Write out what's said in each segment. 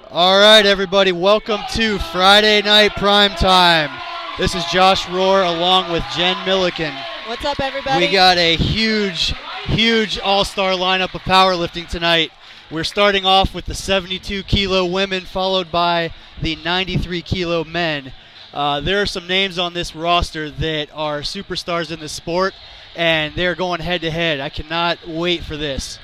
All right, everybody, welcome to Friday Night Primetime. This is Josh Rohr along with Jen Milliken. What's up, everybody? We got a huge all-star lineup of powerlifting tonight. We're starting off with the 72-kilo women, followed by the 93-kilo men. There are some names on this roster that are superstars in the sport, and they're going head-to-head. I cannot wait for this.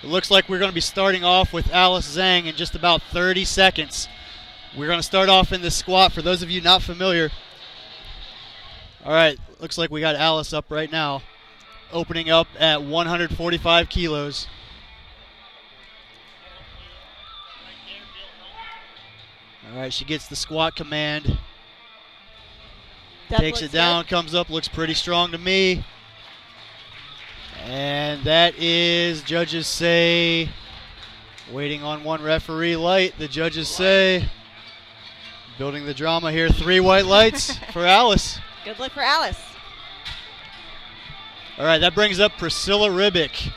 It looks like we're going to be starting off with Alice Zheng in just about 30 seconds. We're going to start off in the squat for those of you not familiar. All right, looks like we got Alice up right now, opening up at 145 kilos. All right, she gets the squat command. Takes it down, comes up, looks pretty strong to me. And that is, judges say, waiting on one referee light. The judges say, building the drama here, 3 white lights for Alice. Good look for Alice. All right, that brings up Priscilla Ribic.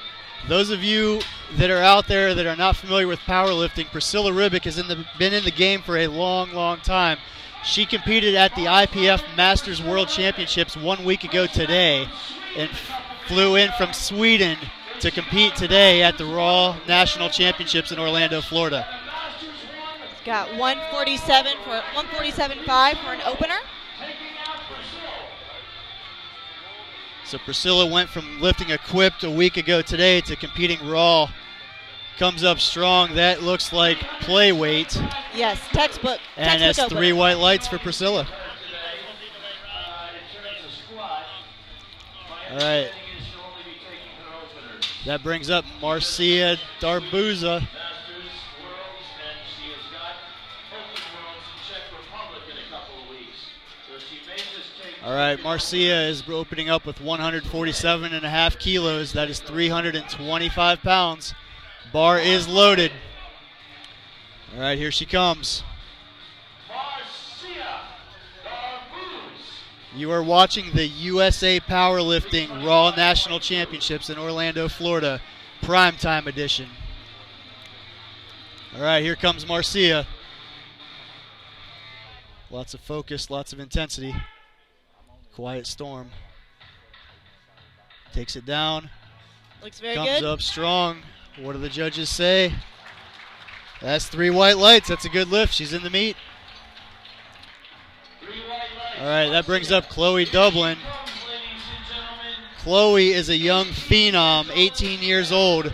Those of you that are out there that are not familiar with powerlifting, Priscilla Ribic has been in the game for a long time. She competed at the IPF Masters World Championships 1 week ago today and flew in from Sweden to compete today at the Raw National Championships in Orlando, Florida. Got 147.5 for an opener. So Priscilla went from lifting equipped a week ago today to competing raw. Comes up strong. That looks like play weight. Yes, textbook. And that's opener. 3 white lights for Priscilla. All right. That brings up Marcia Darbouze. All right, Marcia is opening up with 147.5 kilos. That is 325 pounds. Bar is loaded. All right, here she comes. Marcia Darbouze. You are watching the USA Powerlifting Raw National Championships in Orlando, Florida, Primetime edition. All right, here comes Marcia. Lots of focus, lots of intensity. Quiet storm. Takes it down. Looks very good. Comes up strong. What do the judges say? That's 3 white lights. That's a good lift. She's in the meet. All right, that brings up Kloie Doublin. Kloie is a young phenom, 18 years old.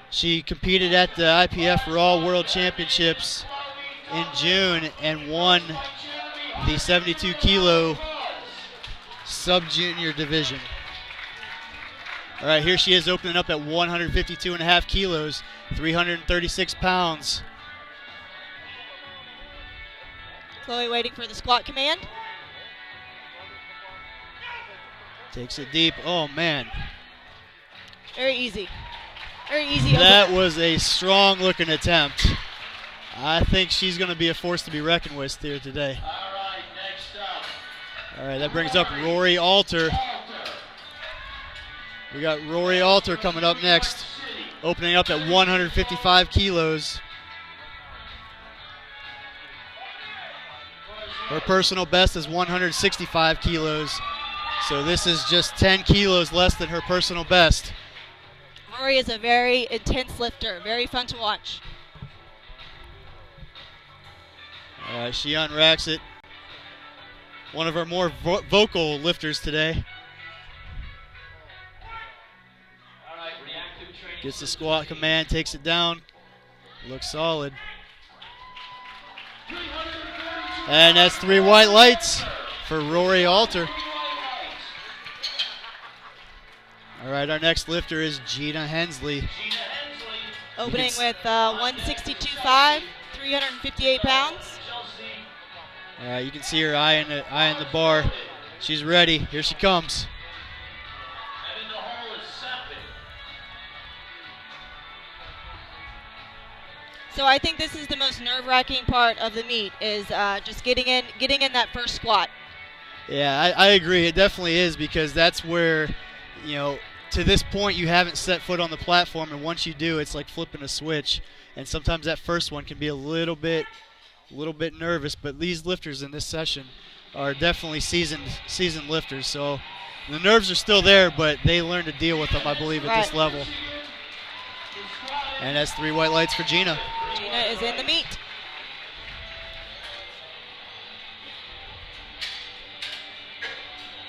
She competed at the IPF Raw World Championships in June and won the 72-kilo sub-junior division. All right, here she is opening up at 152.5 kilos, 336 pounds. Kloie waiting for the squat command. Takes it deep. Oh, man. Very easy. Very easy. That was a strong-looking attempt. I think she's going to be a force to be reckoned with here today. All right, that brings up Rori Alter. We got Rori Alter coming up next, opening up at 155 kilos. Her personal best is 165 kilos, so this is just 10 kilos less than her personal best. Rori is a very intense lifter, very fun to watch. All right, she unracks it. One of our more vocal lifters today. Gets the squat command, takes it down. Looks solid. And that's 3 white lights for Rori Alter. All right, our next lifter is Gina Hensley. Opening with 162.5, 358 pounds. All right, you can see her eye in the bar. She's ready. Here she comes. So I think this is the most nerve-wracking part of the meet, is just getting in that first squat. Yeah, I agree. It definitely is, because that's where, to this point, you haven't set foot on the platform, and once you do, it's like flipping a switch. And sometimes that first one can be a little bit nervous. But these lifters in this session are definitely seasoned lifters. So the nerves are still there, but they learn to deal with them, I believe, at this level. And that's 3 white lights for Gina. Gina is in the meet.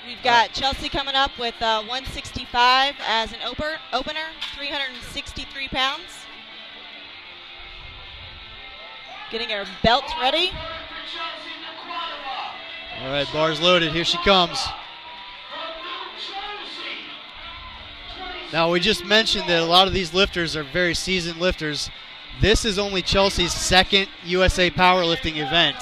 We've got Chelsea coming up with 165 as an opener, 363 pounds. Getting her belt ready. All right, bars loaded. Here she comes. Now, we just mentioned that a lot of these lifters are very seasoned lifters. This is only Chelsea's second USA powerlifting event.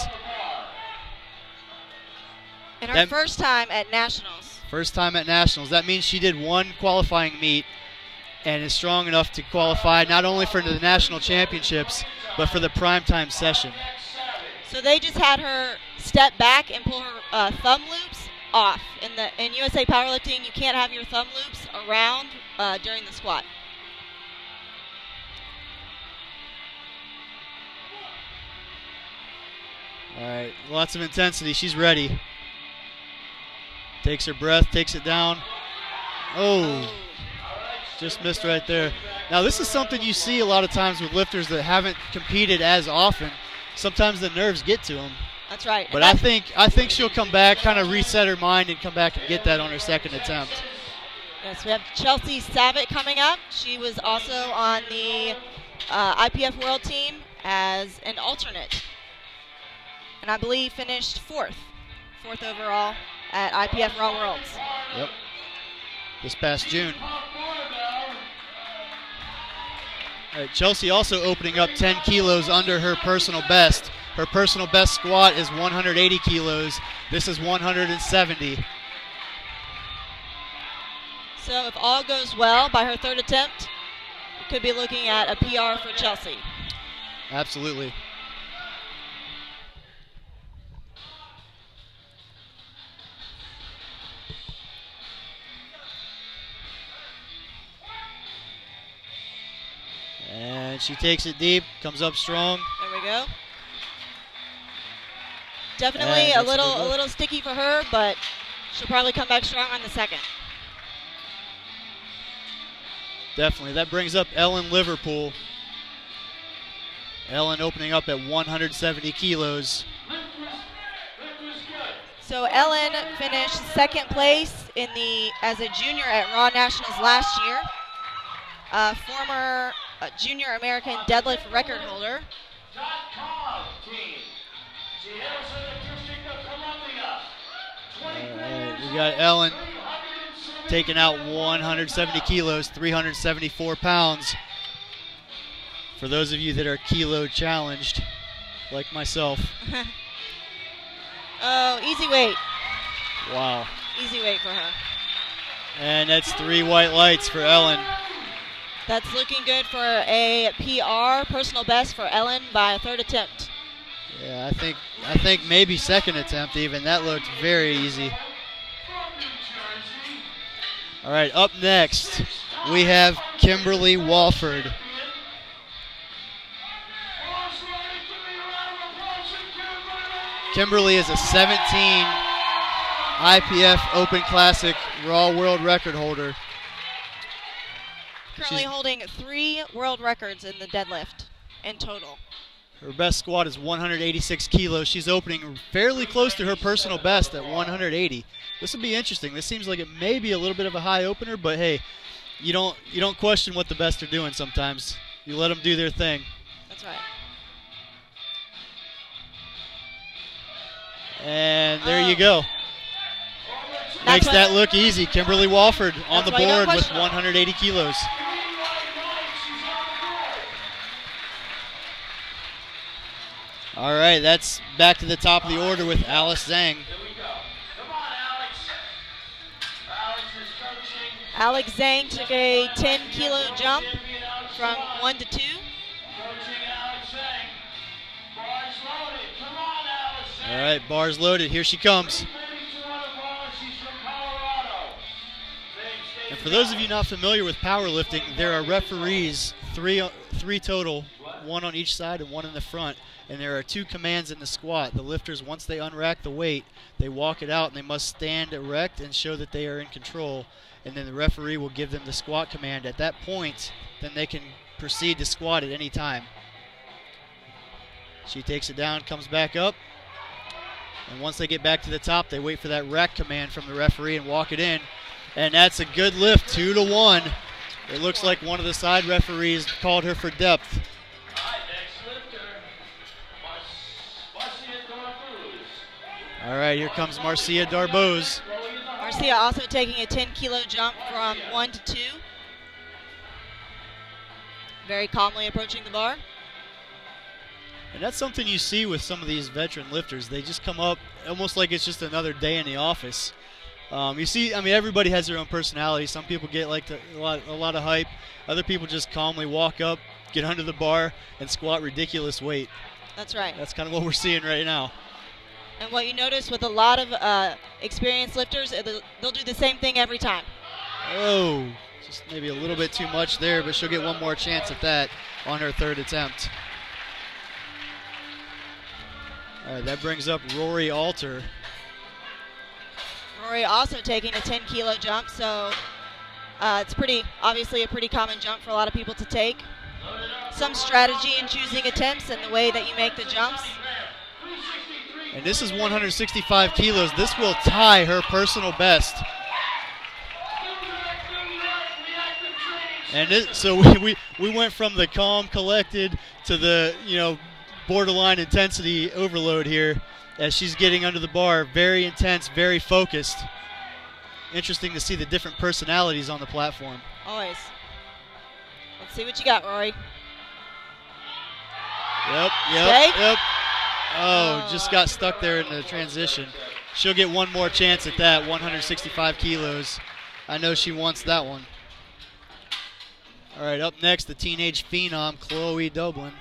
And her first time at Nationals. First time at Nationals. That means she did 1 qualifying meet and is strong enough to qualify not only for the national championships, but for the primetime session. So they just had her step back and pull her thumb loops off. In USA powerlifting, you can't have your thumb loops around during the squat. All right, lots of intensity. She's ready. Takes her breath, takes it down. Oh, just missed right there. Now, this is something you see a lot of times with lifters that haven't competed as often. Sometimes the nerves get to them. That's right. But I think she'll come back, kind of reset her mind, and come back and get that on her second attempt. Yes, we have Chelsea Savit coming up. She was also on the IPF World Team as an alternate. And I believe finished fourth overall at IPF Raw Worlds. Yep. This past June. All right, Chelsea also opening up 10 kilos under her personal best. Her personal best squat is 180 kilos. This is 170. So if all goes well by her third attempt, we could be looking at a PR for Chelsea. Absolutely. And she takes it deep, comes up strong. There we go. Definitely a little sticky for her, but she'll probably come back strong on the second. Definitely. That brings up Ellen Liverpool. Ellen opening up at 170 kilos. So Ellen finished second place as a junior at Raw Nationals last year. Former junior American deadlift record holder. Alright, we got Ellen taking out 170 kilos, 374 pounds. For those of you that are kilo challenged, like myself. Oh, easy weight. Wow. Easy weight for her. And that's 3 white lights for Ellen. That's looking good for a PR, personal best for Ellen by a third attempt. Yeah, I think maybe second attempt even. That looked very easy. All right, up next, we have Kimberly Walford. Kimberly is a 17 IPF Open Classic Raw World Record holder. Currently holding 3 world records in the deadlift in total. Her best squat is 186 kilos. She's opening fairly close to her personal best at 180. This will be interesting. This seems like it may be a little bit of a high opener, but hey, you don't question what the best are doing sometimes. You let them do their thing. That's right. And there you go. Makes that look easy. Kimberly Walford on the board with 180 kilos. All right, that's back to the top of the order with Alice Zheng. Alex Zheng took a 10-kilo jump from 1 to 2. All right, bars loaded. Here she comes. And for those of you not familiar with powerlifting, there are referees, three total, one on each side and one in the front. And there are 2 commands in the squat. The lifters, once they unrack the weight, they walk it out and they must stand erect and show that they are in control. And then the referee will give them the squat command. At that point, then they can proceed to squat at any time. She takes it down, comes back up. And once they get back to the top, they wait for that rack command from the referee and walk it in. And that's a good lift, 2-1. It looks like one of the side referees called her for depth. All right, here comes Marcia Darbouze. Marcia also taking a 10-kilo jump from 1 to 2. Very calmly approaching the bar. And that's something you see with some of these veteran lifters. They just come up almost like it's just another day in the office. You see, I mean, everybody has their own personality. Some people get like a lot of hype. Other people just calmly walk up, get under the bar, and squat ridiculous weight. That's right. That's kind of what we're seeing right now. And what you notice with a lot of experienced lifters, they'll do the same thing every time. Oh, just maybe a little bit too much there, but she'll get one more chance at that on her 3rd attempt. All right, that brings up Rori Alter. Rori also taking a 10-kilo jump, so it's obviously a pretty common jump for a lot of people to take. Some strategy in choosing attempts and the way that you make the jumps. And this is 165 kilos. This will tie her personal best. And so we went from the calm, collected to the borderline intensity overload here as she's getting under the bar. Very intense, very focused. Interesting to see the different personalities on the platform. Always. Let's see what you got, Rori. Yep. Oh, just got stuck there in the transition. She'll get one more chance at that, 165 kilos. I know she wants that one. All right, up next, the teenage phenom, Kloie Doublin.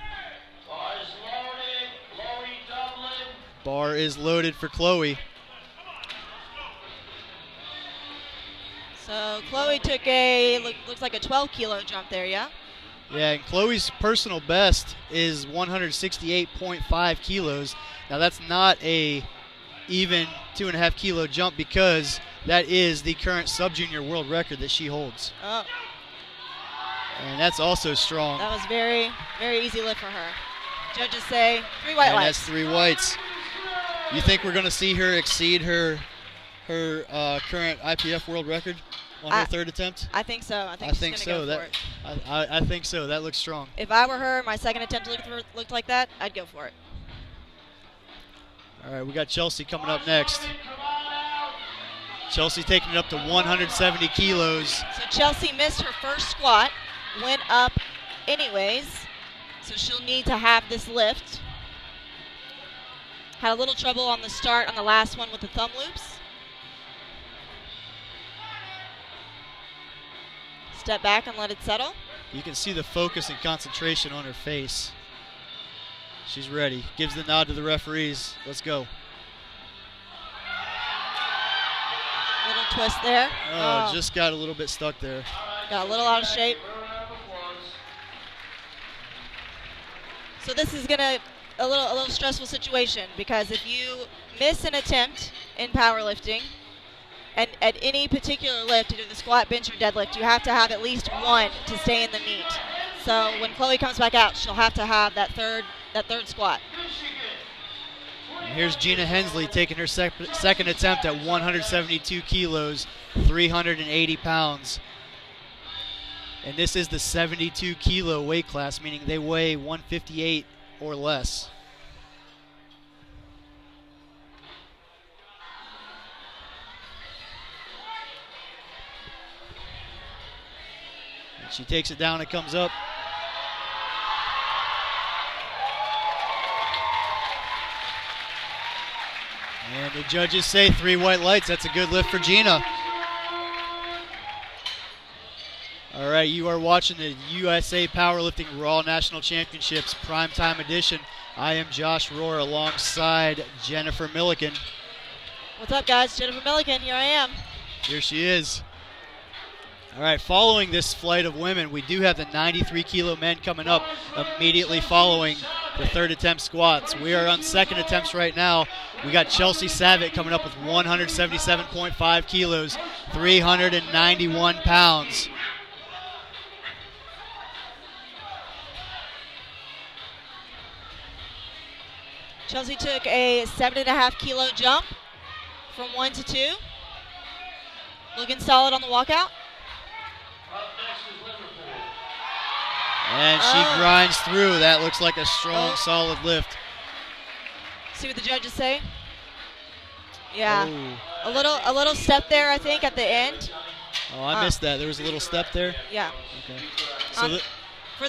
Bar is loaded for Kloie. So Kloie took looks like a 12-kilo jump there, yeah? Yeah, and Chloe's personal best is 168.5 kilos. Now that's not a even 2.5 kilo jump because that is the current sub-junior world record that she holds. Oh. And that's also strong. That was very, very easy lift for her. Judges say 3 white lights. That's 3 whites. You think we're going to see her exceed her current IPF world record on her 3rd attempt? I think so. I think she's going to go for it. I think so. That looks strong. If I were her, my 2nd attempt looked like that, I'd go for it. All right, we got Chelsea coming up next. Chelsea taking it up to 170 kilos. So Chelsea missed her first squat, went up anyways, so she'll need to have this lift. Had a little trouble on the start on the last one with the thumb loops. Step back and let it settle. You can see the focus and concentration on her face. She's ready. Gives the nod to the referees. Let's go. Little twist there. Oh, just got a little bit stuck there. Got a little out of shape. So this is gonna a little stressful situation because if you miss an attempt in powerlifting, and at any particular lift, either the squat, bench, or deadlift, you have to have at least one to stay in the meet. So when Kloie comes back out, she'll have to have that third squat. And here's Gina Hensley taking her second attempt at 172 kilos, 380 pounds. And this is the 72 kilo weight class, meaning they weigh 158 or less. And she takes it down, it comes up. And the judges say 3 white lights. That's a good lift for Gina. All right, you are watching the USA Powerlifting Raw National Championships Primetime Edition. I am Josh Rohr alongside Jennifer Milliken. What's up, guys? Jennifer Milliken, here I am. Here she is. All right, following this flight of women, we do have the 93-kilo men coming up immediately following the third attempt squats. We are on second attempts right now. We got Chelsea Savit coming up with 177.5 kilos, 391 pounds. Chelsea took a 7.5 kilo jump from 1 to 2. Looking solid on the walkout. And she grinds through. That looks like a strong, solid lift. See what the judges say? Yeah. A little step there, I think, at the end. Oh, I missed that. There was a little step there? Yeah. Okay. So for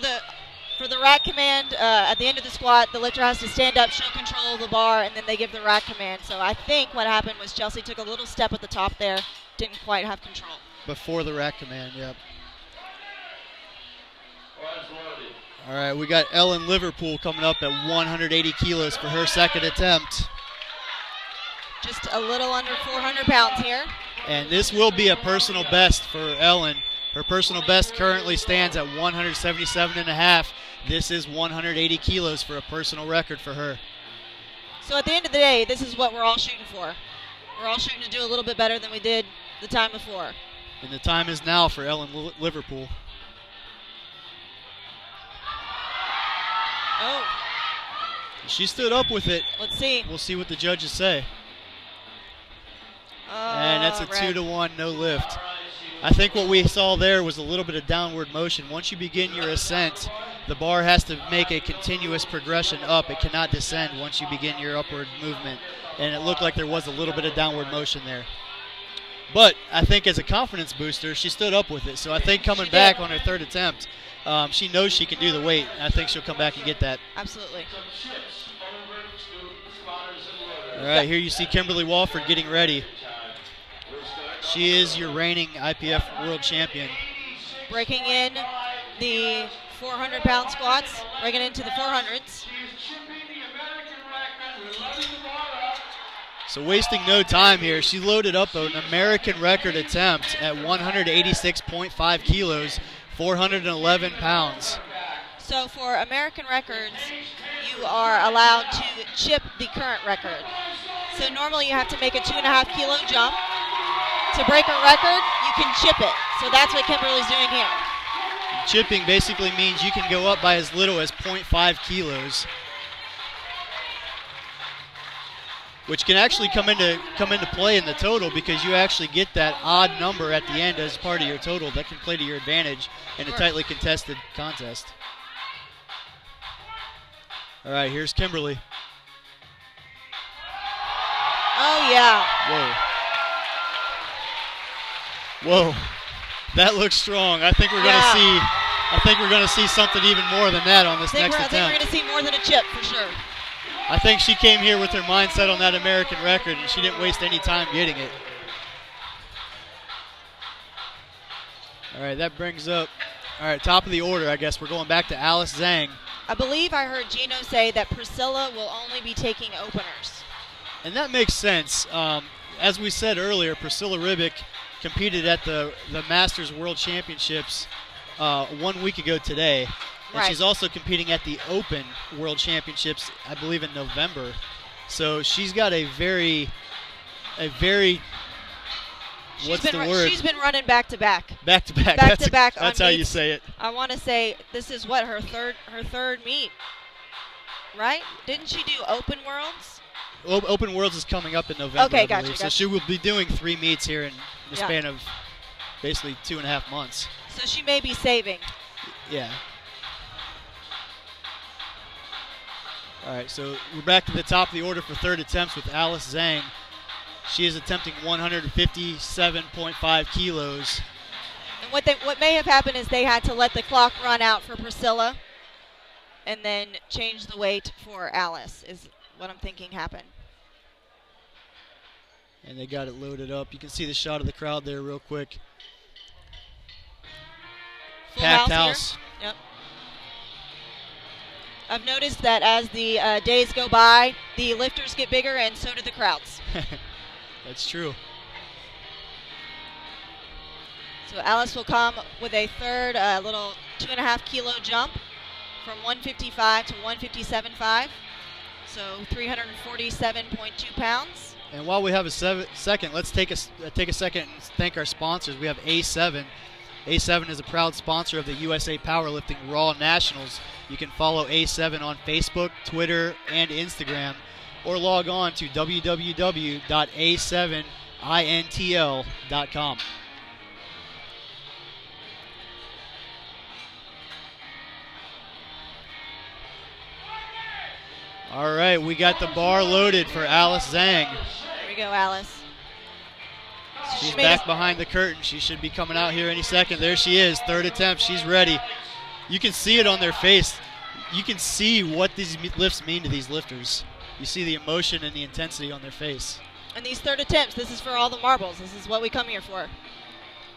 the rack command, at the end of the squat, the lifter has to stand up, show control of the bar, and then they give the rack command. So I think what happened was Chelsea took a little step at the top there, didn't quite have control. Before the rack command, yep. All right, we got Ellen Liverpool coming up at 180 kilos for her second attempt. Just a little under 400 pounds here. And this will be a personal best for Ellen. Her personal best currently stands at 177.5. This is 180 kilos for a personal record for her. So at the end of the day, this is what we're all shooting for. We're all shooting to do a little bit better than we did the time before. And the time is now for Ellen Liverpool. Oh. She stood up with it. Let's see. We'll see what the judges say. And that's a 2-to-1 no lift. I think what we saw there was a little bit of downward motion. Once you begin your ascent, the bar has to make a continuous progression up. It cannot descend once you begin your upward movement. And it looked like there was a little bit of downward motion there. But I think as a confidence booster, she stood up with it. So I think coming back on her third attempt, she knows she can do the weight. I think she'll come back and get that. Absolutely. All right, here you see Kimberly Walford getting ready. She is your reigning IPF world champion. Breaking in the 400-pound squats, breaking into the 400s. So wasting no time here, she loaded up an American record attempt at 186.5 kilos, 411 pounds. So for American records, you are allowed to chip the current record. So normally you have to make a 2.5 kilo jump. To break a record, you can chip it. So that's what Kimberly's doing here. Chipping basically means you can go up by as little as 0.5 kilos. Which can actually come into play in the total because you actually get that odd number at the end as part of your total that can play to your advantage in a tightly contested contest. All right, here's Kimberly. Oh, yeah. Whoa, that looks strong. I think we're gonna see something even more than that on this next attempt. I think we're gonna see more than a chip for sure. I think she came here with her mindset on that American record, and she didn't waste any time getting it. All right, that brings up, top of the order, I guess. We're going back to Alice Zheng. I believe I heard Gino say that Priscilla will only be taking openers. And that makes sense. As we said earlier, Priscilla Ribic competed at the Masters World Championships 1 week ago today. And she's also competing at the Open World Championships, I believe, in November. So she's got a very what's the word? She's been running back to back. Back to back. That's how you say it. I want to say this is what her third meet, right? Didn't she do Open Worlds? Open Worlds is coming up in November. Okay, I believe. gotcha. So she will be doing 3 meets here in the span of basically 2.5 months. So she may be saving. Yeah. All right, so we're back to the top of the order for third attempts with Alice Zheng. She is attempting 157.5 kilos. And what may have happened is they had to let the clock run out for Priscilla and then change the weight for Alice is what I'm thinking happened. And they got it loaded up. You can see the shot of the crowd there real quick. Full Packed house. Yep. I've noticed that as the days go by, the lifters get bigger and so do the crowds. That's true. So Alice will come with a third, little 2.5 kilo jump from 155 to 157.5. So 347.2 pounds. And while we have a second, let's take a second and thank our sponsors. We have A7. A7 is a proud sponsor of the USA Powerlifting Raw Nationals. You can follow A7 on Facebook, Twitter, and Instagram, or log on to www.a7intl.com. All right, we got the bar loaded for Alice Zheng. There we go, Alice. She's back behind the curtain. She should be coming out here any second. There she is, third attempt. She's ready. You can see it on their face. You can see what these lifts mean to these lifters. You see the emotion and the intensity on their face. And these third attempts, this is for all the marbles. This is what we come here for.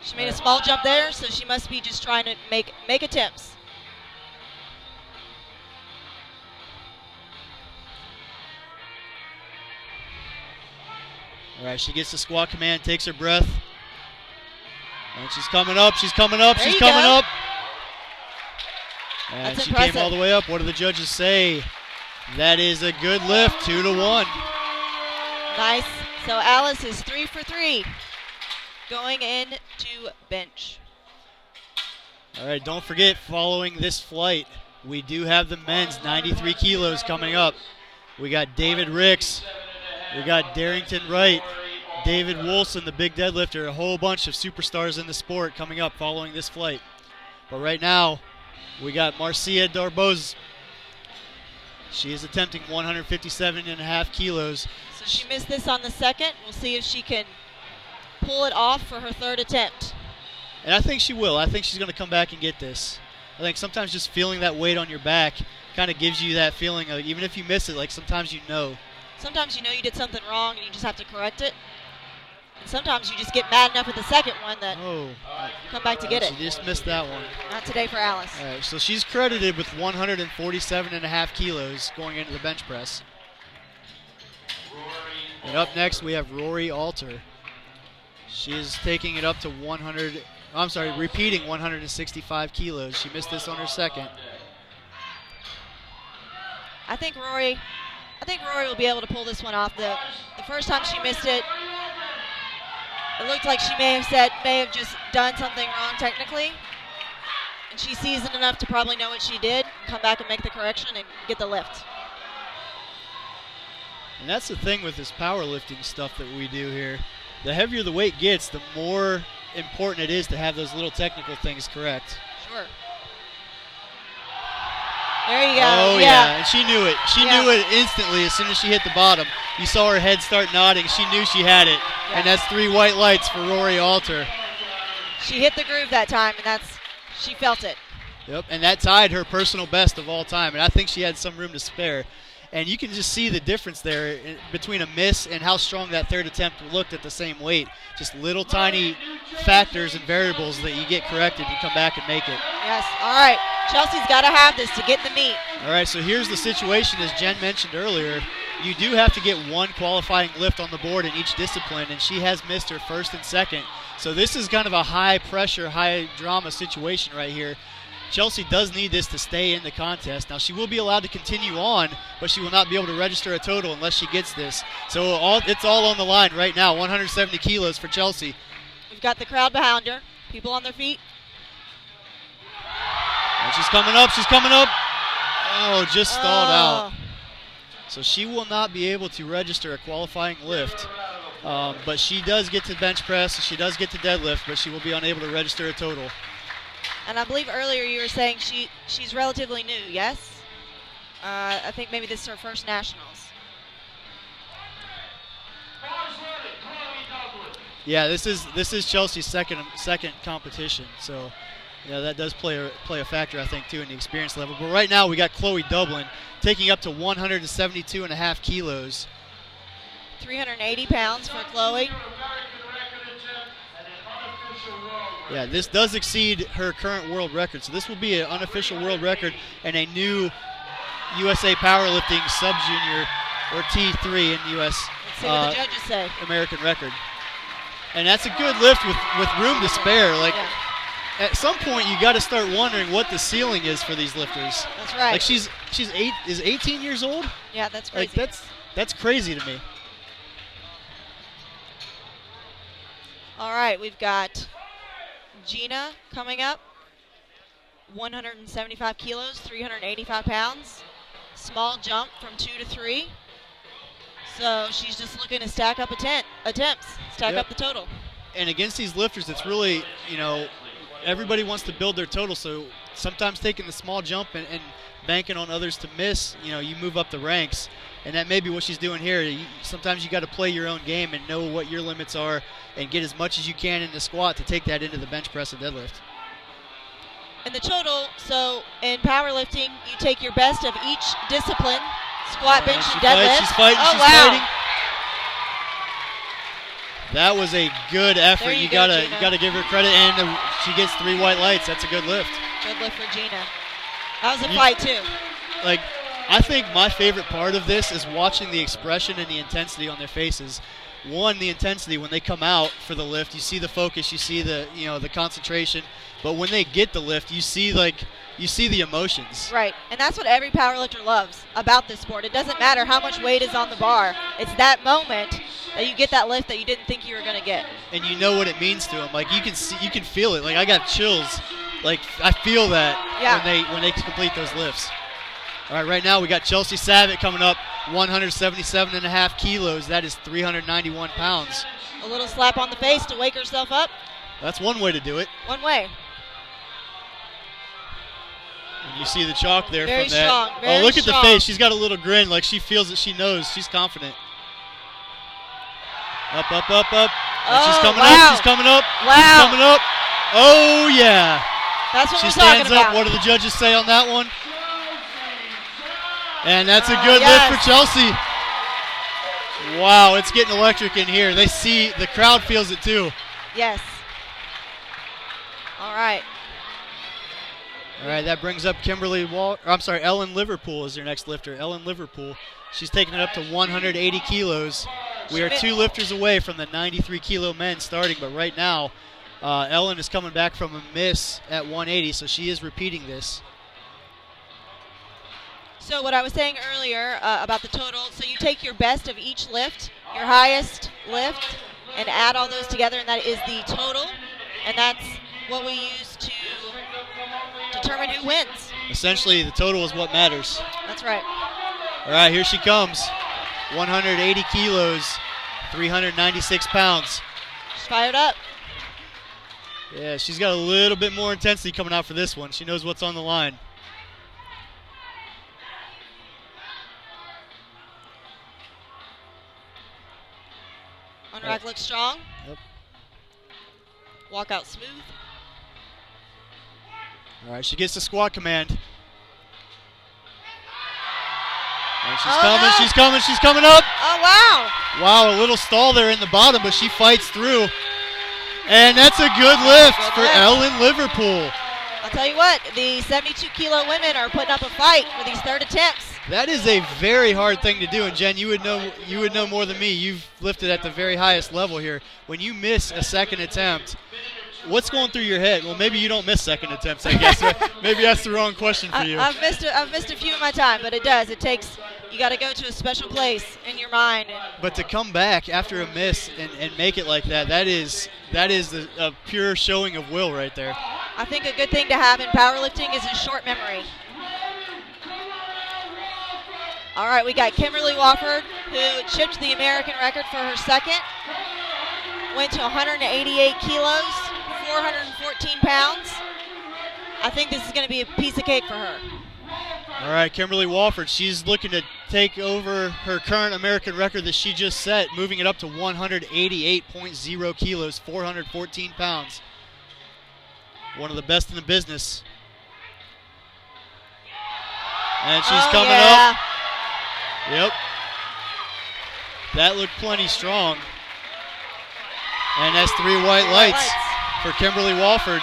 She made a small jump there, so she must be just trying to make attempts. All right, she gets the squat command, takes her breath. And she's coming up, she's coming up, she's coming up. And That's she impressive. came all the way up. What do the judges say? That is a good lift, 2-1. Nice. So Alice is 3 for 3 going into bench. All right, don't forget, following this flight, we do have the men's 93 kilos coming up. We got David Ricks. We got Derrington Wright, David Woolson, the big deadlifter, a whole bunch of superstars in the sport coming up following this flight. But right now, we got Marcia Darbouze. She is attempting 157.5 kilos. So she missed this on the second. We'll see if she can pull it off for her third attempt. And I think she will. I think she's going to come back and get this. I think sometimes just feeling that weight on your back kind of gives you that feeling of, even if you miss it, like sometimes you know. Sometimes you know you did something wrong and you just have to correct it. And sometimes you just get mad enough at the second one that come back to get it. She just missed that one. Not today for Alice. All right, so she's credited with 147.5 kilos going into the bench press. And up next we have Rori Alter. She is taking it up to repeating 165 kilos. She missed this on her second. I think Rori will be able to pull this one off. The first time she missed it, it looked like she may have just done something wrong technically. And she's seasoned enough to probably know what she did, come back and make the correction and get the lift. And that's the thing with this powerlifting stuff that we do here. The heavier the weight gets, the more important it is to have those little technical things correct. Sure. There you go. Oh, yeah. And she knew it. She knew it instantly as soon as she hit the bottom. You saw her head start nodding. She knew she had it. Yeah. And that's 3 white lights for Rori Alter. She hit the groove that time, and she felt it. Yep, and that tied her personal best of all time. And I think she had some room to spare. And you can just see the difference there between a miss and how strong that third attempt looked at the same weight. Just little tiny factors and variables that you get corrected. You come back and make it. Yes. All right. Chelsea's got to have this to get the meet. All right, so here's the situation, as Jen mentioned earlier. You do have to get one qualifying lift on the board in each discipline, and she has missed her first and second. So this is kind of a high-pressure, high-drama situation right here. Chelsea does need this to stay in the contest. Now, she will be allowed to continue on, but she will not be able to register a total unless she gets this. So it's all on the line right now, 170 kilos for Chelsea. We've got the crowd behind her, people on their feet. And she's coming up, she's coming up. Oh, just stalled out. So she will not be able to register a qualifying lift. But she does get to bench press, she does get to deadlift, but she will be unable to register a total. And I believe earlier you were saying she's relatively new, yes? I think maybe this is her first nationals. Yeah, this is Chelsea's second competition. So yeah, that does play a factor, I think, too, in the experience level. But right now we got Kloie Doublin taking up to 172.5 kilos. 380 pounds for Kloie. Yeah, this does exceed her current world record. So this will be an unofficial world record and a new USA Powerlifting Sub-Junior or T3 in U.S. Let's see what the judges say. American record. And that's a good lift with room to spare. Like, Yeah. at some point, you got to start wondering what the ceiling is for these lifters. That's right. Like, she's 18 years old? Yeah, that's crazy. Like, that's crazy to me. All right, we've got Gina coming up. 175 kilos, 385 pounds. Small jump from 2 to 3. So she's just looking to stack up attempts, stack Yep. up the total. And against these lifters, it's really, everybody wants to build their total. So sometimes taking the small jump and banking on others to miss, you move up the ranks. And that may be what she's doing here. Sometimes you got to play your own game and know what your limits are and get as much as you can in the squat to take that into the bench press and deadlift. And the total, so in powerlifting, you take your best of each discipline, squat, bench, and deadlift. She's fighting, oh, she's wow. fighting. That was a good effort. There You go, gotta give her credit, and she gets 3 white lights. That's a good lift. Good lift for Gina. That was a fight too. Like, I think my favorite part of this is watching the expression and the intensity on their faces. One, the intensity when they come out for the lift, you see the focus, you see the the concentration. But when they get the lift, you see the emotions. Right, and that's what every powerlifter loves about this sport. It doesn't matter how much weight is on the bar. It's that moment that you get that lift that you didn't think you were going to get. And you know what it means to them. Like, you can feel it. Like, I got chills. Like, I feel that when they complete those lifts. All right, right now we got Chelsea Savit coming up, 177.5 kilos. That is 391 pounds. A little slap on the face to wake herself up. That's one way to do it. One way. And you see the chalk there Very from that. strong, very look at strong. the face. She's got a little grin, like she feels it. She knows. She's confident. Up, up, up, up. And she's coming up. She's coming up. Wow. She's coming up. Oh, yeah. That's what She we're talking stands about. up. What do the judges say on that one? And that's a good yes. lift for Chelsea. Wow, it's getting electric in here. They see, the crowd feels it too. Yes. All right. All right, that brings up Ellen Liverpool is their next lifter. Ellen Liverpool. She's taking it up to 180 kilos. We are 2 lifters away from the 93 kilo men starting, but right now, Ellen is coming back from a miss at 180, so she is repeating this. So what I was saying earlier about the total, so you take your best of each lift, your highest lift, and add all those together, and that is the total, and that's what we use to determine who wins. Essentially, the total is what matters. That's right. All right, here she comes. 180 kilos, 396 pounds. She's fired up. Yeah, she's got a little bit more intensity coming out for this one. She knows what's on the line. Unrack looks strong. Yep. Walk out smooth. All right, she gets the squat command. And she's she's coming up. Oh, wow. Wow, a little stall there in the bottom, but she fights through. And that's a good lift for Ellen Liverpool. I'll tell you what, the 72-kilo women are putting up a fight for these third attempts. That is a very hard thing to do, and Jen, you would know more than me. You've lifted at the very highest level here. When you miss a second attempt, what's going through your head? Well, maybe you don't miss second attempts, I guess. Maybe that's the wrong question for you. I've missed a few in my time, but it does. It takes, you got to go to a special place in your mind. But to come back after a miss and make it like that is a pure showing of will right there. I think a good thing to have in powerlifting is a short memory. All right, we got Kimberly Walford, who chipped the American record for her second. Went to 188 kilos, 414 pounds. I think this is going to be a piece of cake for her. All right, Kimberly Walford, she's looking to take over her current American record that she just set, moving it up to 188.0 kilos, 414 pounds. One of the best in the business. And she's coming up. Yep. That looked plenty strong. And that's 3 white lights for Kimberly Walford.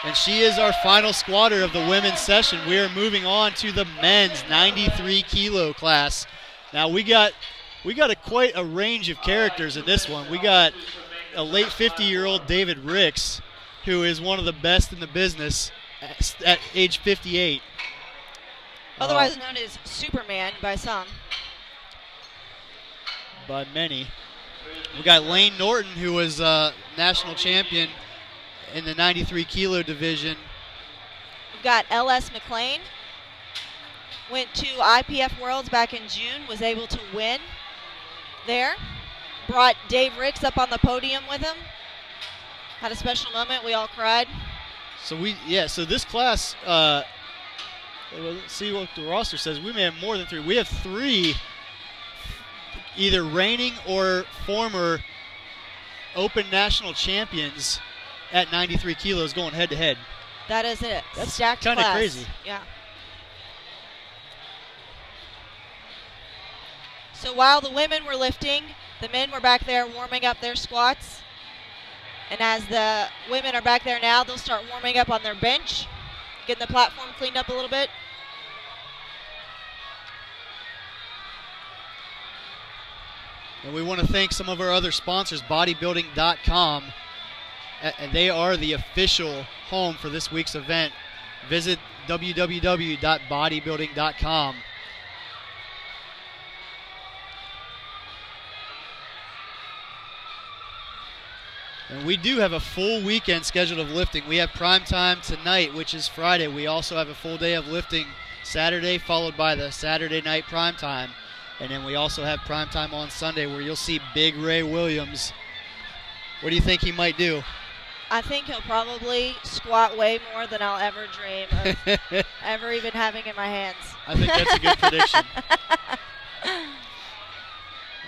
And she is our final squatter of the women's session. We are moving on to the men's 93 kilo class. Now we got We got quite a range of characters in this one. We got a late 50-year-old David Ricks, who is one of the best in the business at age 58. Otherwise known as Superman by some. By many. We got Layne Norton, who was national champion in the 93 kilo division. We've got L.S. Mcclain. Went to IPF Worlds back in June, was able to win there. Brought Dave Ricks up on the podium with him. Had a special moment. We all cried. So so this class, let's see what the roster says. We may have more than 3. We have 3 either reigning or former open national champions at 93 kilos going head to head. That is it. That's stacked kind of class. crazy. Yeah. So while the women were lifting, the men were back there warming up their squats. And as the women are back there now, they'll start warming up on their bench, getting the platform cleaned up a little bit. And we want to thank some of our other sponsors, bodybuilding.com. And they are the official home for this week's event. Visit www.bodybuilding.com. And we do have a full weekend schedule of lifting. We have Primetime tonight, which is Friday. We also have a full day of lifting Saturday, followed by the Saturday night Primetime. And then we also have Primetime on Sunday, where you'll see Big Ray Williams. What do you think he might do? I think he'll probably squat way more than I'll ever dream of ever even having in my hands. I think that's a good prediction.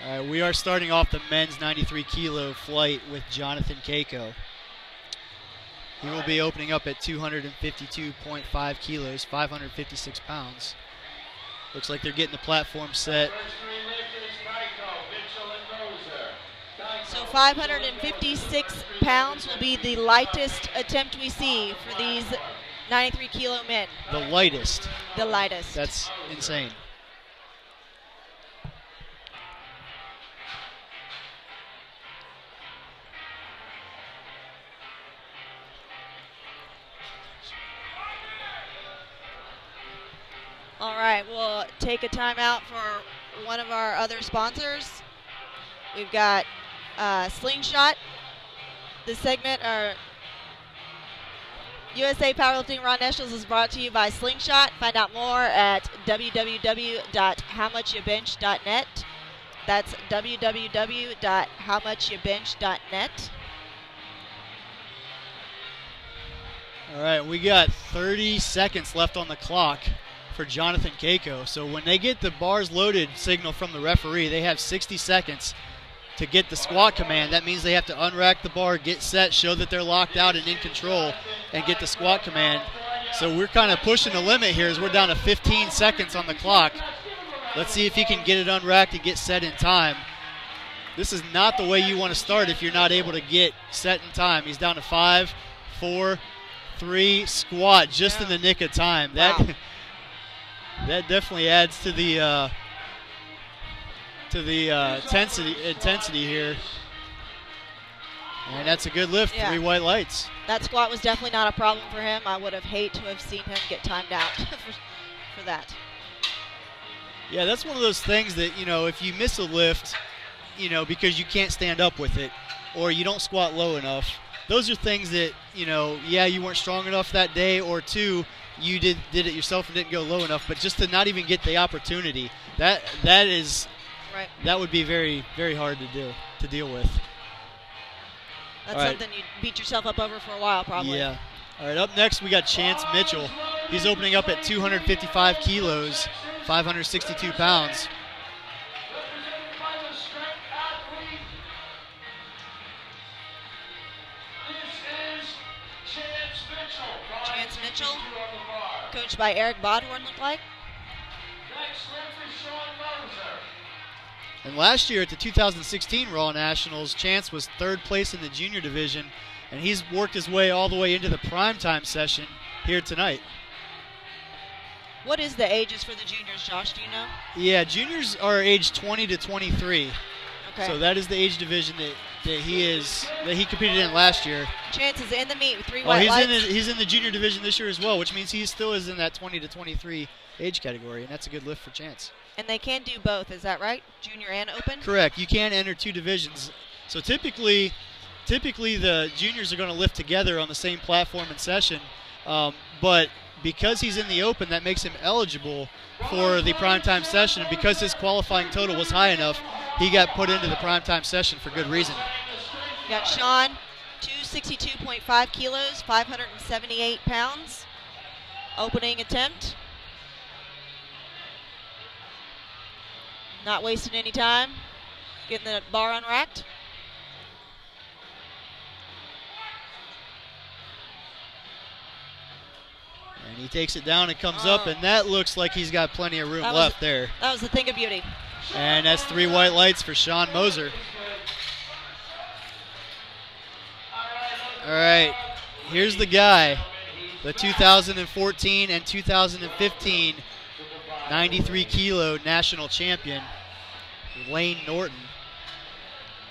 All right, we are starting off the men's 93 kilo flight with Jonathan Cayco. He will be opening up at 252.5 kilos, 556 pounds. Looks like they're getting the platform set. So 556 pounds will be the lightest attempt we see for these 93 kilo men. The lightest. The lightest. That's insane. All right, we'll take a timeout for one of our other sponsors. We've got Sling Shot. This segment, our USA Powerlifting Raw Nationals, is brought to you by Sling Shot. Find out more at www.howmuchyoubench.net. That's www.howmuchyoubench.net. All right, we got 30 seconds left on the clock for Jonathan Cayco. So when they get the bars loaded signal from the referee, they have 60 seconds to get the squat command. That means they have to unrack the bar, get set, show that they're locked out and in control, and get the squat command. So we're kind of pushing the limit here as we're down to 15 seconds on the clock. Let's see if he can get it unracked and get set in time. This is not the way you want to start if you're not able to get set in time. He's down to 5, 4, 3, squat just in the nick of time. Wow. That definitely adds to the intensity here. And that's a good lift, 3 white lights. That squat was definitely not a problem for him. I would have hated to have seen him get timed out for that. Yeah, that's one of those things that, if you miss a lift, because you can't stand up with it or you don't squat low enough, those are things that, you weren't strong enough that day, or 2, you did it yourself and didn't go low enough, but just to not even get the opportunity, that would be very, very hard to deal with. That's something you beat yourself up over for a while, probably. Yeah. All right, up next we got Chance Mitchell. He's opening up at 255 kilos, 562 pounds. Chance Mitchell, coached by Eric Bodhorn, looked like. And last year at the 2016 Raw Nationals, Chance was 3rd place in the junior division, and he's worked his way all the way into the primetime session here tonight. What is the ages for the juniors, Josh? Do you know? Yeah, juniors are age 20 to 23. Okay. So that is the age division that he competed in last year. Chance is in the meet with 3 white lights. He's in the junior division this year as well, which means he still is in that 20 to 23 age category, and that's a good lift for Chance. And they can do both, is that right? Junior and open? Correct. You can enter 2 divisions. So typically the juniors are going to lift together on the same platform and session, but because he's in the open, that makes him eligible for the primetime session. And because his qualifying total was high enough, he got put into the primetime session for good reason. You got Sean, 262.5 kilos, 578 pounds. Opening attempt. Not wasting any time. Getting the bar unracked. And he takes it down and comes up, and that looks like he's got plenty of room left there. That was the thing of beauty. And that's 3 white lights for Sean Moser. All right, here's the guy, the 2014 and 2015 93 kilo national champion, Layne Norton.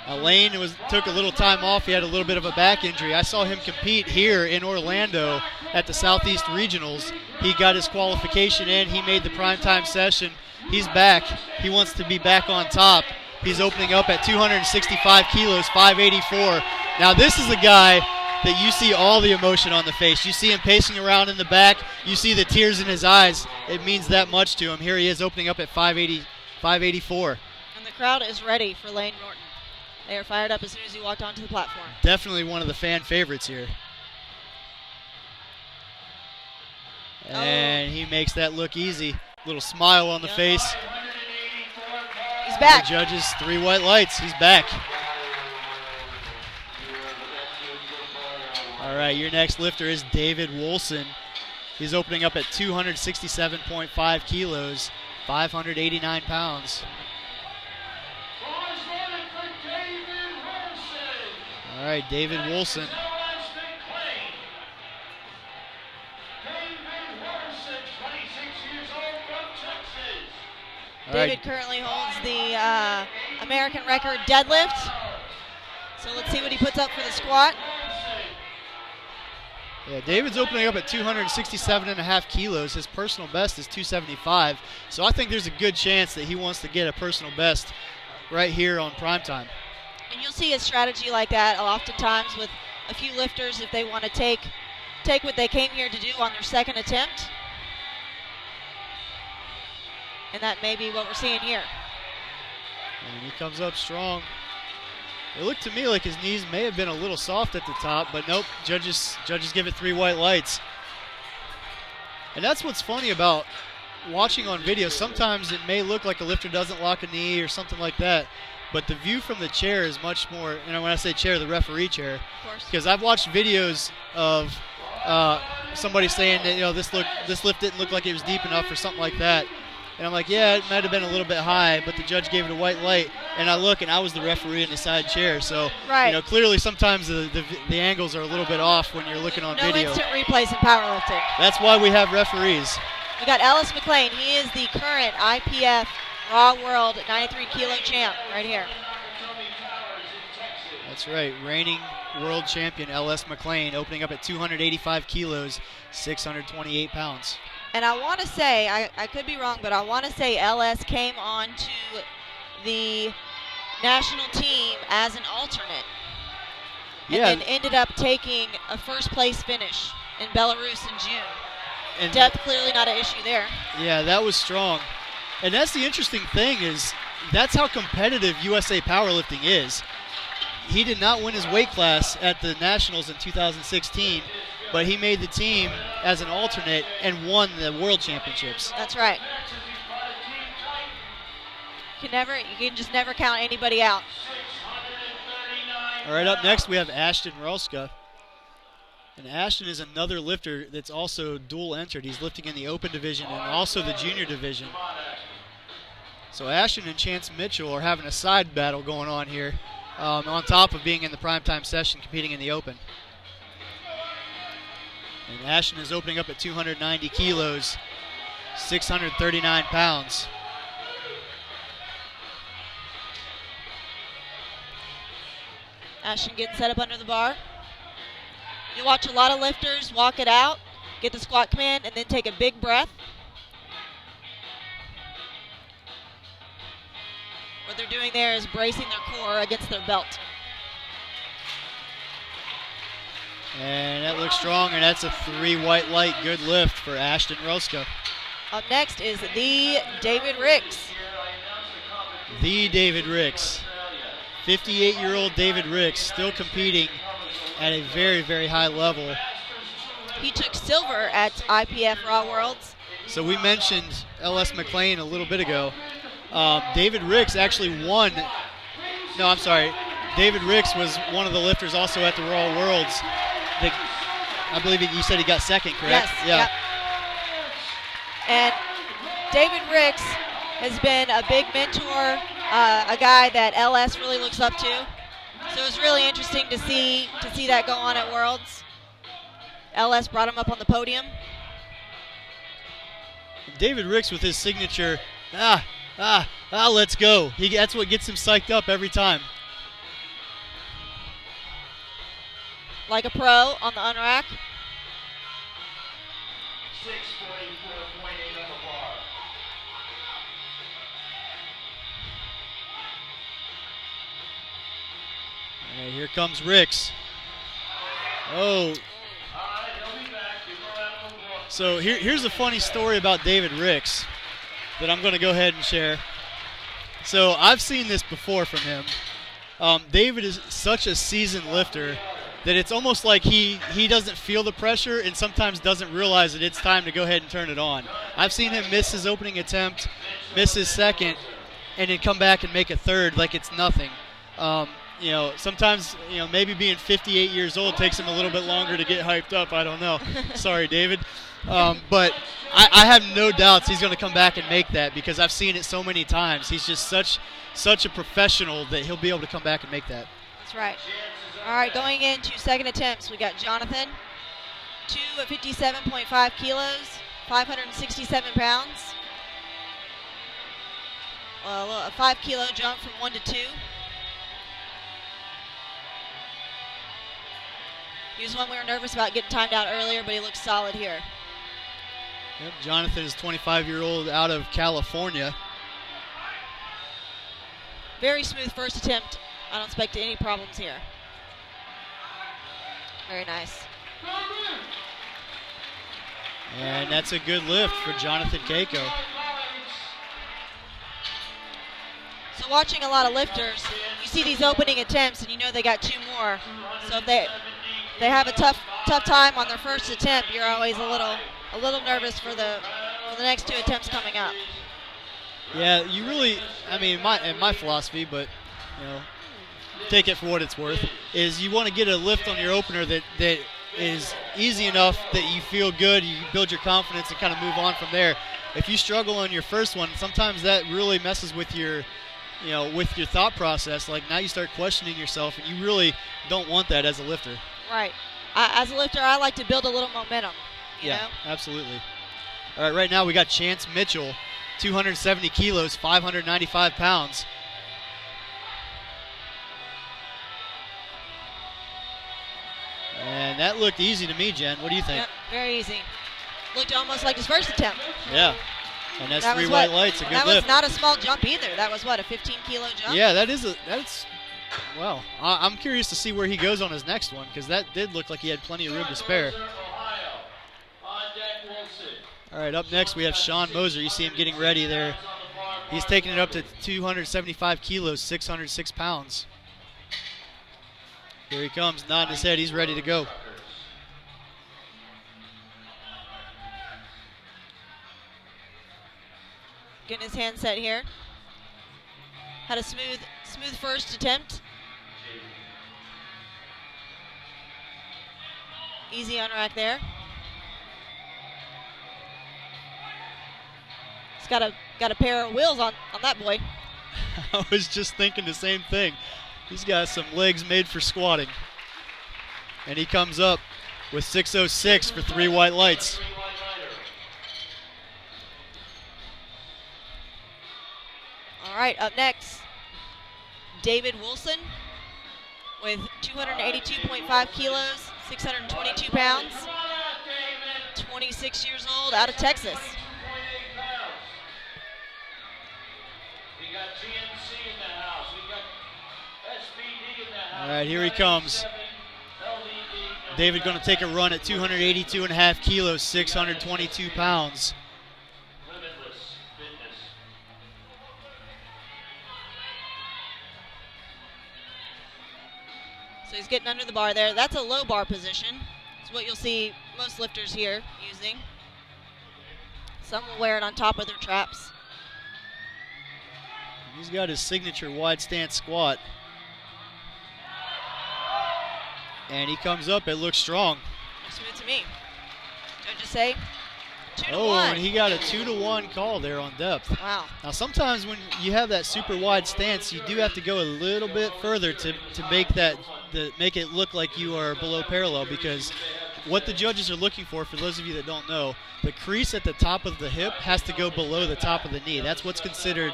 Now Layne took a little time off. He had a little bit of a back injury. I saw him compete here in Orlando at the Southeast Regionals. He got his qualification in. He made the primetime session. He's back. He wants to be back on top. He's opening up at 265 kilos, 584. Now this is a guy that you see all the emotion on the face. You see him pacing around in the back. You see the tears in his eyes. It means that much to him. Here he is opening up at 584. And the crowd is ready for Layne Norton. They are fired up as soon as he walked onto the platform. Definitely one of the fan favorites here. And he makes that look easy. Little smile on the face. He's back. The judges, 3 white lights. He's back. All right, your next lifter is David Woolson. He's opening up at 267.5 kilos, 589 pounds. All right, David Woolson. David currently holds the American record deadlift. So let's see what he puts up for the squat. Yeah, David's opening up at 267.5 kilos. His personal best is 275. So I think there's a good chance that he wants to get a personal best right here on primetime. And you'll see a strategy like that oftentimes with a few lifters if they want to take what they came here to do on their second attempt. And that may be what we're seeing here. And he comes up strong. It looked to me like his knees may have been a little soft at the top, but nope, judges give it 3 white lights. And that's what's funny about watching on video. Sometimes it may look like a lifter doesn't lock a knee or something like that, but the view from the chair is much more, when I say chair, the referee chair. Of course. Because I've watched videos of somebody saying that, this lift didn't look like it was deep enough or something like that. And I'm like, yeah, it might have been a little bit high, but the judge gave it a white light. And I look, and I was the referee in the side chair. So, right. Clearly sometimes the angles are a little bit off when you're looking on video. No instant replays in powerlifting. That's why we have referees. We got Ellis Mcclain. He is the current IPF Raw World 93 kilo champ right here. That's right. Reigning world champion Ellis Mcclain opening up at 285 kilos, 628 pounds. And I want to say, I could be wrong, but I want to say LS came on to the national team as an alternate. And then ended up taking a first place finish in Belarus in June. And depth clearly not an issue there. Yeah, that was strong. And that's the interesting thing is that's how competitive USA Powerlifting is. He did not win his weight class at the Nationals in 2016, but he made the team as an alternate and won the World Championships. That's right. You can just never count anybody out. All right, up next we have Ashton Rouska. And Ashton is another lifter that's also dual entered. He's lifting in the open division and also the junior division. So Ashton and Chance Mitchell are having a side battle going on here, on top of being in the primetime session competing in the open. And Ashton is opening up at 290 kilos, 639 pounds. Ashton getting set up under the bar. You watch a lot of lifters walk it out, get the squat command, and then take a big breath. What they're doing there is bracing their core against their belt. And that looks strong, and that's a 3 white light. Good lift for Ashton Rouska. Up next is the David Ricks. The David Ricks. 58-year-old David Ricks, still competing at a very, very high level. He took silver at IPF Raw Worlds. So we mentioned LS Mcclain a little bit ago. David Ricks actually won. No, I'm sorry. David Ricks was one of the lifters also at the Raw Worlds. I believe you said he got second, correct? Yes. Yeah. Yep. And David Ricks has been a big mentor, a guy that LS really looks up to. So it's really interesting to see that go on at Worlds. LS brought him up on the podium. David Ricks with his signature, let's go. That's what gets him psyched up every time. Like a pro on the unrack. 644.8 on the bar. And here comes Ricks. Oh. So here's a funny story about David Ricks that I'm going to go ahead and share. So I've seen this before from him. David is such a seasoned lifter that it's almost like he doesn't feel the pressure and sometimes doesn't realize that it's time to go ahead and turn it on. I've seen him miss his opening attempt, miss his second, and then come back and make a third like it's nothing. Sometimes, maybe being 58 years old takes him a little bit longer to get hyped up. I don't know. Sorry, David. But I have no doubts he's going to come back and make that because I've seen it so many times. He's just such a professional that he'll be able to come back and make that. That's right. All right, going into second attempts, we got Jonathan, 2 at 57.5 kilos, 567 pounds. A 5 kilo jump from 1 to 2. He was one we were nervous about getting timed out earlier, but he looks solid here. Yep, Jonathan is 25-year-old out of California. Very smooth first attempt. I don't expect any problems here. Very nice. And that's a good lift for Jonathan Cayco. So watching a lot of lifters, you see these opening attempts and you know they got 2 more. So if they have a tough time on their first attempt, you're always a little nervous for the next 2 attempts coming up. Yeah, you really, in my philosophy, but take it for what it's worth, is you want to get a lift on your opener that is easy enough that you feel good, you build your confidence and kind of move on from there. If you struggle on your first one, sometimes that really messes with your thought process. Like now you start questioning yourself and you really don't want that as a lifter. Right. As a lifter, I like to build a little momentum. You know? Absolutely. All right, right now we got Chance Mitchell, 270 kilos, 595 pounds. And that looked easy to me, Jen. What do you think? Yep, very easy. Looked almost like his first attempt. Yeah. And that's 3 white lights, a good lift. That was not a small jump either. That was, a 15-kilo jump? Yeah, that's well, I'm curious to see where he goes on his next one because that did look like he had plenty of room to spare. All right, up next we have Sean Moser. You see him getting ready there. He's taking it up to 275 kilos, 606 pounds. Here he comes, nodding his head. He's ready to go. Getting his hand set here. Had a smooth first attempt. Easy unrack there. He's got a pair of wheels on that boy. I was just thinking the same thing. He's got some legs made for squatting. And he comes up with 606 for 3 white lights. right, up next, David Woolson with 282.5 kilos, 622 pounds, 26 years old, out of Texas. We got GNC in the house. We got SBD in the house. All right, here he comes. David going to take a run at 282.5 kilos, 622 pounds. Limitless fitness. So he's getting under the bar there. That's a low bar position. It's what you'll see most lifters here using. Some will wear it on top of their traps. He's got his signature wide stance squat. And he comes up, it looks strong. Looks good to me. Judges say 2 to 1. Oh, and he got a 2-to-1 call there on depth. Wow. Now sometimes when you have that super wide stance, you do have to go a little bit further to make it look like you are below parallel, because what the judges are looking for those of you that don't know, the crease at the top of the hip has to go below the top of the knee. That's what's considered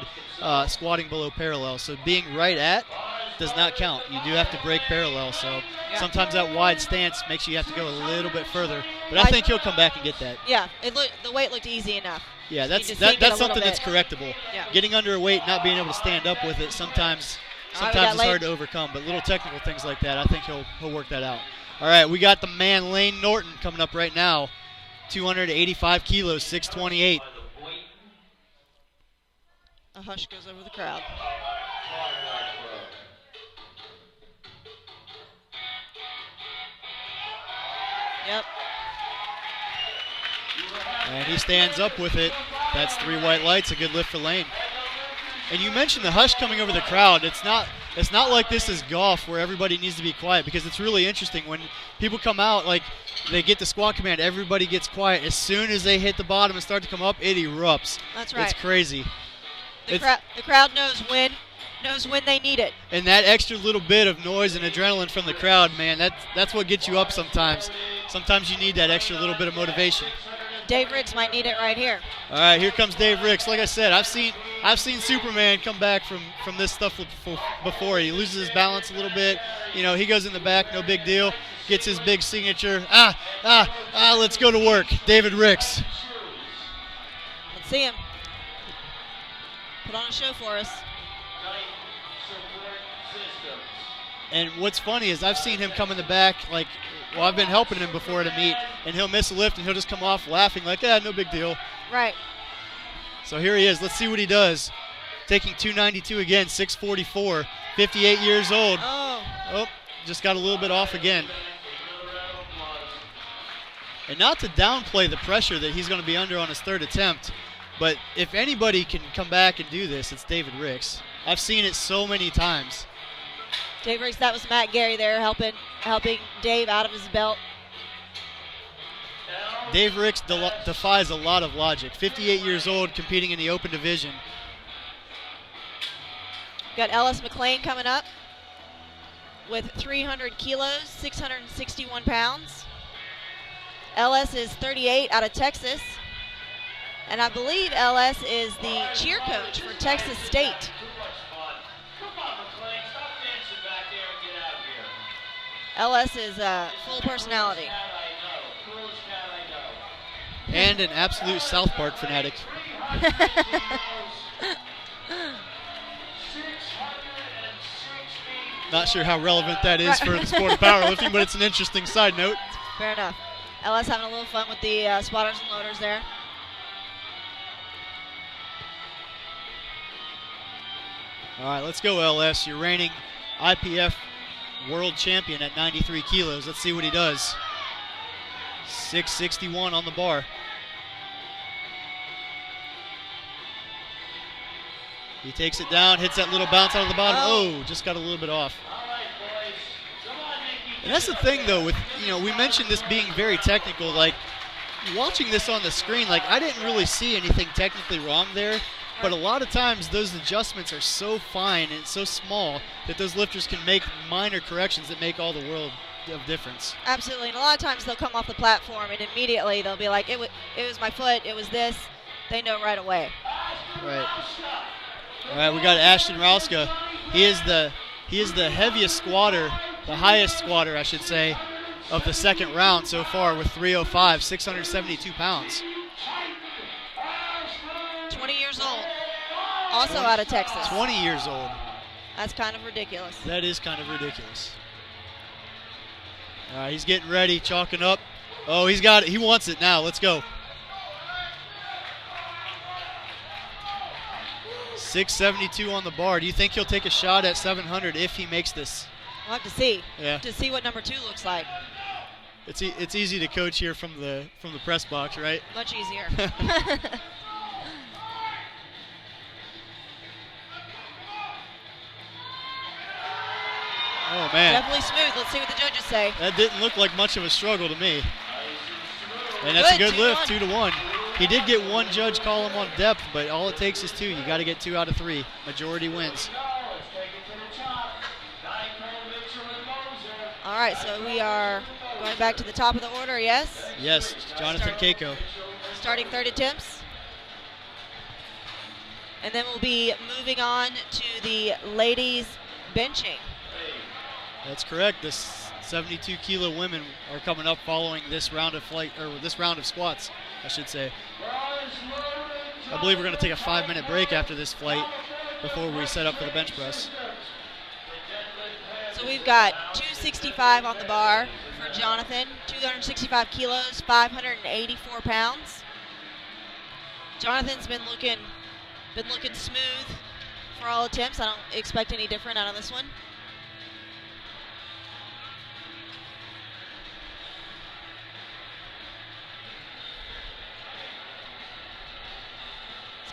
squatting below parallel. So being right at does not count. You do have to break parallel. So sometimes that wide stance makes you have to go a little bit further. But I think he'll come back and get that. Yeah, the weight looked easy enough. Yeah, So that's something that's correctable. Yeah. Getting under a weight, not being able to stand up with it, sometimes All right, we got it's hard to overcome. But little technical things like that, I think he'll work that out. All right, we got the man Layne Norton coming up right now. 285 kilos, 628. A hush goes over the crowd. Yep. And he stands up with it. That's 3 white lights, a good lift for Layne. And you mentioned the hush coming over the crowd. It's not like this is golf where everybody needs to be quiet, because it's really interesting when people come out, like they get the squat command, everybody gets quiet. As soon as they hit the bottom and start to come up, it erupts. That's right. It's crazy. The crowd knows when they need it. And that extra little bit of noise and adrenaline from the crowd, man, that's what gets you up sometimes. Sometimes you need that extra little bit of motivation. Dave Ricks might need it right here. All right, here comes Dave Ricks. Like I said, I've seen Superman come back from this stuff before. He loses his balance a little bit. You know, he goes in the back, no big deal. Gets his big signature. Let's go to work. David Ricks. Let's see him. Put on a show for us. And what's funny is I've seen him come in the back, I've been helping him before at a meet, and he'll miss a lift and he'll just come off laughing like, no big deal. Right. So here he is. Let's see what he does. Taking 292 again, 644, 58 years old. Oh, just got a little bit off again. And not to downplay the pressure that he's going to be under on his third attempt, but if anybody can come back and do this, it's David Ricks. I've seen it so many times. Dave Ricks, that was Matt Gary there helping Dave out of his belt. Dave Ricks defies a lot of logic. 58 years old, competing in the open division. Got Ellis Mcclain coming up with 300 kilos, 661 pounds. Ellis is 38, out of Texas. And I believe Ellis is the cheer coach for Texas State. LS is full personality. And an absolute South Park fanatic. Not sure how relevant that is for the sport of powerlifting, but it's an interesting side note. Fair enough. LS having a little fun with the spotters and loaders there. All right, let's go, LS. You're reigning IPF world champion at 93 kilos. Let's see what he does. 661 on the bar. He takes it down, hits that little bounce out of the bottom. Oh, just got a little bit off. And that's the thing, though, with, we mentioned this being very technical. Like, watching this on the screen, I didn't really see anything technically wrong there. But a lot of times those adjustments are so fine and so small that those lifters can make minor corrections that make all the world of difference. Absolutely. And a lot of times they'll come off the platform and immediately they'll be like, it was my foot, it was this. They know right away. Right. All right, we got Ashton Rouska. He is the heaviest squatter, the highest squatter, I should say, of the second round so far with 305, 672 pounds. 20 years old. Also out of Texas. 20 years old. That's kind of ridiculous. That is kind of ridiculous. All right, he's getting ready, chalking up. Oh, he's got it. He wants it now. Let's go. 672 on the bar. Do you think he'll take a shot at 700 if he makes this? We'll have to see. Yeah. To see what number 2 looks like. It's easy to coach here from the press box, right? Much easier. Oh, man. Definitely smooth. Let's see what the judges say. That didn't look like much of a struggle to me. And that's a good lift, 2-1. He did get one judge call him on depth, but all it takes is 2. You got to get 2 out of 3. Majority wins. All right, so we are going back to the top of the order, yes? Yes, Jonathan Cayco. Starting third attempts. And then we'll be moving on to the ladies benching. That's correct. The 72-kilo women are coming up following this round of this round of squats, I should say. I believe we're going to take a 5-minute break after this flight before we set up for the bench press. So we've got 265 on the bar for Jonathan, 265 kilos, 584 pounds. Jonathan's been looking smooth for all attempts. I don't expect any different out of this one.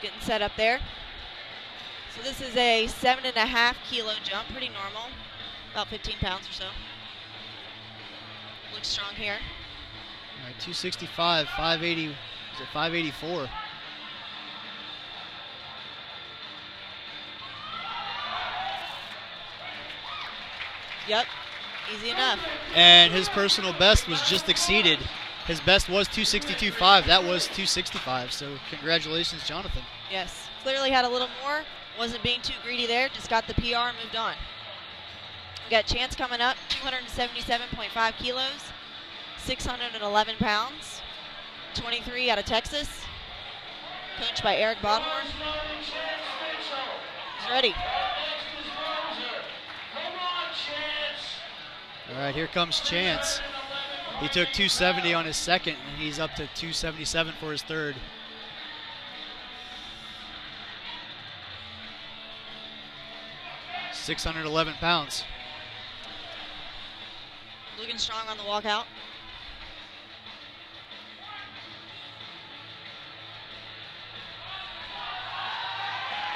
Getting set up there. So this is a 7.5 kilo jump, pretty normal, about 15 pounds or so. Looks strong here. All right, 265, 580, is it 584? Yep, easy enough. And his personal best was just exceeded. His best was 262.5. That was 265. So congratulations, Jonathan. Yes, clearly had a little more. Wasn't being too greedy there. Just got the PR and moved on. We got Chance coming up, 277.5 kilos, 611 pounds, 23 out of Texas. Coached by Eric Bodhorn. He's ready. All right, here comes Chance. He took 270 on his second, and he's up to 277 for his third. $611 pounds. Looking strong on the walkout.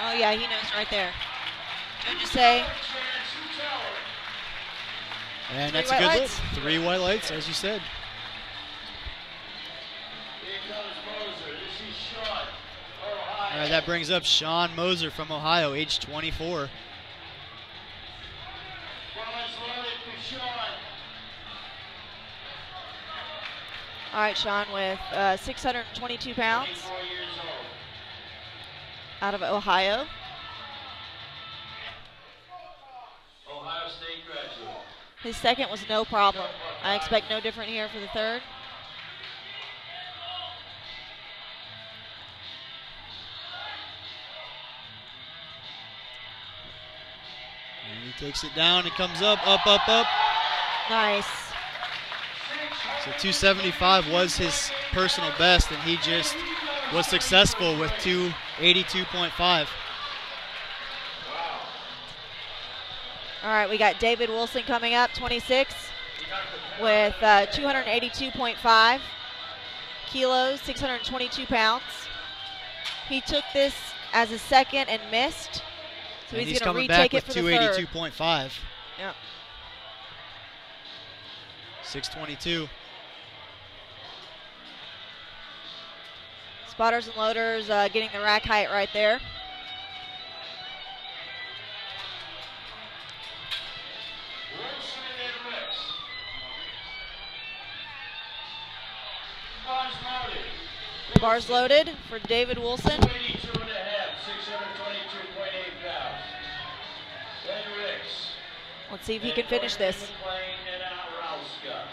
Oh yeah, he knows right there. Judges say. And that's a good lift. 3 white lights, as you said. All right, that brings up Sean Moser from Ohio, age 24. All right, Sean with 622 pounds out of Ohio. Ohio State graduate. His second was no problem. I expect no different here for the third. And he takes it down, it comes up, up, up, up. Nice. So 275 was his personal best, and he just was successful with 282.5. All right, we got David Woolson coming up, 26, with 282.5 kilos, 622 pounds. He took this as a second and missed, so and he's going to retake it for the third. 282.5. Yep. 622. Spotters and loaders getting the rack height right there. Bars loaded for David Woolson. 282.5, 622.8 Let's see if he can finish this. Mcclain and Rouska.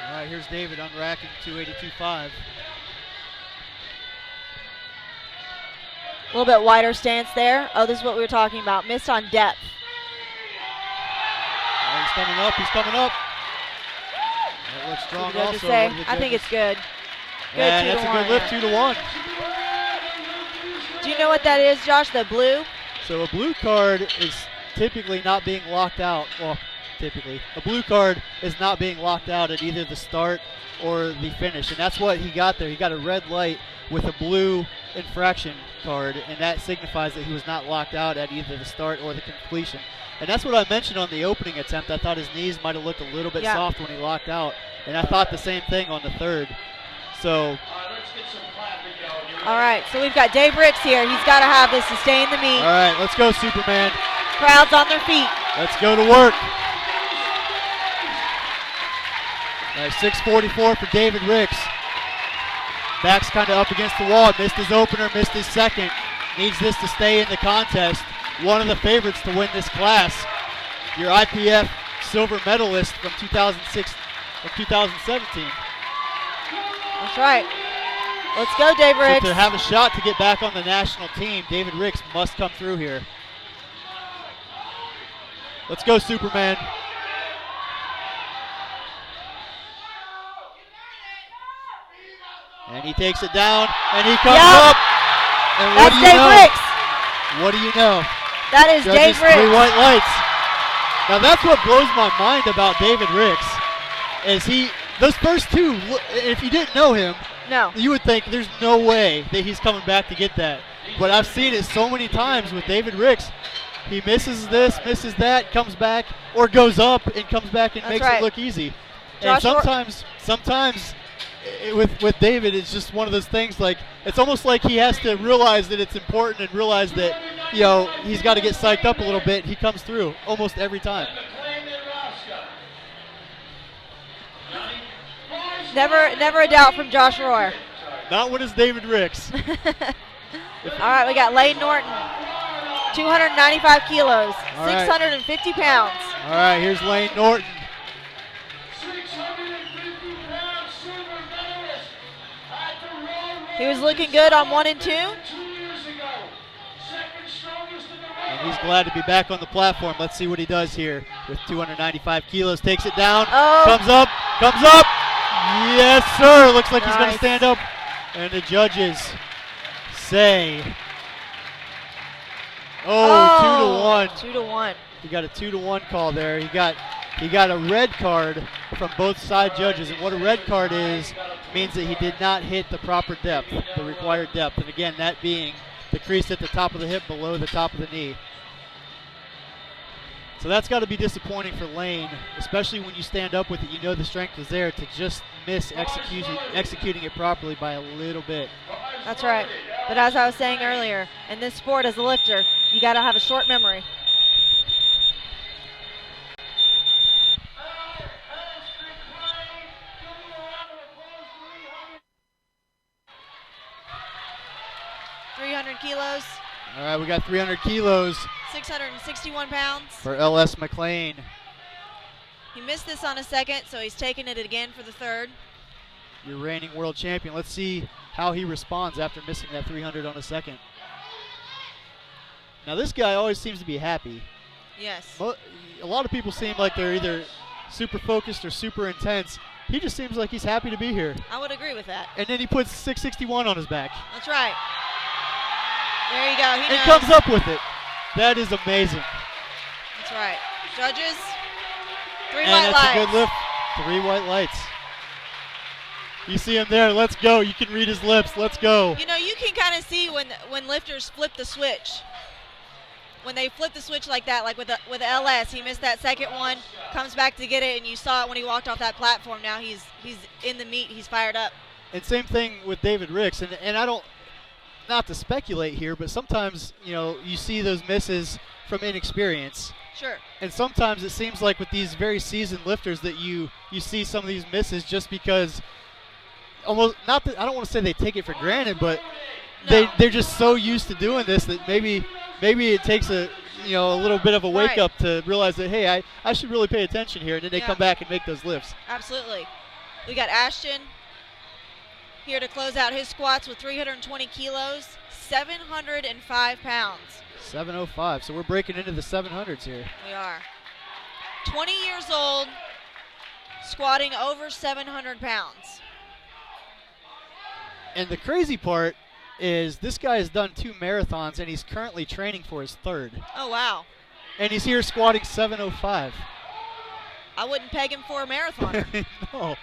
All right, here's David unracking 282.5. A little bit wider stance there. Oh, this is what we were talking about. Missed on depth. Oh, he's coming up. He's coming up. That looks strong What did I also. just say? What did the I think judges- it's good. Good, Yeah, 2 that's to a 1. good lift, 2 to 1. Do you know what that is, Josh? The blue? So a blue card is typically not being locked out. Well, typically. A blue card is not being locked out at either the start or the finish. And that's what he got there. He got a red light with a blue infraction card, and that signifies that he was not locked out at either the start or the completion. And that's what I mentioned on the opening attempt. I thought his knees might have looked a little bit soft when he locked out. And I thought the same thing on the third. So Let's get some clapping going. You All right, so we've got Dave Ricks here. He's got to have this to stay in the meet. all right, let's go, Superman. Crowd's on their feet. Let's go to work. All right, 6:44 for David Ricks. Back's kind of up against the wall. Missed his opener, missed his second. Needs this to stay in the contest. One of the favorites to win this class. Your IPF silver medalist from 2006 and 2017. That's right. Let's go, Dave So Ricks. to have a shot to get back on the national team, David Ricks must come through here. Let's go, Superman. And he takes it down, and he comes up. And what That's do you Dave know? Ricks. What do you know? That is Judges Dave 3 Ricks. white lights. Now that's what blows my mind about David Ricks, is those first two, if you didn't know him, No. you would think there's no way that he's coming back to get that. But I've seen it so many times with David Ricks. He misses this, misses that, comes back, or goes up and comes back and That's makes right. it look easy. Josh And sometimes with David, it's just one of those things, like, it's almost like he has to realize that it's important and realize that, he's got to get psyched up a little bit. He comes through almost every time. Mcclain and Rouska. Never a doubt from Josh Rohr. Not when it's David Ricks. All right, we got Layne Norton, 295 kilos, All right. 650 pounds. All right, here's Layne Norton. 650 pounds silver medalist at the Rori He was looking good on 1 and 2. 2 years ago. Second strongest in the world. And he's glad to be back on the platform. Let's see what he does here with 295 kilos. Takes it down, Oh. comes up. Yes, sir. Looks like he's going to Nice. stand up. And the judges say, 2 to 1. 2 to 1. He got a 2 to 1 call there. He got a red card from both side judges. And what a red card is means that he did not hit the proper depth, the required depth. And again, that being the crease at the top of the hip below the top of the knee. So that's got to be disappointing for Layne, especially when you stand up with it. You know the strength is there, to just miss executing it properly by a little bit. That's right. But as I was saying earlier, in this sport as a lifter, you got to have a short memory. Kilos, All right, we got 300 kilos 661 pounds. for LS Mcclain. He missed this on a second, so he's taking it again for the third. Your reigning world champion. Let's see how he responds after missing that 300 on a second. Now this guy always seems to be happy. Yes. A lot of people seem like they're either super focused or super intense. He just seems like he's happy to be here. I would agree with that. And then he puts 661 on his back. That's right. There you go. He And knows. comes up with it. That is amazing. That's right. Judges, 3 And white that's lights. a good lift. 3 white lights. You see him there. Let's go. You can read his lips. Let's go. You know, you can kind of see when lifters flip the switch. When they flip the switch like that, like with LS, he missed that second one, comes back to get it, and you saw it when he walked off that platform. Now he's in the meet. He's fired up. And same thing with David Ricks. And I don't, not to speculate here, but sometimes, you see those misses from inexperience. Sure. And sometimes it seems like with these very seasoned lifters that you see some of these misses just because almost not that I don't want to say they take it for granted, but No. they're just so used to doing this that maybe it takes a little bit of a wake up to realize that, hey, I should really pay attention here, and then they come back and make those lifts. Absolutely. We got Ashton here to close out his squats with 320 kilos, 705 pounds. 705. So we're breaking into the 700s here. We are. 20 years old, squatting over 700 pounds. And the crazy part is this guy has done 2 marathons, and he's currently training for his 3rd. Oh, wow. And he's here squatting 705. I wouldn't peg him for a marathoner. No.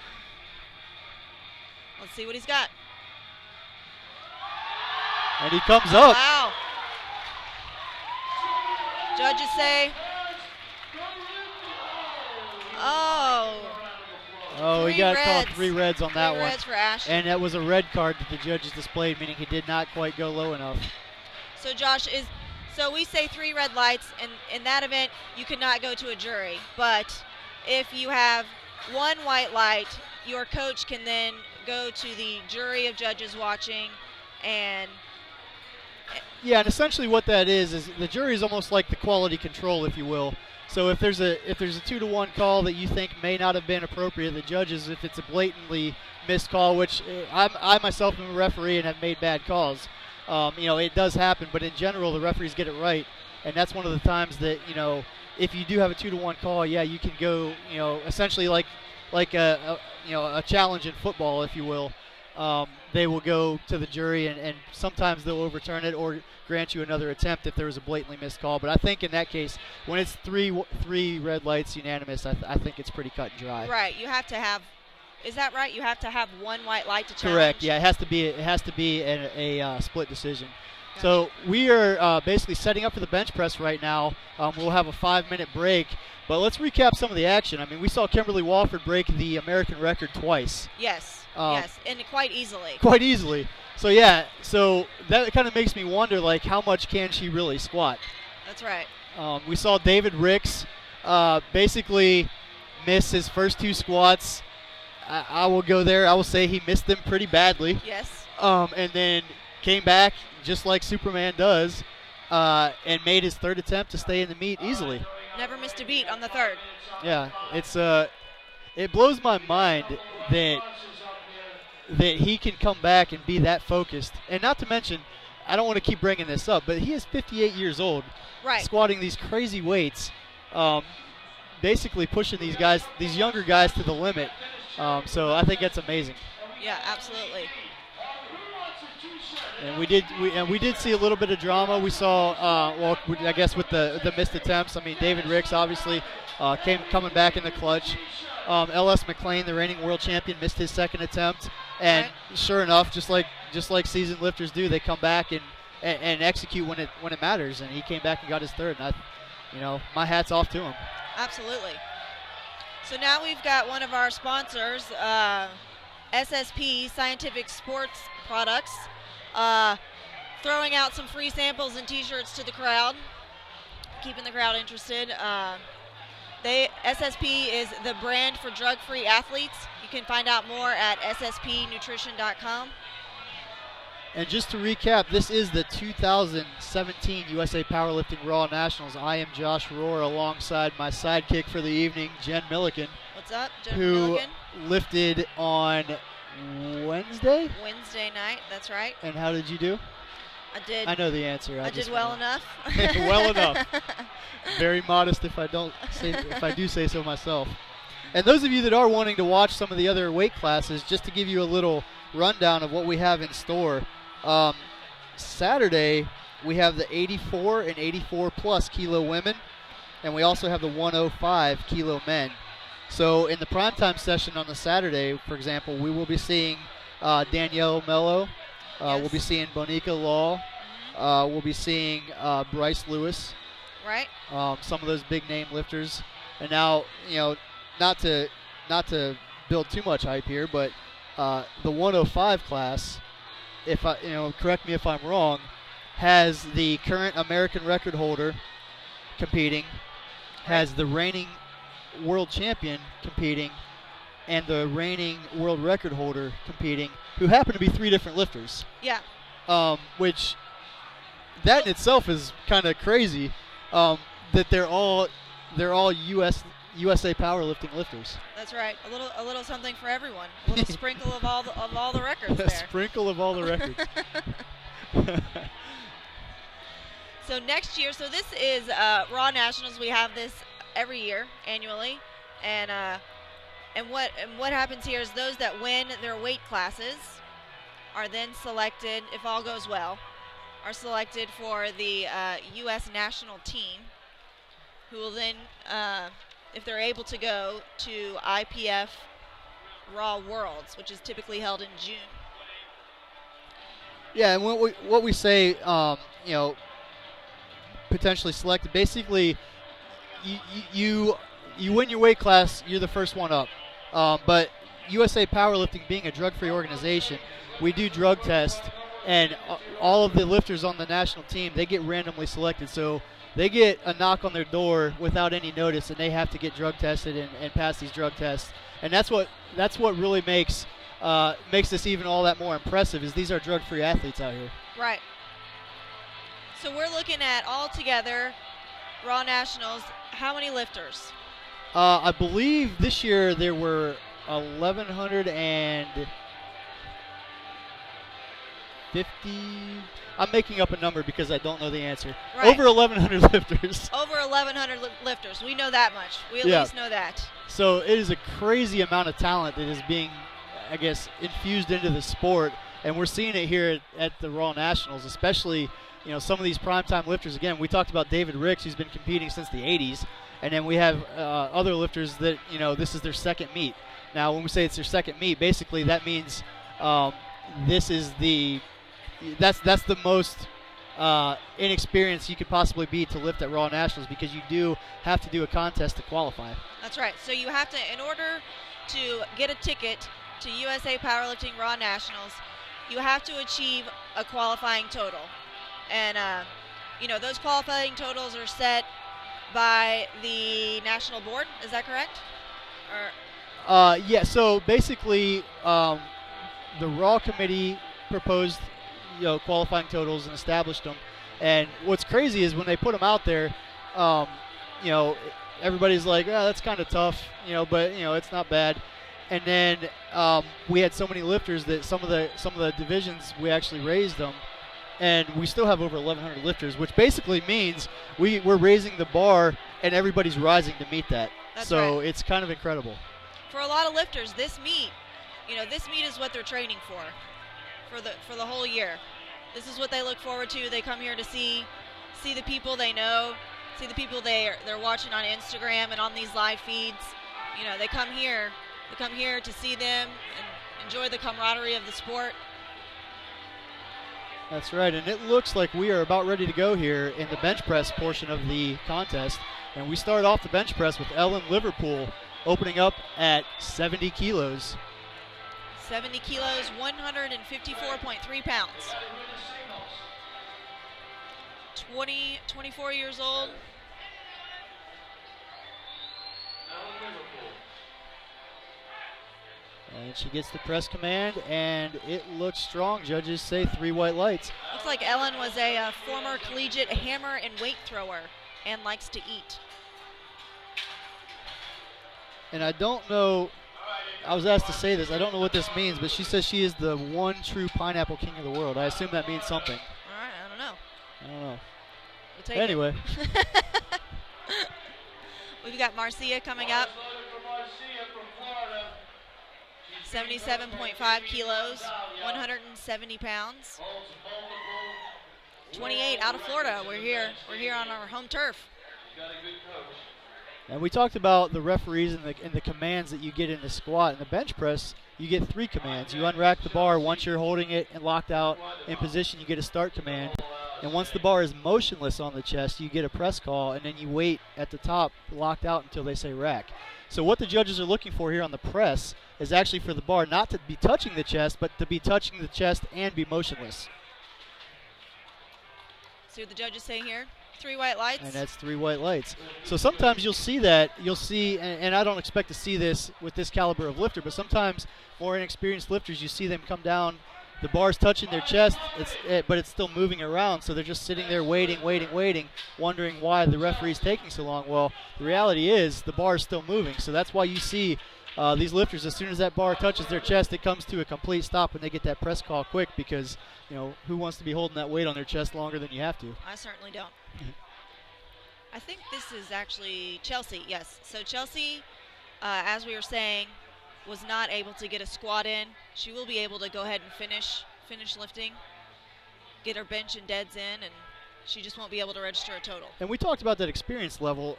Let's see what he's got. And he comes up. Wow. Judges say, he got called 3 reds on that 3 one. reds for Ashton. And that was a red card that the judges displayed, meaning he did not quite go low enough. So Josh, so we say 3 red lights, and in that event, you could not go to a jury. But if you have 1 white light, your coach can then go to the jury of judges watching, and yeah, and essentially what that is the jury is almost like the quality control, if you will. So if there's a 2-to-1 call that you think may not have been appropriate, the judges, if it's a blatantly missed call, which I myself am a referee and have made bad calls, it does happen. But in general, the referees get it right, and that's one of the times that if you do have a 2-to-1 call, yeah, you can go essentially like a challenge in football, if you will. They will go to the jury, and sometimes they'll overturn it or grant you another attempt if there was a blatantly missed call. But I think in that case, when it's three red lights unanimous, I think it's pretty cut and dry. Right. You have to have. Is that right? You have to have 1 white light to challenge. Correct. Yeah, it has to be a split decision. Gotcha. So we are basically setting up for the bench press right now. We'll have a 5-minute break. But let's recap some of the action. I mean, we saw Kimberly Walford break the American record twice. Yes, and quite easily. Quite easily. So, yeah, that kind of makes me wonder, like, how much can she really squat? That's right. We saw David Ricks basically miss his first 2 squats. I will go there. I will say he missed them pretty badly. Yes. And then came back just like Superman does and made his 3rd attempt to stay in the meet easily. Never missed a beat on the 3rd. Yeah, it blows my mind that he can come back and be that focused. And not to mention, I don't want to keep bringing this up, but he is 58 years old, right, squatting these crazy weights, basically pushing these younger guys to the limit. So I think that's amazing. Yeah, absolutely. And we did see a little bit of drama. We saw, I guess with the missed attempts. I mean, David Ricks obviously coming back in the clutch. LS Mcclain, the reigning world champion, missed his 2nd attempt, and sure enough, just like seasoned lifters do, they come back and execute when it matters. And he came back and got his 3rd. And my hat's off to him. Absolutely. So now we've got one of our sponsors, SSP Scientific Sports Products. Throwing out some free samples and t-shirts to the crowd, keeping the crowd interested. SSP is the brand for drug-free athletes. You can find out more at sspnutrition.com. And just to recap, this is the 2017 USA Powerlifting Raw Nationals. I am Josh Rohr alongside my sidekick for the evening, Jen Milliken. What's up, Jen who Milliken? Lifted on Wednesday? Wednesday night, that's right. And how did you do? I know the answer. I did well enough. Well enough. Very modest if I do say so myself. And those of you that are wanting to watch some of the other weight classes, just to give you a little rundown of what we have in store. Saturday, we have the 84 and 84 plus kilo women, and we also have the 105 kilo men. So in the primetime session on the Saturday, for example, we will be seeing Danielle Mello. Yes. We'll be seeing Bonica Law. We'll be seeing Bryce Lewis. Right. Some of those big name lifters. And now, not to build too much hype here, but the 105 class, correct me if I'm wrong, has the current American record holder competing, has the reigning world champion competing and the reigning world record holder competing, who happen to be 3 different lifters. Yeah. Which that in itself is kind of crazy. That they're all USA powerlifting lifters. That's right. A little something for everyone. A little sprinkle of all the records there. A sprinkle of all the records. So next year, this is Raw Nationals. We have this every year, annually, and what happens here is those that win their weight classes are then selected, if all goes well, are selected for the U.S. national team, who will then, if they're able to go to IPF Raw Worlds, which is typically held in June. Yeah, and what we say, potentially selected. Basically, you win your weight class, you're the first one up. But USA Powerlifting being a drug-free organization, we do drug tests, and all of the lifters on the national team, they get randomly selected. So they get a knock on their door without any notice, and they have to get drug tested and pass these drug tests. And that's what really makes this even all that more impressive, is these are drug-free athletes out here. Right. So we're looking at altogether Raw Nationals. How many lifters? I believe this year there were 1,150. I'm making up a number because I don't know the answer. Right. Over 1,100 lifters. Over 1,100 lifters. We know that much. We at least know that. So it is a crazy amount of talent that is being, I guess, infused into the sport, and we're seeing it here at the Raw Nationals, especially, some of these primetime lifters. Again, we talked about David Ricks, who's been competing since the 80s, and then we have other lifters that, this is their second meet. Now, when we say it's their second meet, basically that means this is that's the most inexperienced you could possibly be to lift at Raw Nationals, because you do have to do a contest to qualify. That's right. So you have to, in order to get a ticket to USA Powerlifting Raw Nationals, you have to achieve a qualifying total. And, those qualifying totals are set by the national board. Is that correct? Yeah, so basically the Raw committee proposed qualifying totals and established them. And what's crazy is when they put them out there, everybody's like, that's kind of tough, but it's not bad. And then we had so many lifters that some of the divisions we actually raised them, and we still have over 1,100 lifters, which basically means we're raising the bar and everybody's rising to meet that. That's so right. It's kind of incredible. For a lot of lifters, this meet is what they're training for the whole year. This is what they look forward to. They come here to see the people they know, see the people they're watching on Instagram and on these live feeds. They come here to see them and enjoy the camaraderie of the sport. That's right, and it looks like we are about ready to go here in the bench press portion of the contest. And we start off the bench press with Ellen Liverpool opening up at 70 kilos. 70 kilos, 154.3 pounds. 24 years old. And she gets the press command, and it looks strong. Judges say 3 white lights. Looks like Ellen was a former collegiate hammer and weight thrower and likes to eat. And I don't know, I was asked to say this, I don't know what this means, but she says she is the one true pineapple king of the world. I assume that means something. All right, I don't know. We'll take anyway. it. We've got Marcia coming up. 77.5 kilos, 170 pounds. 28 out of Florida. We're here on our home turf. And we talked about the referees and the commands that you get in the squat. In the bench press, you get 3 commands. You unrack the bar. Once you're holding it and locked out in position, you get a start command. And once the bar is motionless on the chest, you get a press call, and then you wait at the top locked out until they say rack. So what the judges are looking for here on the press is actually for the bar not to be touching the chest, but to be touching the chest and be motionless. See what the judges say here? 3 white lights. And that's 3 white lights. So sometimes you'll see that. And I don't expect to see this with this caliber of lifter, but sometimes more inexperienced lifters, you see them come down, the bar's touching their chest, but it's still moving around, so they're just sitting there waiting, wondering why the referee's taking so long. Well, the reality is the bar is still moving, so that's why you see these lifters, as soon as that bar touches their chest, it comes to a complete stop when they get that press call quick, because who wants to be holding that weight on their chest longer than you have to? I certainly don't. I think this is actually Chelsea, yes. So Chelsea, as we were saying, was not able to get a squat in. She will be able to go ahead and finish lifting, get her bench and deads in, and she just won't be able to register a total. And we talked about that experience level.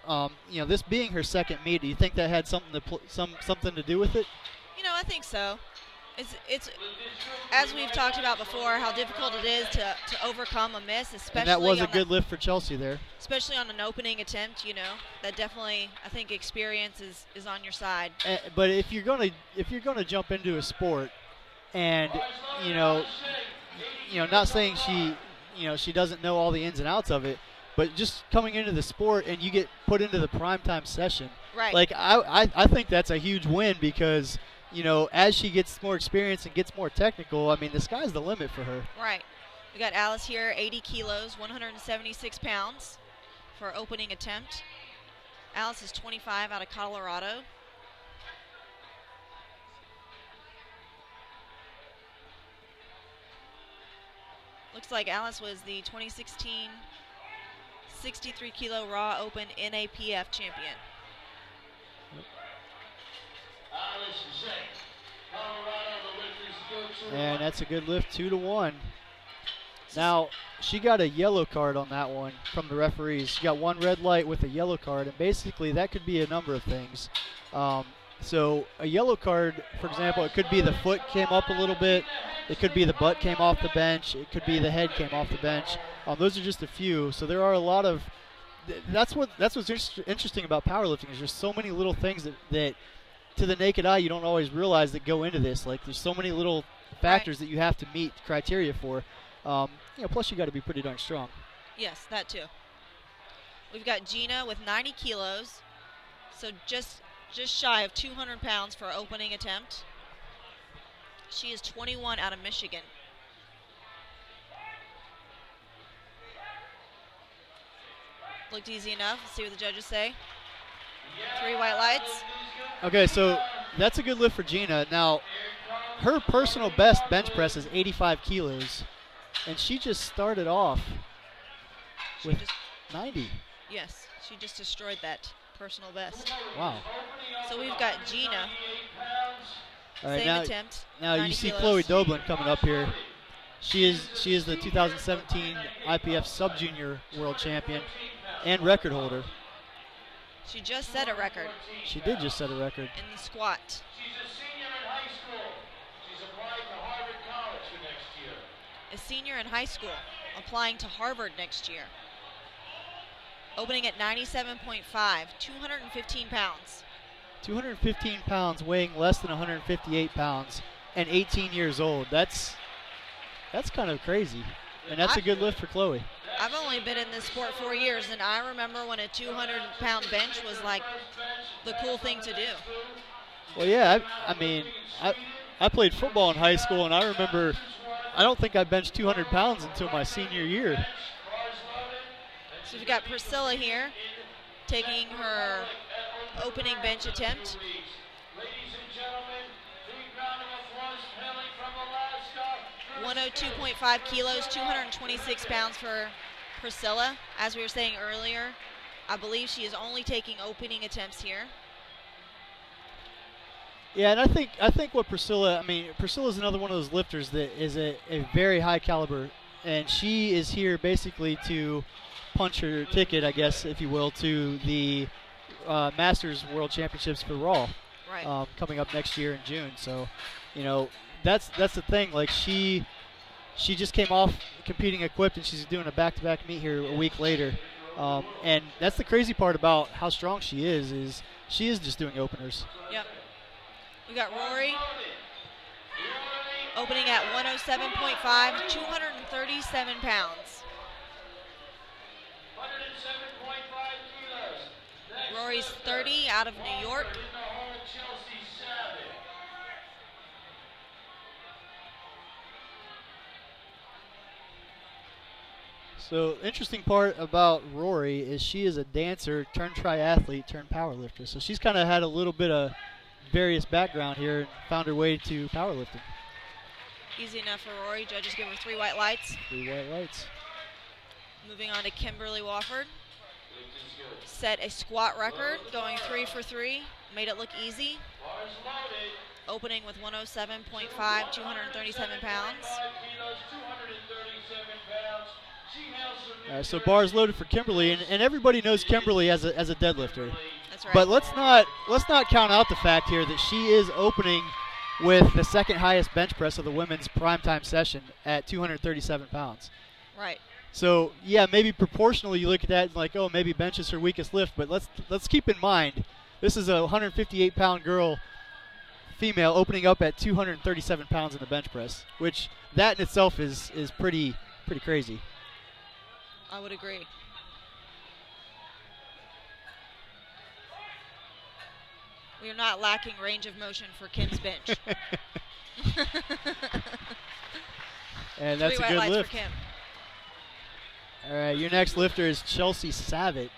This being her second meet, do you think that had something to do with it? I think so. It's as we've talked about before, how difficult it is to overcome a miss, especially. And that was a good lift for Chelsea there. Especially on an opening attempt, that definitely, I think, experience is on your side. But if you're gonna jump into a sport, and not saying she doesn't know all the ins and outs of it, but just coming into the sport and you get put into the primetime session, right? Like I think that's a huge win, because as she gets more experience and gets more technical, I mean, the sky's the limit for her. Right. We got Alice here, 80 kilos, 176 pounds for opening attempt. Alice is 25 out of Colorado. Looks like Alice was the 2016 63 kilo raw open NAPF champion. And that's a good lift, 2-1. Now, she got a yellow card on that one from the referees. She got 1 red light with a yellow card, and basically that could be a number of things. So a yellow card, for example, it could be the foot came up a little bit. It could be the butt came off the bench. It could be the head came off the bench. Those are just a few. So there are a lot of. That's what's interesting about powerlifting, is there's so many little things that to the naked eye you don't always realize that go into this. Like, there's so many little factors that you have to meet criteria for. Plus you got to be pretty darn strong. Yes, that too. We've got Gina with 90 kilos, so just shy of 200 pounds for opening attempt. She is 21 out of Michigan. Looked easy enough. Let's see what the judges say. 3 white lights. Okay, so that's a good lift for Gina. Now, her personal best bench press is 85 kilos, and she just started off with 90. Yes, she just destroyed that personal best. Wow. So we've got Gina. All right, Same attempt. Now you see kilos. Kloie Doublin coming up here. She is the 2017 IPF Sub-Junior World Champion and record holder. She just set a record. She did just set a record. In the squat. She's a senior in high school. She's applying to Harvard College for next year. A senior in high school, applying to Harvard next year. Opening at 97.5, 215 pounds. 215 pounds, weighing less than 158 pounds, and 18 years old. That's kind of crazy, and that's a good lift for Kloie. I've only been in this sport 4 years, and I remember when a 200-pound bench was like the cool thing to do. Well, yeah, I played football in high school, and I remember I don't think I benched 200 pounds until my senior year. So we've got Priscilla here taking her opening bench attempt. 102.5 kilos, 226 pounds for Priscilla. As we were saying earlier, I believe she is only taking opening attempts here. Yeah, and I think what Priscilla's another one of those lifters that is a very high caliber, and she is here basically to punch her ticket, I guess, if you will, to the Masters World Championships for Raw, right. Coming up next year in June. So, that's the thing. Like, she just came off competing equipped, and she's doing a back-to-back meet here a week later. And that's the crazy part about how strong she is she is just doing openers. Yep. We got Rori opening at 107.5, 237 pounds. 107.5 kilos. Next Rory's lifter, 30 out of New York. Walford in the hole, Chelsea Savit. So interesting part about Rori is she is a dancer turned triathlete turned powerlifter. So she's kind of had a little bit of various background here and found her way to powerlifting. Easy enough for Rori. Judges give her 3 white lights. 3 white lights. Moving on to Kimberly Walford. Set a squat record, going 3 for 3. Made it look easy. Bars loaded. Opening with 107.5, 237 pounds. 5 kilos, 237 pounds. She hails from So bars loaded for Kimberly, and everybody knows Kimberly as a deadlifter. That's right. But let's not count out the fact here that she is opening with the second highest bench press of the women's primetime session at 237 pounds. Right. So yeah, maybe proportionally you look at that and like, oh, maybe bench is her weakest lift, but let's keep in mind this is a 158-pound girl, female, opening up at 237 pounds in the bench press, which that in itself is pretty crazy. I would agree. We are not lacking range of motion for Kim's bench. And that's 3 a white good lights lift. for Kim. All right, your next lifter is Chelsea Savit.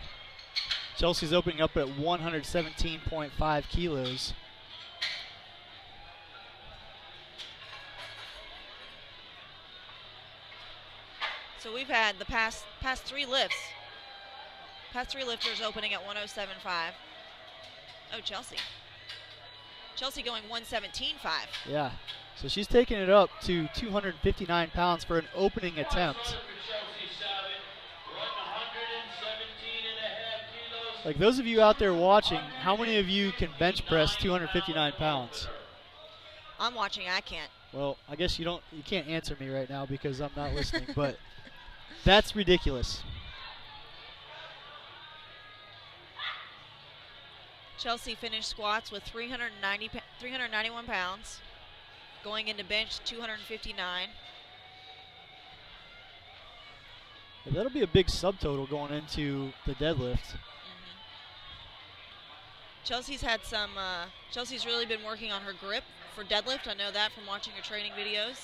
Chelsea's opening up at 117.5 kilos. So we've had the past 3 lifts. Past 3 lifters opening at 107.5. Oh, Chelsea. Chelsea going 117.5. Yeah. So she's taking it up to 259 pounds for an opening attempt. Like those of you out there watching, how many of you can bench press 259 pounds? I'm watching, I can't. Well, I guess you can't answer me right now because I'm not listening, but that's ridiculous. Chelsea finished squats with 391 pounds. Going into bench, 259. Yeah, that'll be a big subtotal going into the deadlift. Chelsea's had some, Chelsea's really been working on her grip for deadlift. I know that from watching her training videos.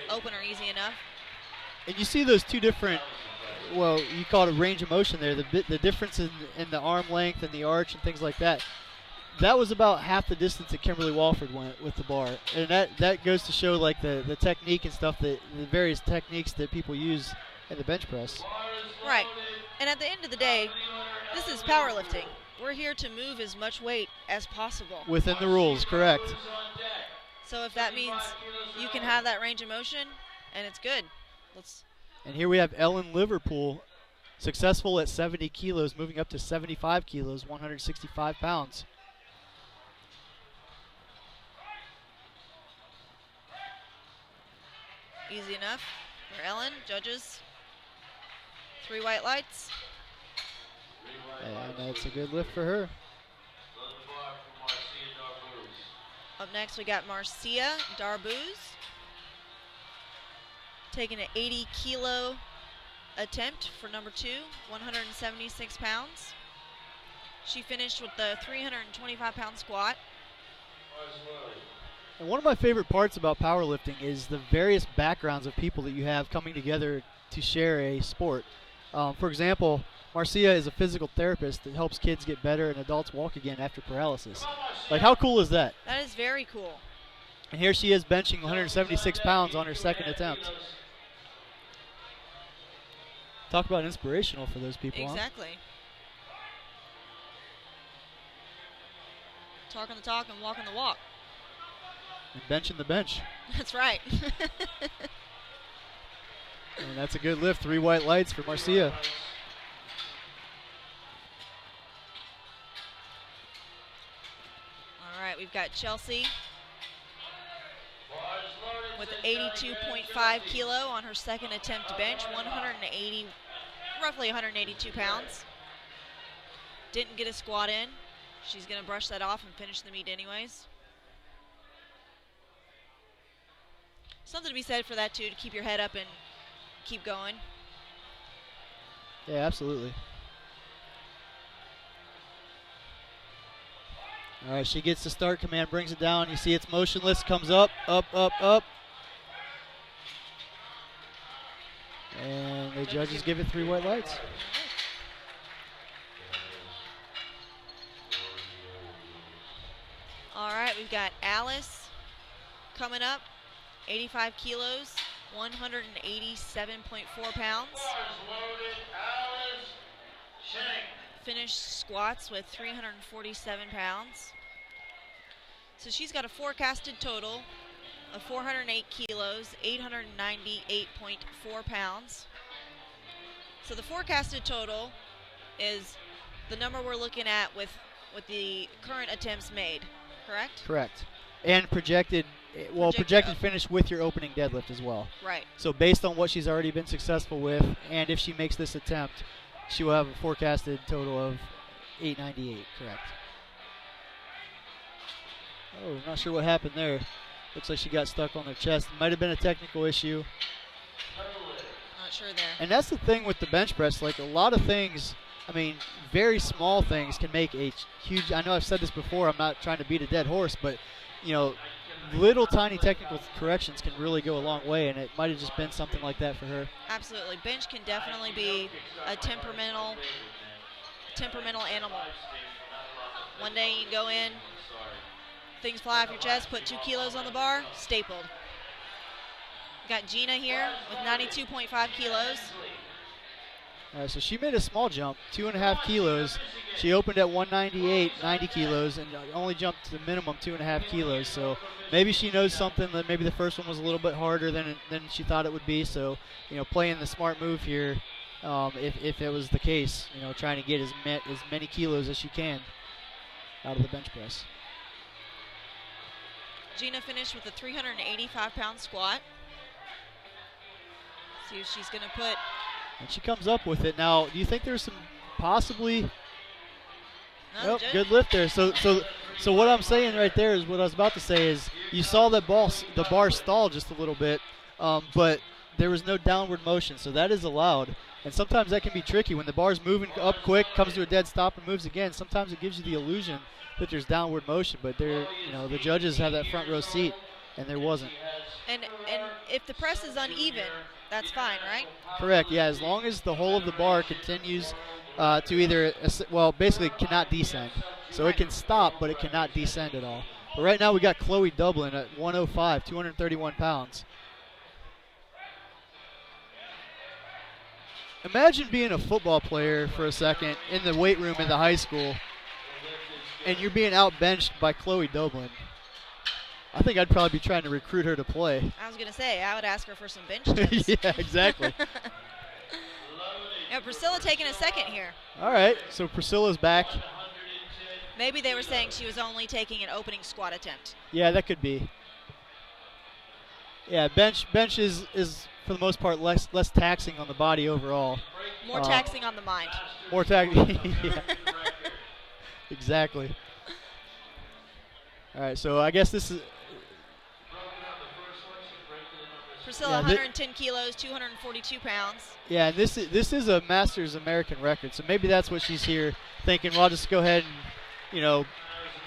Opener easy enough. And you see those two different, well, you call it a range of motion there, the difference in the arm length and the arch and things like that. That was about half the distance that Kimberly Walford went with the bar. And that goes to show like the technique and stuff, the various techniques that people use in the bench press. Right. And at the end of the day, this is powerlifting. We're here to move as much weight as possible. Within the rules, correct. So if that means you can have that range of motion, and it's good. And here we have Ellen Liverpool, successful at 70 kilos, moving up to 75 kilos, 165 pounds. Easy enough for Ellen. Judges, 3 white lights. And that's a good lift for her. Up next, we got Marcia Darbouze taking an 80-kilo attempt for number 2, 176 pounds. She finished with the 325-pound squat. And one of my favorite parts about powerlifting is the various backgrounds of people that you have coming together to share a sport. For example, Marcia is a physical therapist that helps kids get better and adults walk again after paralysis. Like, how cool is that? That is very cool. And here she is benching 176 pounds on her second attempt. Talk about inspirational for those people, Exactly. Talking the talk and walking the walk. And benching the bench. That's right. And that's a good lift. 3 white lights for Marcia. All right, we've got Chelsea with 82.5 kilo on her second attempt to bench, roughly 182 pounds. Didn't get a squat in. She's going to brush that off and finish the meet anyways. Something to be said for that too, to keep your head up and keep going. Yeah, absolutely. All right, she gets the start command, brings it down. You see it's motionless, comes up, up, up, up. And the judges give it 3 white lights. All right, we've got Alice coming up, 85 kilos, 187.4 pounds. Finished squats with 347 pounds. So she's got a forecasted total of 408 kilos, 898.4 pounds. So the forecasted total is the number we're looking at with the current attempts made, correct? Correct. And projected finish with your opening deadlift as well. Right. So based on what she's already been successful with, and if she makes this attempt, she will have a forecasted total of 898, correct. Oh, not sure what happened there. Looks like she got stuck on her chest. Might have been a technical issue. Not sure there. And that's the thing with the bench press. Like a lot of things, I mean, very small things can make a huge, I know I've said this before, I'm not trying to beat a dead horse, but, you know, little tiny technical corrections can really go a long way, and it might have just been something like that for her. Absolutely. Bench can definitely be a temperamental animal. One day you go in, things fly off your chest, put 2 kilos on the bar, stapled. Got Gina here with 92.5 kilos. All right, so she made a small jump, 2.5 kilos. She opened at 198, 90 kilos, and only jumped to the minimum 2.5 kilos. So maybe she knows something that maybe the first one was a little bit harder than she thought it would be. So, you know, playing the smart move here, if it was the case, you know, trying to get as many kilos as she can out of the bench press. Gina finished with a 385-pound squat. See if she's going to put. And she comes up with it. Now, do you think there's some possibly? Nope, good lift there. So what I'm saying right there is what I was about to say is you saw the bar stall just a little bit, but there was no downward motion, so that is allowed. And sometimes that can be tricky when the bar's moving up quick, comes to a dead stop, and moves again. Sometimes it gives you the illusion that there's downward motion, but the judges have that front row seat, and there wasn't. And if the press is uneven, that's fine, right? Correct. Yeah, as long as the whole of the bar continues to either, basically cannot descend. So it can stop, but it cannot descend at all. But right now we got Kloie Doublin at 105, 231 pounds. Imagine being a football player for a second in the weight room in the high school, and you're being outbenched by Kloie Doublin. I think I'd probably be trying to recruit her to play. I was going to say, I would ask her for some bench tips. Yeah, exactly. Yeah, Priscilla taking a second here. All right, so Priscilla's back. Maybe they were saying she was only taking an opening squat attempt. Yeah, that could be. Yeah, bench is for the most part less taxing on the body overall. More taxing on the mind. More taxing. Yeah. Exactly. All right, so I guess this is Priscilla, 110 kilos, 242 pounds. Yeah, this is a Masters American record, so maybe that's what she's here thinking. Well, I'll just go ahead and,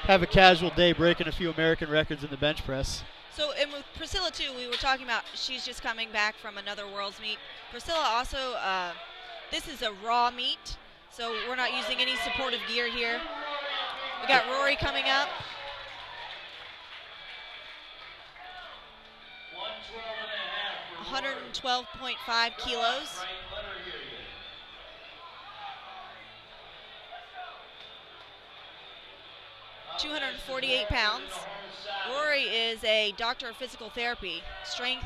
have a casual day breaking a few American records in the bench press. So, and with Priscilla too, we were talking about she's just coming back from another Worlds meet. Priscilla also, this is a raw meet, so we're not using any supportive gear here. We got Rori coming up. 112.5 kilos. £248 pounds. Rori is a doctor of physical therapy, strength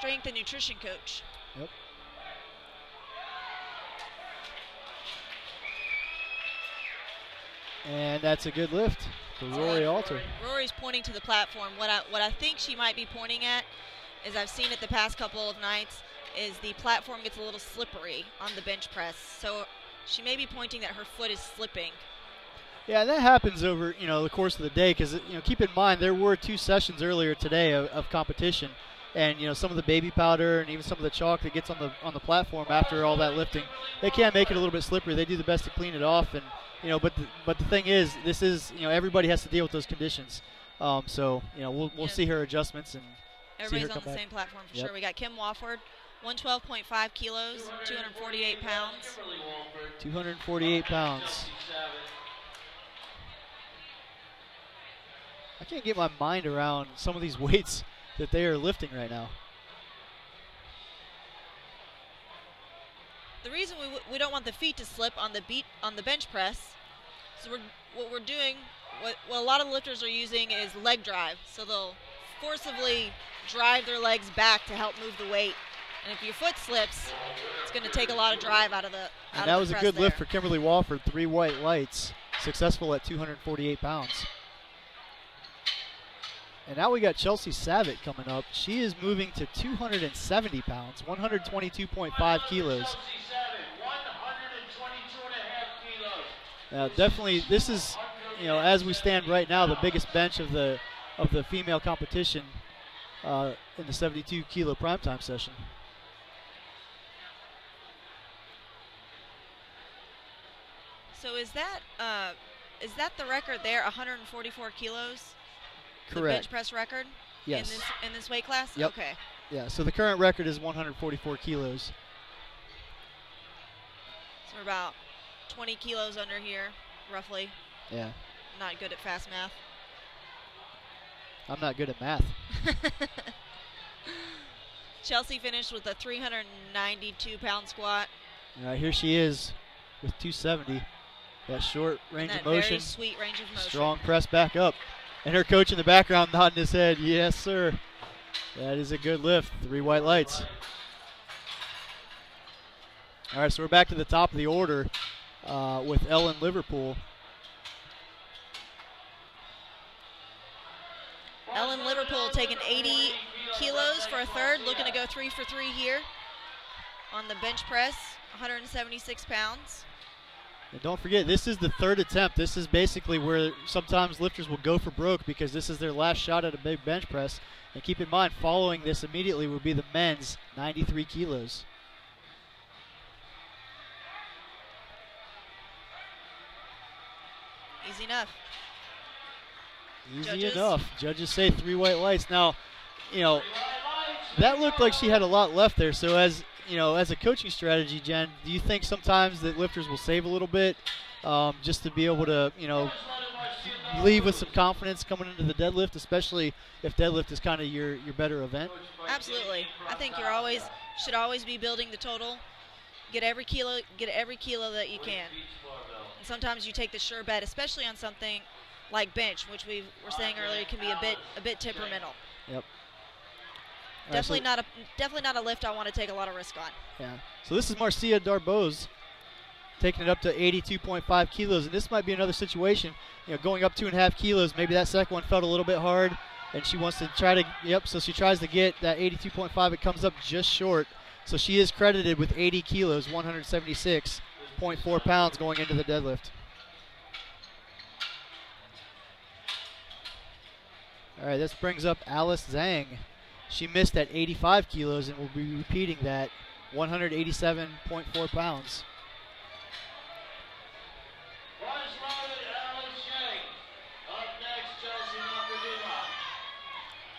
and nutrition coach. Yep. And that's a good lift for Rori Alter. Rory's pointing to the platform. What I think she might be pointing at, as I've seen it the past couple of nights, is the platform gets a little slippery on the bench press. So she may be pointing that her foot is slipping. Yeah, that happens over, the course of the day because, keep in mind there were 2 sessions earlier today of competition. and some of the baby powder and even some of the chalk that gets on the platform after all that lifting, they can make it a little bit slippery. They do the best to clean it off, and but the thing is, this is everybody has to deal with those conditions. So we'll see her adjustments and everybody's on the same platform for sure. We got Kim Walford, 112.5 kilos, 248 pounds. 248 pounds. I can't get my mind around some of these weights that they are lifting right now. The reason we don't want the feet to slip on the bench press, so what we're doing, what a lot of lifters are using is leg drive. So they'll forcibly drive their legs back to help move the weight. And if your foot slips, it's going to take a lot of drive out of the And that was a good lift for Kimberly Walford, 3 white lights, successful at 248 pounds. And now we got Chelsea Savit coming up. She is moving to 270 pounds, 122.5 kilos. Now, definitely, this is, as we stand right now, the biggest bench of the female competition in the 72 kilo primetime session. So is that the record there? 144 kilos. Correct. The bench press record. Yes. In this weight class. Yep. Okay. Yeah. So the current record is 144 kilos. So we're about 20 kilos under here, roughly. Yeah. Not good at fast math. I'm not good at math. Chelsea finished with a 392-pound squat. All right, here she is with 270. That short range of motion. Very sweet range of motion. Strong press back up. And her coach in the background nodding his head. Yes, sir. That is a good lift. 3 white lights. All right, so we're back to the top of the order with Ellen Liverpool. Ellen Liverpool taking 80 kilos for a third, looking to go 3 for 3 here on the bench press, 176 pounds. And don't forget, this is the third attempt. This is basically where sometimes lifters will go for broke because this is their last shot at a big bench press. And keep in mind, following this immediately will be the men's 93 kilos. Easy enough. Easy enough. Judges say 3 white lights. Now, that looked like she had a lot left there. So as a coaching strategy, Jen, do you think sometimes that lifters will save a little bit just to be able to, leave with some confidence coming into the deadlift, especially if deadlift is kind of your better event? Absolutely. I think should always be building the total. Get every kilo that you can. And sometimes you take the sure bet, especially on something like bench, which we were saying earlier can be a bit temperamental. Yep. Definitely not a lift I want to take a lot of risk on. Yeah. So this is Marcia Darbouze taking it up to 82.5 kilos, and this might be another situation, going up 2.5 kilos. Maybe that second one felt a little bit hard, and she wants to try to. Yep. So she tries to get that 82.5. It comes up just short. So she is credited with 80 kilos, 176.4 pounds going into the deadlift. All right, this brings up Alice Zheng. She missed at 85 kilos and will be repeating that, 187.4 pounds.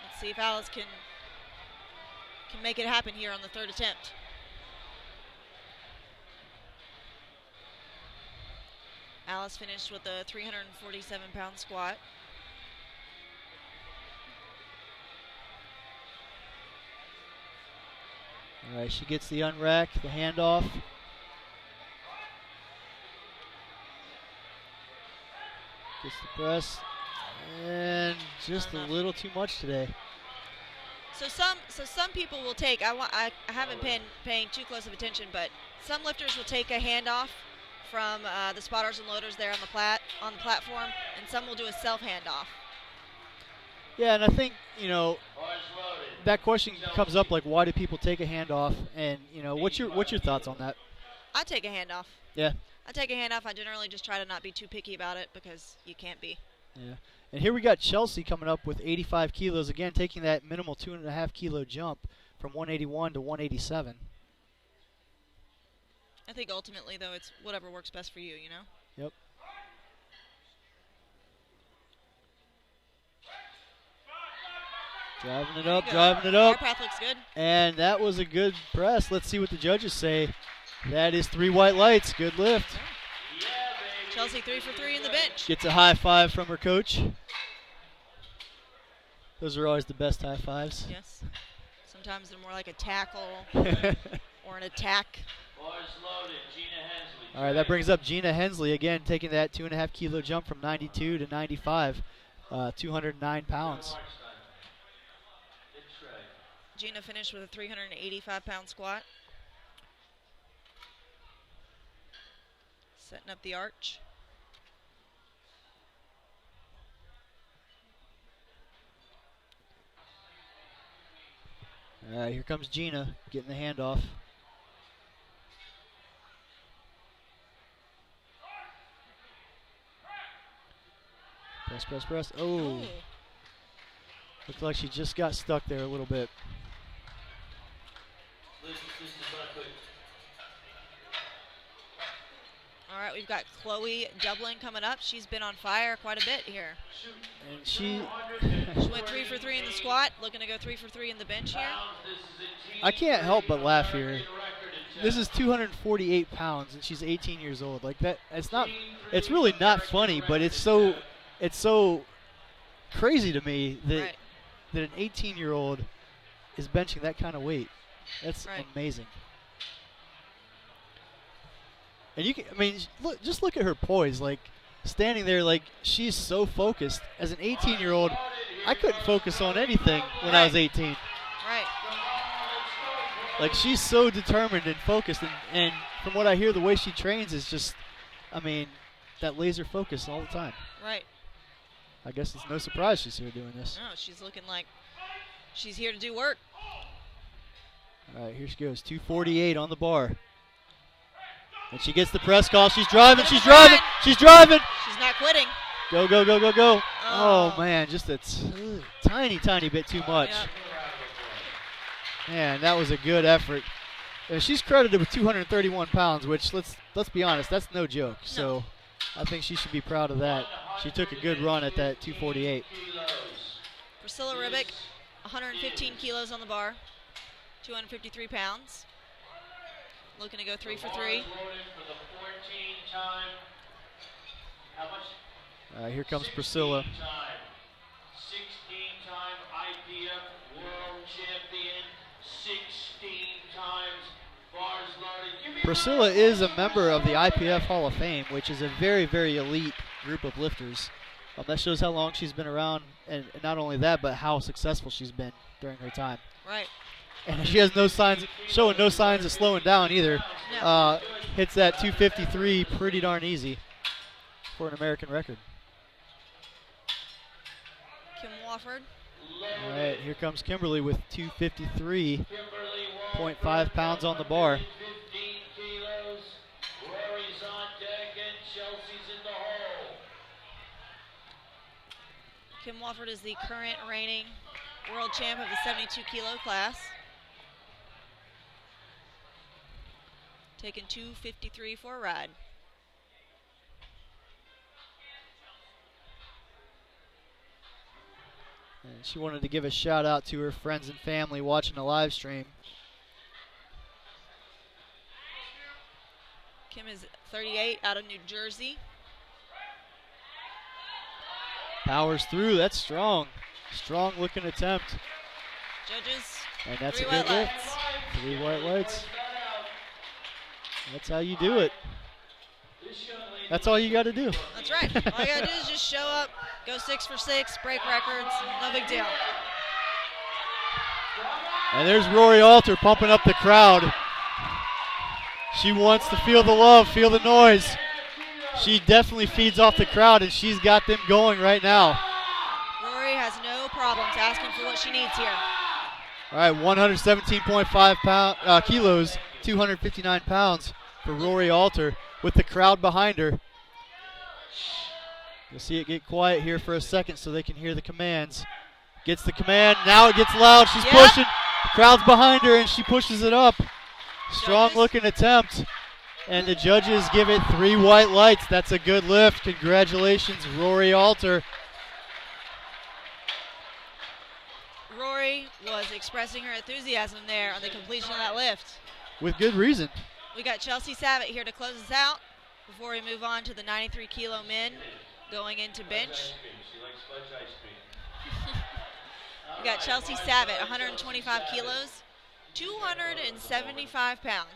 Let's see if Alice can make it happen here on the third attempt. Alice finished with a 347-pound squat. All right, she gets the unrack, the handoff. Gets the press, and just a little too much today. So some people will take. I haven't been paying too close of attention, but some lifters will take a handoff from the spotters and loaders there on the platform, and some will do a self handoff. Yeah, and I think that question comes up, like, why do people take a handoff? And what's your thoughts on that? I take a handoff. Yeah. I take a handoff. I generally just try to not be too picky about it because you can't be. Yeah. And here we got Chelsea coming up with 85 kilos, again taking that minimal 2.5 kilo jump from 181 to 187. I think ultimately, though, it's whatever works best for you, you know? Yep. Driving it up, driving it up. Air path looks good. And that was a good press. Let's see what the judges say. That is 3 white lights. Good lift. Yeah, Chelsea 3 for 3 in the bench. Gets a high five from her coach. Those are always the best high fives. Yes. Sometimes they're more like a tackle or an attack. All right, that brings up Gina Hensley again, taking that 2.5 kilo jump from 92 to 95, 209 pounds. Gina finished with a 385-pound squat. Setting up the arch. All right, here comes Gina getting the handoff. Press, press, press. Oh. Looks like she just got stuck there a little bit. All right, we've got Kloie Doublin coming up. She's been on fire quite a bit here. And she went 3 for 3 in the squat, looking to go 3 for 3 in the bench here. I can't help but laugh here. This is 248 pounds, and she's 18 years old. Like that, it's really not funny, but it's so crazy to me that that an 18-year-old is benching that kind of weight. That's amazing. And you can, I mean, just look at her poise, like standing there, like she's so focused. As an 18-year-old, I couldn't focus on anything when I was 18. Right. Like she's so determined and focused, and from what I hear, the way she trains is just, I mean, that laser focus all the time. Right. I guess it's no surprise she's here doing this. No, she's looking like she's here to do work. All right, here she goes, 248 on the bar. And she gets the press call. She's driving, she's driving, she's driving. She's not quitting. Go, go, go, go, go. Oh man, just a tiny, tiny bit too much. Yep. Man, that was a good effort. She's credited with 231 pounds, which, let's be honest, that's no joke. No. So I think she should be proud of that. She took a good run at that 248. Priscilla Ribic, 115 kilos on the bar, 253 pounds. Looking to go 3 for 3. Here comes Priscilla. 16-time IPF world champion, 16 times bars loaded. Priscilla is a member of the IPF Hall of Fame, which is a very, very elite group of lifters. That shows how long she's been around, and not only that, but how successful she's been during her time. Right. And she has showing no signs of slowing down either. No. Hits that 253 pretty darn easy for an American record. Kim Walford. All right, here comes Kimberly with 253.5 pounds on the bar. 15 kilos. Rori's on deck and Chelsea's in the hole. Kim Walford is the current reigning world champ of the 72 kilo class. Taking 253 for a ride. And she wanted to give a shout out to her friends and family watching the live stream. Kim is 38 out of New Jersey. Powers through, that's strong. Strong looking attempt. Judges, And that's 3 a good white lift. lights. 3 white lights. That's how you do it. That's all you got to do. That's right. All you gotta do is just show up, go 6 for 6, break records, no big deal. And there's Rori Alter pumping up the crowd. She wants to feel the love, feel the noise. She definitely feeds off the crowd, and she's got them going right now. Rori has no problems asking for what she needs here. All right, 117.5 kilos, 259 pounds for Rori Alter with the crowd behind her. You'll see it get quiet here for a second so they can hear the commands. Gets the command. Now it gets loud. She's pushing. The crowd's behind her, and she pushes it up. Strong-looking attempt. And the judges give it 3 white lights. That's a good lift. Congratulations, Rori Alter. Rori was expressing her enthusiasm there on the completion of that lift. With good reason. We got Chelsea Savit here to close us out before we move on to the 93-kilo men going into bench. We got Chelsea Savit, 125 kilos, 275 pounds.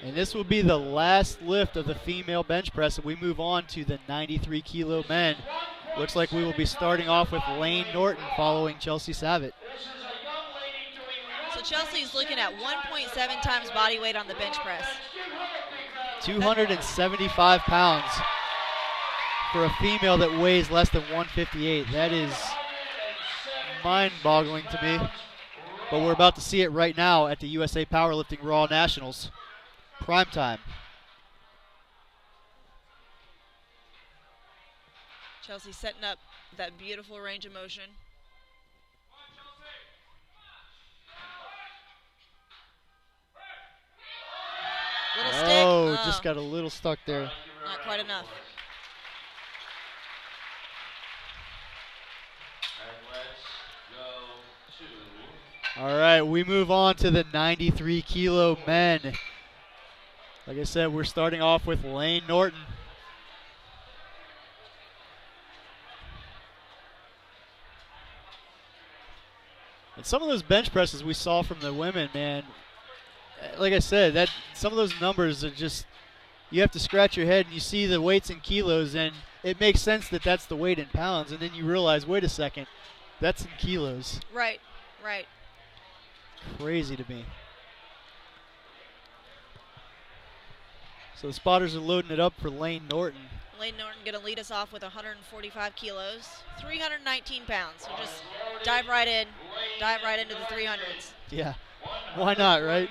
And this will be the last lift of the female bench press, and we move on to the 93-kilo men. Looks like we will be starting off with Layne Norton following Chelsea Savit. So Chelsea's looking at 1.7 times body weight on the bench press. 275 pounds for a female that weighs less than 158. That is mind-boggling to me. But we're about to see it right now at the USA Powerlifting Raw Nationals. Primetime. Chelsea setting up that beautiful range of motion. Little stick. Oh, just got a little stuck there. Not quite enough. All right, we move on to the 93-kilo men. Like I said, we're starting off with Layne Norton. And some of those bench presses we saw from the women, man, like I said, that some of those numbers are just, you have to scratch your head and you see the weights in kilos, and it makes sense that that's the weight in pounds, and then you realize, wait a second, that's in kilos. Right, right. Crazy to me. So the spotters are loading it up for Layne Norton. Layne Norton going to lead us off with 145 kilos, 319 pounds. So just dive right into the 300s. Yeah, why not, right?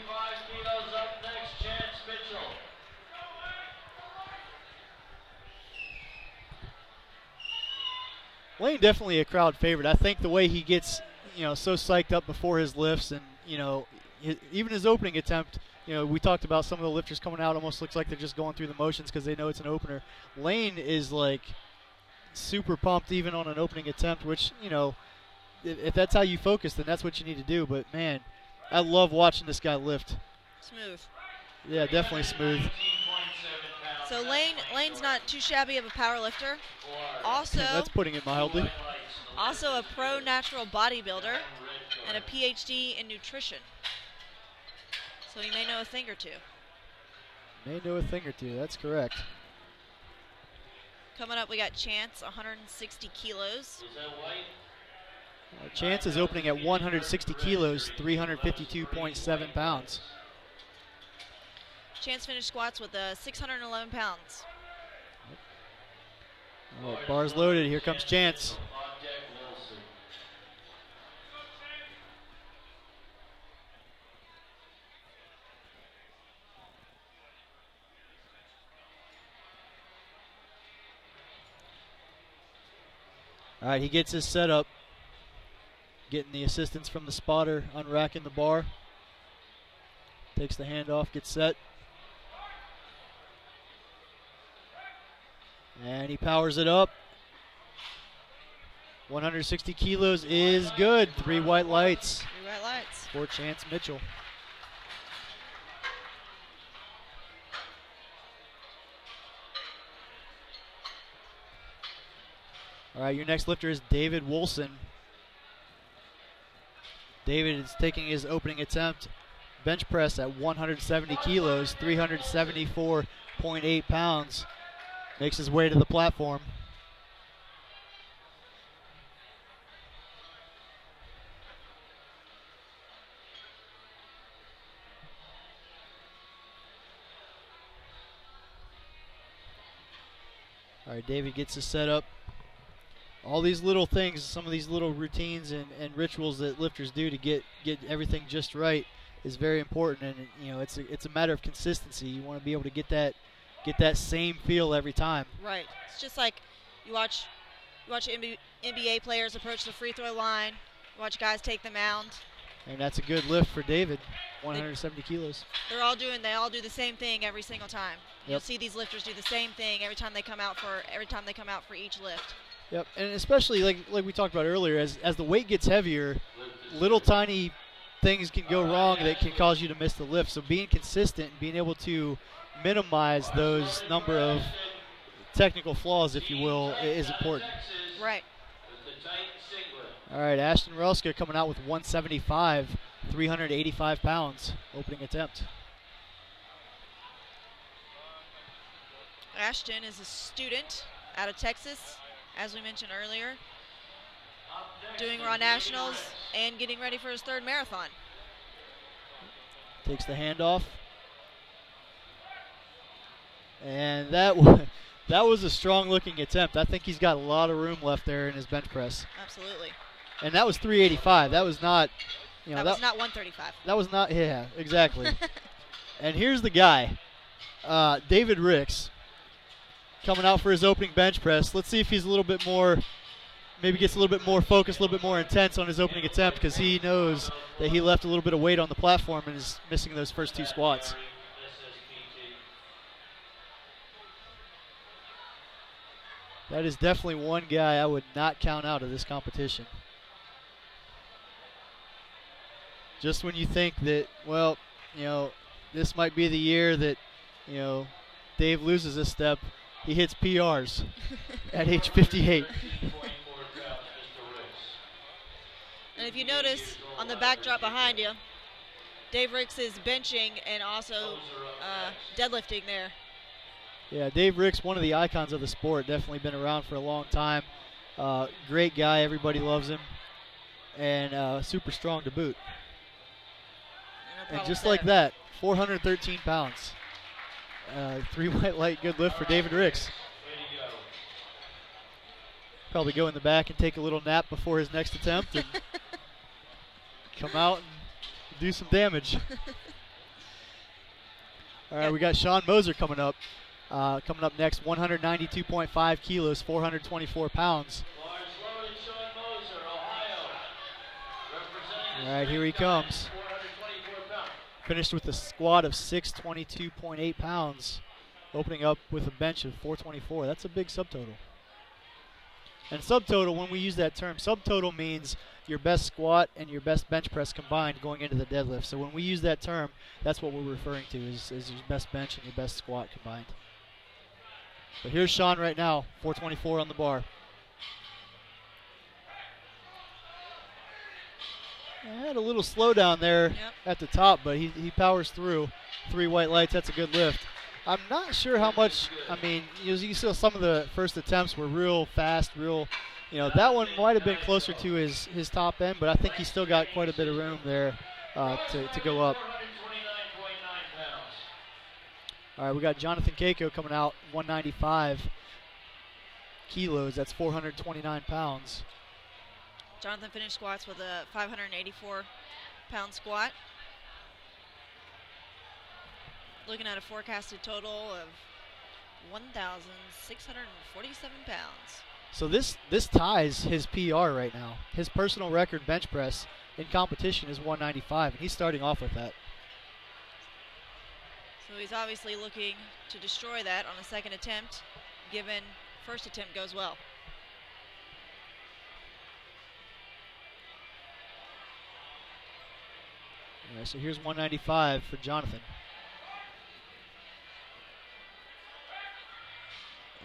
Layne definitely a crowd favorite. I think the way he gets, so psyched up before his lifts, and even his opening attempt. We talked about some of the lifters coming out almost looks like they're just going through the motions because they know it's an opener. Layne is like super pumped even on an opening attempt, which, if that's how you focus, then that's what you need to do. But man, I love watching this guy lift. Smooth. Yeah, definitely smooth. So Layne's not too shabby of a power lifter. Also, that's putting it mildly. Also a pro natural bodybuilder and a PhD in nutrition. So you may know a thing or two. May know a thing or two, that's correct. Coming up, we got Chance, 160 kilos. Chance is opening at 160 kilos, 352.7 pounds. Chance finished squats with 611 pounds. Oh, bars loaded, here comes Chance. All right, he gets his setup, getting the assistance from the spotter, unracking the bar. Takes the hand off, gets set. And he powers it up. 160 kilos is good. 3 white lights. 3 white lights. For Chance Mitchell. All right, your next lifter is David Woolson. David is taking his opening attempt, bench press at 170 kilos, 374.8 pounds. Makes his way to the platform. All right, David gets his setup. All these little things, some of these little routines and rituals that lifters do to get everything just right is very important, and it's a matter of consistency. You want to be able to get that same feel every time. Right. It's just like you watch You watch NBA players approach the free throw line. You watch guys take the mound. And that's a good lift for David, 170 kilos. They all do the same thing every single time. Yep. You'll see these lifters do the same thing every time they come out for each lift. Yep, and especially like we talked about earlier, as the weight gets heavier, little tiny things can go wrong that can cause you to miss the lift. So being consistent and being able to minimize those number of technical flaws, if you will, is important. Right. All right, Ashton Rouska coming out with 175, 385 pounds, opening attempt. Ashton is a student out of Texas, as we mentioned earlier, doing Raw Nationals and getting ready for his 3rd marathon. Takes the handoff. And that was a strong-looking attempt. I think he's got a lot of room left there in his bench press. Absolutely. And that was 385. That was not, that was not 135. That was not, yeah, exactly. And here's the guy, David Ricks, coming out for his opening bench press. Let's see if he's a little bit more, maybe gets a little bit more focused, a little bit more intense on his opening attempt, because he knows that he left a little bit of weight on the platform and is missing those first 2 squats. That is definitely one guy I would not count out of this competition. Just when you think that, well, this might be the year that, Dave loses a step, he hits PRs at age 58. And if you notice on the backdrop behind you, Dave Ricks is benching and also deadlifting there. Yeah, Dave Ricks, one of the icons of the sport, definitely been around for a long time. Great guy, everybody loves him, and super strong to boot. And just like that, 413 pounds. 3 white light, good lift for David Ricks. Probably go in the back and take a little nap before his next attempt and come out and do some damage. All right, we got Sean Moser coming up. Coming up next, 192.5 kilos, 424 pounds. All right, here he comes. Finished with a squat of 622.8 pounds, opening up with a bench of 424. That's a big subtotal. And subtotal, when we use that term, subtotal means your best squat and your best bench press combined going into the deadlift. So when we use that term, that's what we're referring to is your best bench and your best squat combined. But here's Sean right now, 424 on the bar. Had a little slowdown there at the top, but he powers through. 3 white lights, that's a good lift. I'm not sure how much, you saw some of the first attempts were real fast, that one might have been closer to his top end, but I think he's still got quite a bit of room there to go up. All right, we got Jonathan Cayco coming out, 195 kilos. That's 429 pounds. Jonathan finished squats with a 584-pound squat. Looking at a forecasted total of 1,647 pounds. So this ties his PR right now. His personal record bench press in competition is 195, and he's starting off with that. So he's obviously looking to destroy that on a second attempt, given first attempt goes well. All right, so here's 195 for Jonathan.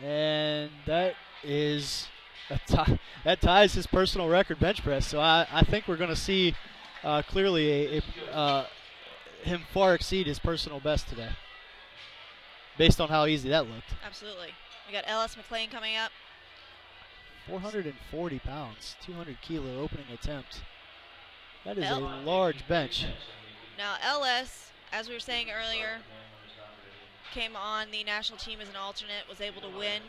And that is that ties his personal record bench press. So I think we're going to see clearly him far exceed his personal best today, based on how easy that looked. Absolutely. We got LS Mcclain coming up. 440 pounds, 200 kilo opening attempt. That is a large bench. Now LS, as we were saying earlier, came on the national team as an alternate, was able to win.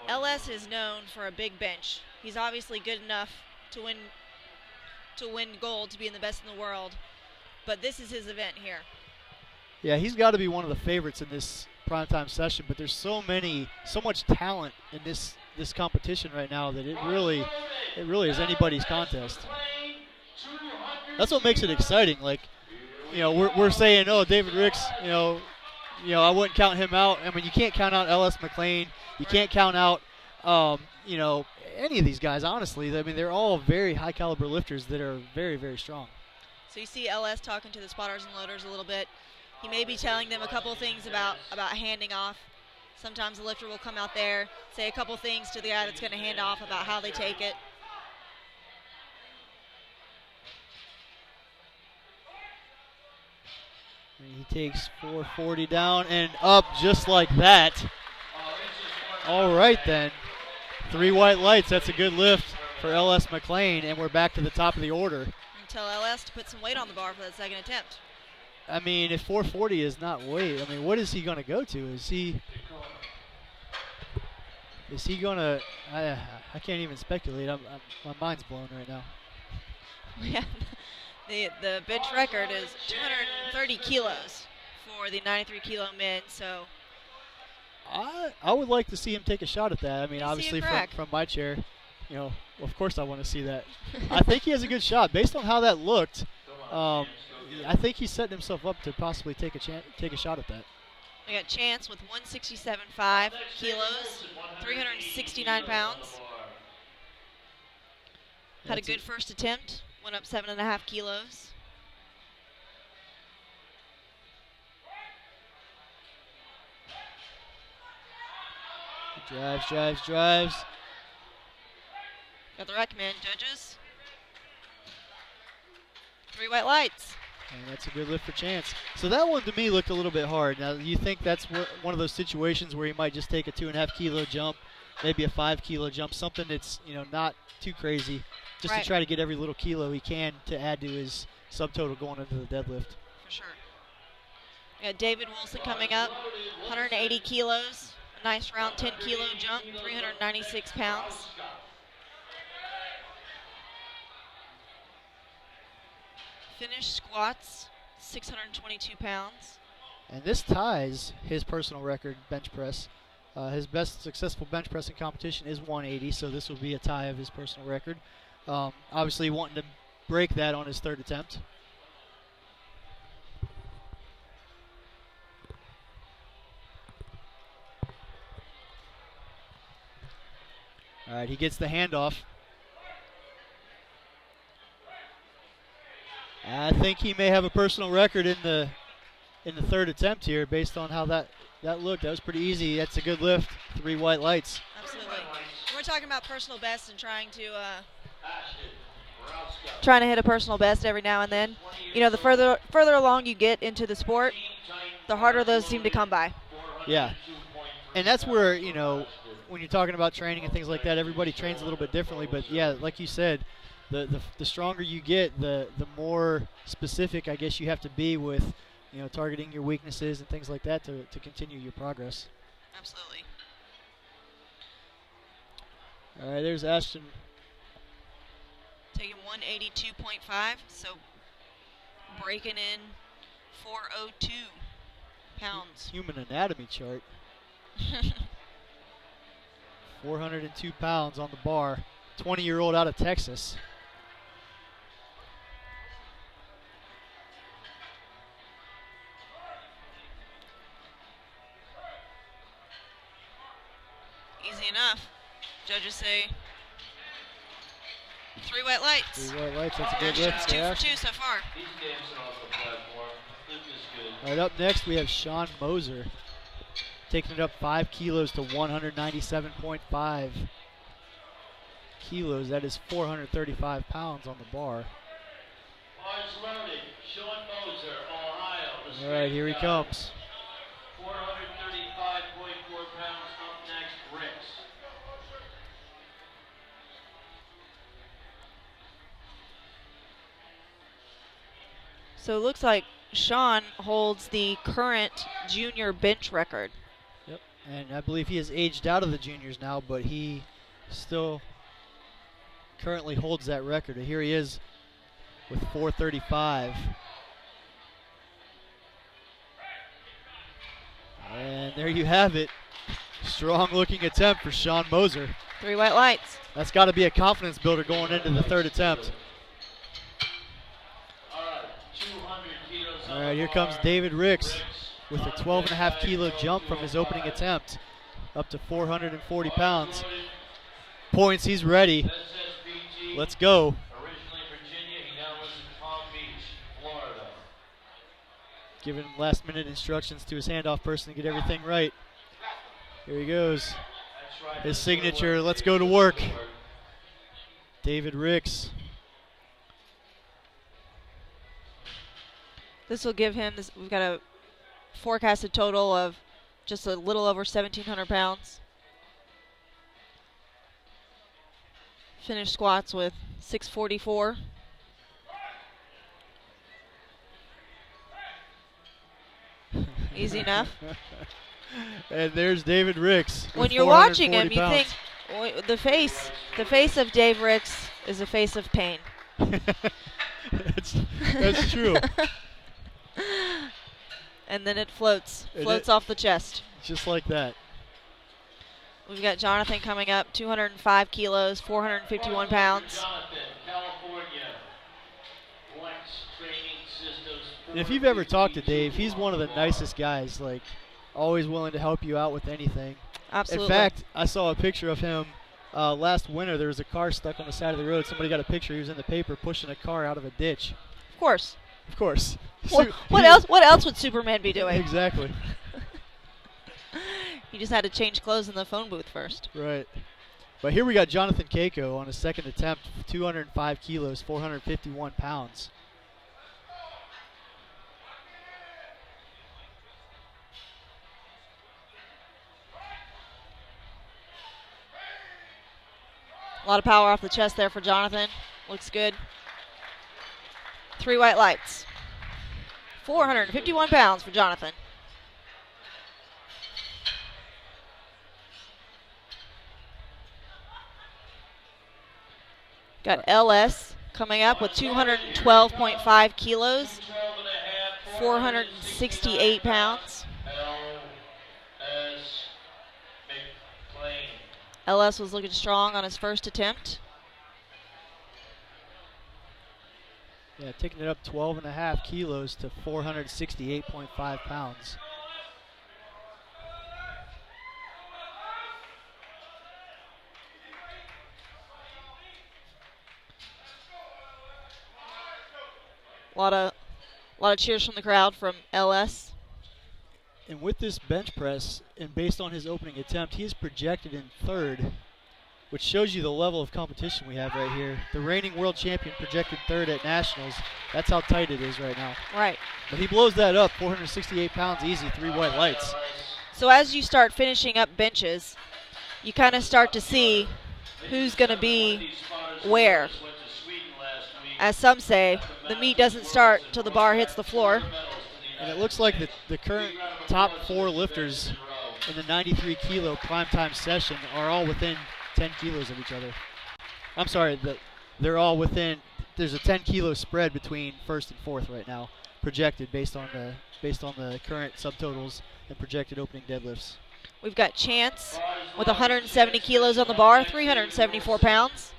LS is known for a big bench. He's obviously good enough to win gold, to be in the best in the world, but this is his event here. Yeah, he's got to be one of the favorites in this primetime session, but there's so much talent in this this competition right now that it really is anybody's contest. That's what makes it exciting. Like, we're saying, oh, David Ricks, I wouldn't count him out. I mean, you can't count out LS Mcclain. You can't count out, any of these guys, honestly. I mean, they're all very high caliber lifters that are very, very strong. So you see LS talking to the spotters and loaders a little bit. He may be telling them a couple of things about handing off. Sometimes the lifter will come out there, say a couple things to the guy that's going to hand off about how they take it. And he takes 440 down and up just like that. All right, then. 3 white lights. That's a good lift for LS Mcclain, and we're back to the top of the order. And tell LS to put some weight on the bar for that second attempt. I mean, if 440 is not weight, I mean, what is he going to go to? Is he going to? I can't even speculate. My mind's blown right now. Yeah, the bench record is 230 kilos for the 93 kilo men. So I would like to see him take a shot at that. I mean, You obviously see a crack. from my chair, of course I want to see that. I think he has a good shot based on how that looked. I think he's setting himself up to possibly take a shot at that. We got Chance with 167.5 kilos, 369 pounds. Had a good first attempt, went up 7.5 kilos. Drives. Got the recommend, judges. 3 white lights. And that's a good lift for Chance. So that one to me looked a little bit hard. Now, you think that's one of those situations where he might just take a 2.5 kilo jump, maybe a 5 kilo jump, something that's not too crazy, just to try to get every little kilo he can to add to his subtotal going into the deadlift. For sure. We got David Woolson coming up, 180 kilos, a nice round 10 kilo jump, 396 pounds. Finished squats, 622 pounds. And this ties his personal record bench press. His best successful bench pressing competition is 180, so this will be a tie of his personal record. Obviously wanting to break that on his third attempt. All right, he gets the handoff. I think he may have a personal record in the third attempt here based on how that looked. That was pretty easy. That's a good lift. 3 white lights. Absolutely. We're talking about personal best and trying to hit a personal best every now and then. The further along you get into the sport, the harder those seem to come by. Yeah. And that's where, when you're talking about training and things like that, everybody trains a little bit differently. But, yeah, like you said, the stronger you get, the more specific, I guess, you have to be with, targeting your weaknesses and things like that to continue your progress. Absolutely. All right, there's Ashton. Taking 182.5, so breaking in 402 pounds. Human anatomy chart. 402 pounds on the bar. 20-year-old out of Texas. Easy enough. Judges say 3 white lights. 3 white lights, that's a good Ashton's lift. 2 for 2 so far. He's dancing off the platform. This is good. All right, up next we have Sean Moser, taking it up 5 kilos to 197.5 kilos. That is 435 pounds on the bar. Bars loaded. Sean Moser, Ohio. All right, here he comes. 435.4 pounds. Up next, Ricks. So it looks like Sean holds the current junior bench record. Yep, and I believe he has aged out of the juniors now, but he still currently holds that record. And here he is with 435. And there you have it. Strong looking attempt for Sean Moser. 3 white lights. That's got to be a confidence builder going into the third attempt. All right, here comes David Ricks with a 12.5 kilo jump from his opening attempt up to 440 pounds. Points, he's ready. Let's go. Giving last minute instructions to his handoff person to get everything right. Here he goes. His signature, let's go to work. David Ricks. This will give him, we've got a forecasted total of just a little over 1,700 pounds. Finished squats with 644. Easy enough. And there's David Ricks. When you're watching him, you think the face of Dave Ricks is a face of pain. that's true. And then it floats off the chest. Just like that. We've got Jonathan coming up, 205 kilos, 451 pounds. And if you've ever talked to Dave, he's one of the nicest guys, like always willing to help you out with anything. Absolutely. In fact, I saw a picture of him last winter. There was a car stuck on the side of the road. Somebody got a picture. He was in the paper pushing a car out of a ditch. Of course. Of course. What else would Superman be doing? Exactly. He just had to change clothes in the phone booth first. Right. But here we got Jonathan Cayco on his second attempt, 205 kilos, 451 pounds. A lot of power off the chest there for Jonathan. Looks good. 3 white lights. 451 pounds for Jonathan. Got LS coming up with 212.5 kilos, 468 pounds. LS was looking strong on his first attempt. Yeah, taking it up 12.5 kilos to 468.5 pounds. A lot of cheers from the crowd from LS. And with this bench press, and based on his opening attempt, he is projected in third, which shows you the level of competition we have right here. The reigning world champion projected third at Nationals. That's how tight it is right now. Right. But he blows that up, 468 pounds easy, 3 white lights. So as you start finishing up benches, you kind of start to see who's going to be where. As some say, the meat doesn't start till the bar hits the floor. And it looks like the current top 4 lifters in the 93 kilo primetime session are all within 10 kilos of each other. I'm sorry, they're all within, there's a 10 kilo spread between first and fourth right now, projected based on the current subtotals and projected opening deadlifts. We've got Chance with 170 kilos on the bar, 374 pounds.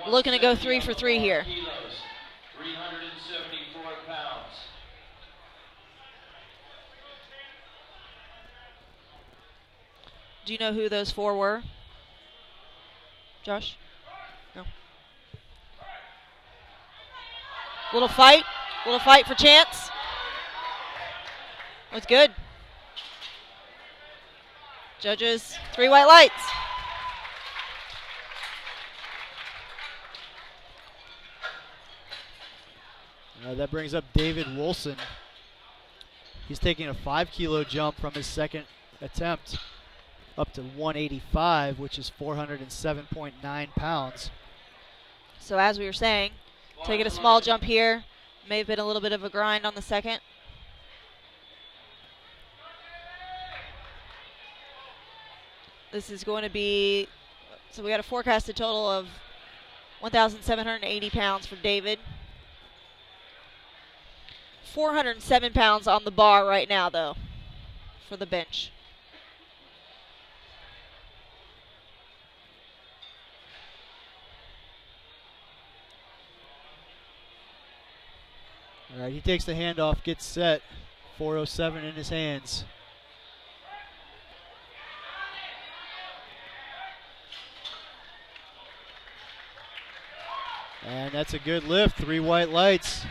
Looking to go 3 for 3 here. 374 pounds. Do you know who those 4 were? Josh? No. Little fight for Chance. That's good. Judges, 3 white lights. That brings up David Woolson. He's taking a 5 kilo jump from his second attempt up to 185, which is 407.9 pounds. So as we were saying, taking a small jump here. May have been a little bit of a grind on the second. This is going to be, so we got a forecasted total of 1,780 pounds for David. 407 pounds on the bar right now, though, for the bench. All right, he takes the handoff, gets set. 4:07 in his hands. And that's a good lift. 3 white lights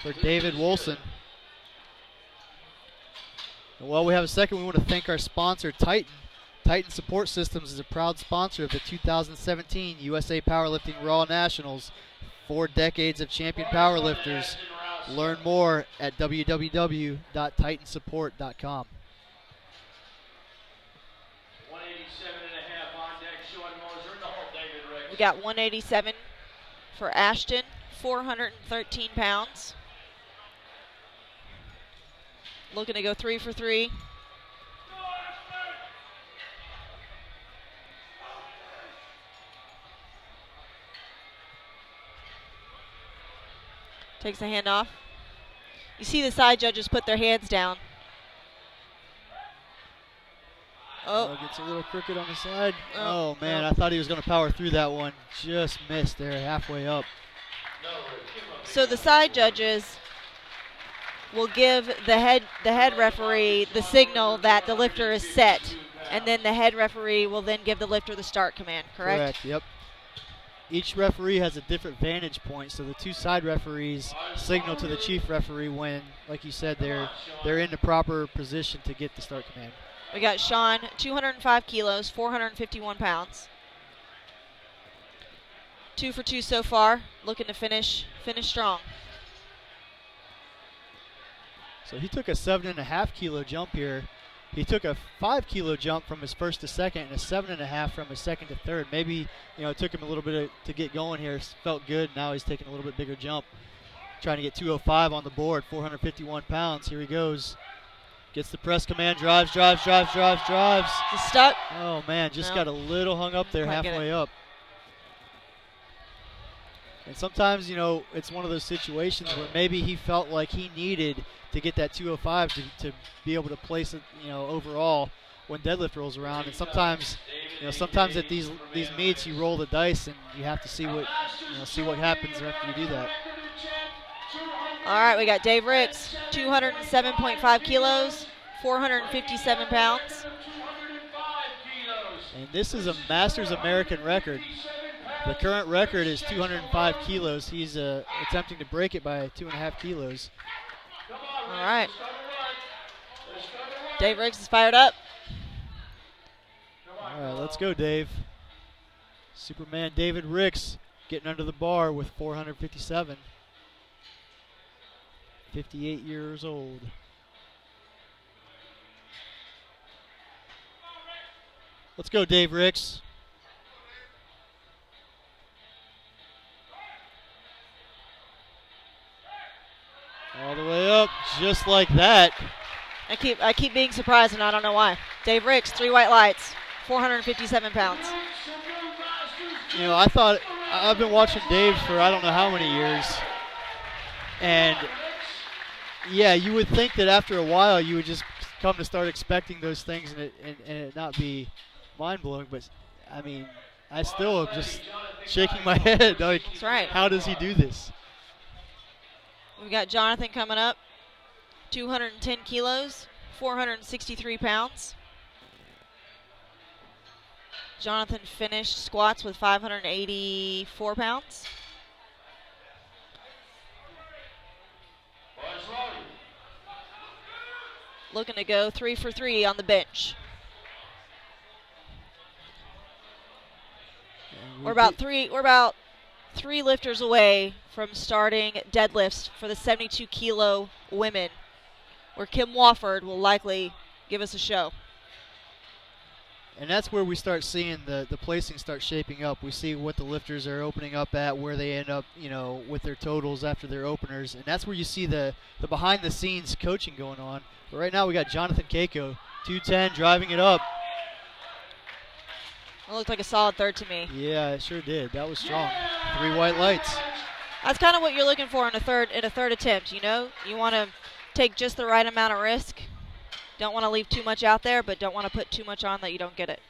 for David Woolson. And while we have a second, we want to thank our sponsor, Titan. Titan Support Systems is a proud sponsor of the 2017 USA Powerlifting Raw Nationals. 4 decades of champion powerlifters. Learn more at www.titansupport.com. 187.5 on deck, Sean Moser in the hole, David Ricks. We got 187 for Ashton, 413 pounds. Looking to go 3 for 3. Takes the hand off. You see the side judges put their hands down. Oh, Gets a little crooked on the side. Oh, Oh, man, no. I thought he was going to power through that one. Just missed there, halfway up. so the side judges will give the head referee the signal that the lifter is set, and then the head referee will then give the lifter the start command, correct? Yep. Each referee has a different vantage point, so the 2 side referees signal to the chief referee when, like you said, they're in the proper position to get the start command. We got Sean, 205 kilos, 451 pounds. 2 for 2 so far, looking to finish strong. So he took a 7.5 kilo jump here. He took a 5 kilo jump from his first to second and a 7.5 from his second to third. Maybe, it took him a little bit to get going here. Felt good. Now he's taking a little bit bigger jump. Trying to get 205 on the board, 451 pounds. Here he goes. Gets the press command, drives. He's stuck. Oh, man, just No. got a little hung up there Quite get halfway it. up. And sometimes, it's one of those situations where maybe he felt like he needed to get that 205 to be able to place it, overall when deadlift rolls around. And sometimes, sometimes at these meets you roll the dice and you have to see what happens after you do that. All right, we got Dave Ricks, 207.5 kilos, 457 pounds. And this is a Masters American record. The current record is 205 kilos. He's attempting to break it by 2.5 kilos. All right. Dave Ricks is fired up. All right, let's go, Dave. Superman David Ricks getting under the bar with 457. 58 years old. Let's go, Dave Ricks. All the way up, just like that. I keep being surprised, and I don't know why. Dave Ricks, 3 white lights, 457 pounds. I've been watching Dave for I don't know how many years. And yeah, you would think that after a while you would just come to start expecting those things and it not be mind-blowing. But, I still am just shaking my head. Like, That's right. How does he do this? We got Jonathan coming up, 210 kilos, 463 pounds. Jonathan finished squats with 584 pounds. Looking to go 3 for 3 on the bench. We're about three lifters away from starting deadlifts for the 72 kilo women, where Kim Walford will likely give us a show. And that's where we start seeing the placing start shaping up. We see what the lifters are opening up at, where they end up, with their totals after their openers. And that's where you see the behind-the-scenes coaching going on. But right now we got Jonathan Cayco, 210, driving it up. It looked like a solid third to me. Yeah, it sure did. That was strong. 3 white lights. That's kind of what you're looking for in a third attempt, You want to take just the right amount of risk. Don't want to leave too much out there, but don't want to put too much on that you don't get it.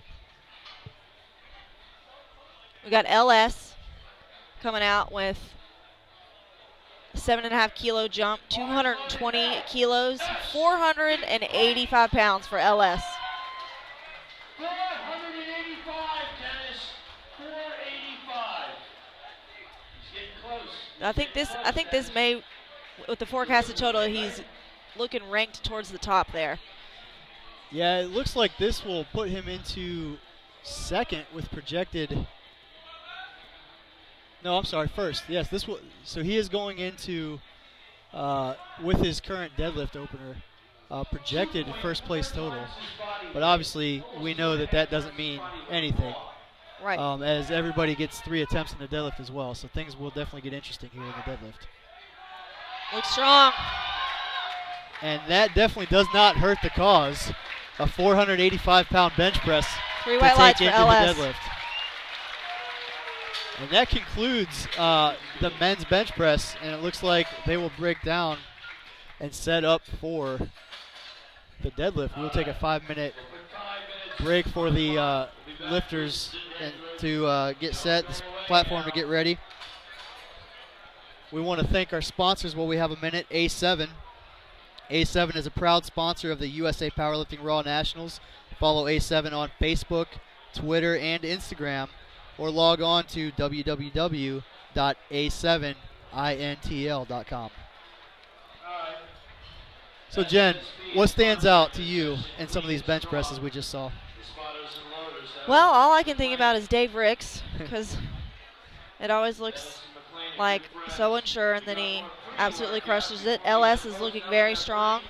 We got LS coming out with 7.5 kilo jump, 220 kilos, 485 pounds for LS. 485, Dennis. 485. He's getting close. I think this may, with the forecasted total, he's looking ranked towards the top there. Yeah, it looks like this will put him into second with projected. No, I'm sorry, first. Yes, this will. So he is going into with his current deadlift opener projected first place total. But obviously, we know that that doesn't mean anything. Right. As everybody gets 3 attempts in the deadlift as well, so things will definitely get interesting here in the deadlift. Looks strong. And that definitely does not hurt the cause. A 485-pound bench press 3 to white take lights for into LS. the deadlift. And that concludes the men's bench press, and it looks like they will break down and set up for the deadlift. We'll take a 5-minute break for the lifters and to get set, this platform to get ready. We want to thank our sponsors while we have a minute. A7. A7 is a proud sponsor of the USA Powerlifting Raw Nationals. Follow A7 on Facebook, Twitter, and Instagram, or log on to www.a7intl.com. So, Jen, what stands out to you in some of these bench presses we just saw? Well, all I can think about is Dave Ricks, because it always looks like so unsure, and then he absolutely crushes it. LS is looking very strong.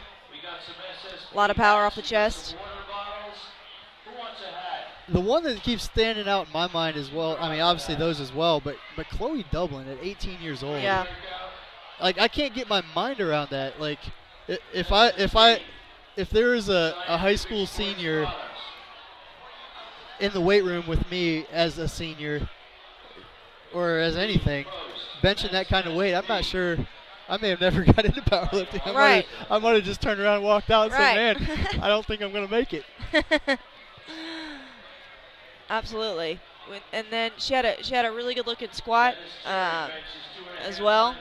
A lot of power off the chest. The one that keeps standing out in my mind as well, I mean, obviously those as well, but Kloie Doublin at 18 years old. Yeah. Like, I can't get my mind around that. Like, if there is a high school senior in the weight room with me as a senior or as anything, benching that kind of weight, I'm not sure. I may have never got into powerlifting. I might have just turned around and walked out and said, man, I don't think I'm going to make it. Absolutely. And then she had a really good looking squat as well.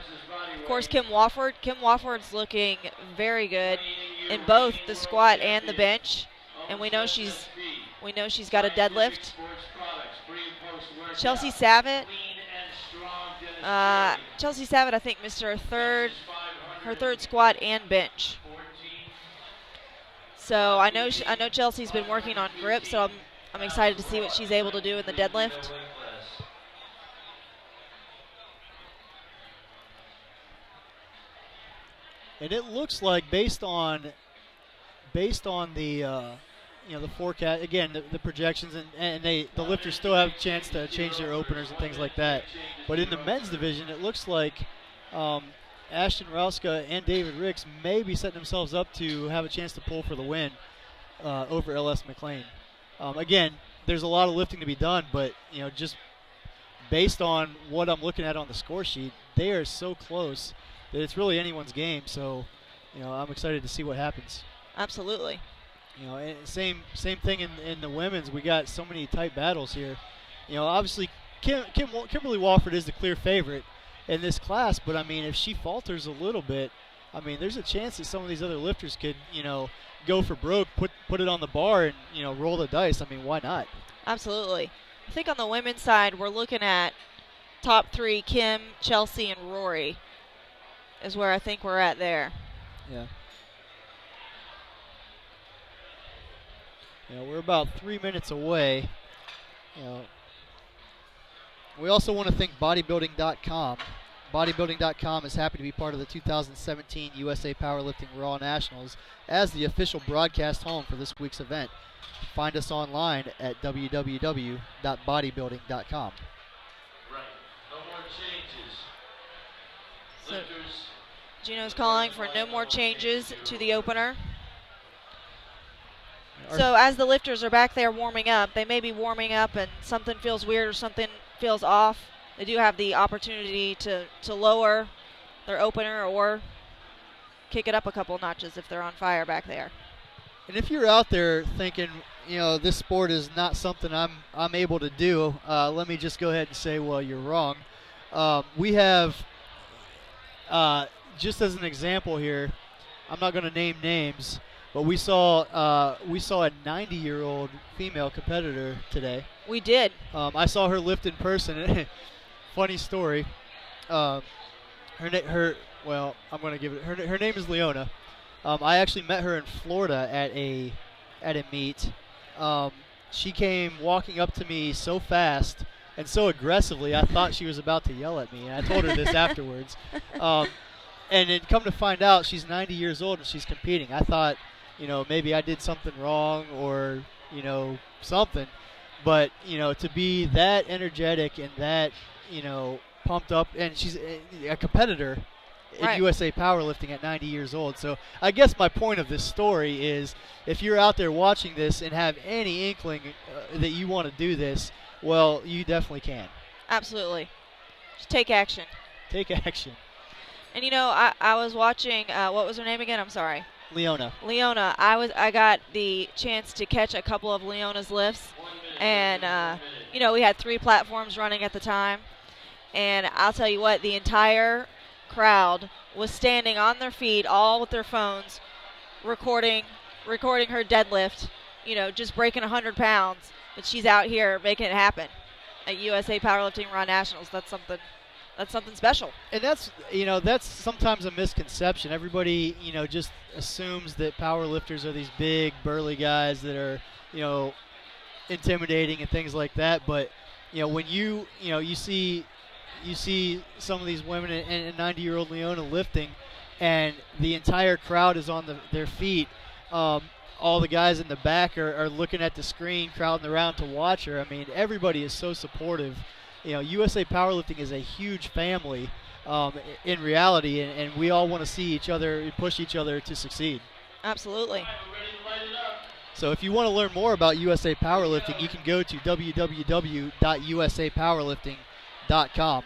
Of course, Kim Walford. Kim Walford's looking very good in both the squat and the bench, and we know she's got a deadlift. Chelsea Savit. Chelsea Savit, I think, missed her third squat and bench. So I know Chelsea's been working on grip, so I'm excited to see what she's able to do in the deadlift. And it looks like based on the the forecast, again, the projections, and the lifters still have a chance to change their openers and things like that. But in the men's division, it looks like Ashton Rouska and David Ricks may be setting themselves up to have a chance to pull for the win over LS Mcclain. Again, there's a lot of lifting to be done, but just based on what I'm looking at on the score sheet, they are so close that it's really anyone's game. So, I'm excited to see what happens. Absolutely. And same thing in the women's. We got so many tight battles here. Obviously, Kimberly Walford is the clear favorite in this class, but I mean, if she falters a little bit, I mean, there's a chance that some of these other lifters could, go for broke, put it on the bar, and roll the dice. I mean, why not? Absolutely. I think on the women's side, we're looking at top 3: Kim, Chelsea, and Rori. Is where I think we're at there. Yeah. We're about 3 minutes away. We also want to thank bodybuilding.com. Bodybuilding.com is happy to be part of the 2017 USA Powerlifting Raw Nationals as the official broadcast home for this week's event. Find us online at www.bodybuilding.com. Right. No more changes. So Gino's calling for no more changes to the opener. So as the lifters are back there warming up, they may be warming up and something feels weird or something feels off. They do have the opportunity to lower their opener or kick it up a couple notches if they're on fire back there. And if you're out there thinking, this sport is not something I'm able to do, let me just go ahead and say, well, you're wrong. We have just as an example here, I'm not going to name names, but we saw a 90-year-old female competitor today. We did. I saw her lift in person. Funny story. Well, I'm going to give it. Her name is Leona. I actually met her in Florida at a meet. She came walking up to me so fast and so aggressively, I thought she was about to yell at me. And I told her this afterwards. And then come to find out, she's 90 years old and she's competing. I thought, maybe I did something wrong or, something. But, to be that energetic and that, pumped up, and she's a competitor in USA Powerlifting at 90 years old. So I guess my point of this story is if you're out there watching this and have any inkling that you want to do this, well, you definitely can. Absolutely. Just take action. Take action. And I was watching, what was her name again? I'm sorry. Leona. I got the chance to catch a couple of Leona's lifts, and we had 3 platforms running at the time, and I'll tell you what, the entire crowd was standing on their feet, all with their phones, recording her deadlift, just breaking 100 pounds, but she's out here making it happen at USA Powerlifting Raw Nationals. That's something special. And that's sometimes a misconception. Everybody, just assumes that powerlifters are these big, burly guys that are, intimidating and things like that. But, when you see some of these women and 90-year-old Leona lifting, and the entire crowd is on their feet. All the guys in the back are looking at the screen, crowding around to watch her. I mean, everybody is so supportive. USA Powerlifting is a huge family in reality, and we all want to see each other and push each other to succeed. Absolutely. So if you want to learn more about USA Powerlifting, you can go to www.usapowerlifting.com.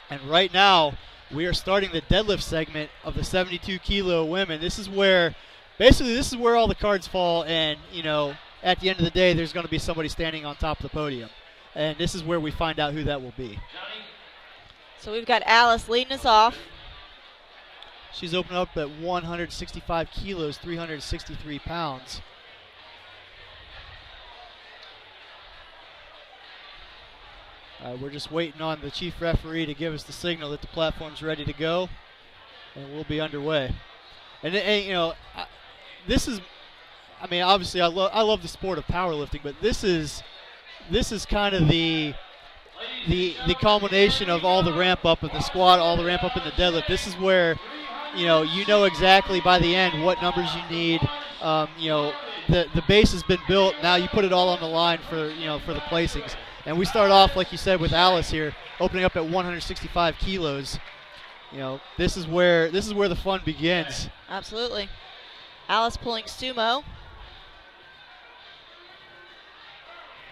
And right now, we are starting the deadlift segment of the 72-kilo women. This is where all the cards fall, and, at the end of the day, there's going to be somebody standing on top of the podium. And this is where we find out who that will be. So we've got Alice leading us off. She's opening up at 165 kilos, 363 pounds. We're just waiting on the chief referee to give us the signal that the platform's ready to go, and we'll be underway. And this is, obviously I love the sport of powerlifting, but this is kind of the culmination of all the ramp up of the squat, all the ramp up in the deadlift. This is where you know exactly by the end what numbers you need. The base has been built. Now you put it all on the line for the placings. And we start off, like you said, with Alice here, opening up at 165 kilos. This is where the fun begins. Absolutely. Alice pulling sumo.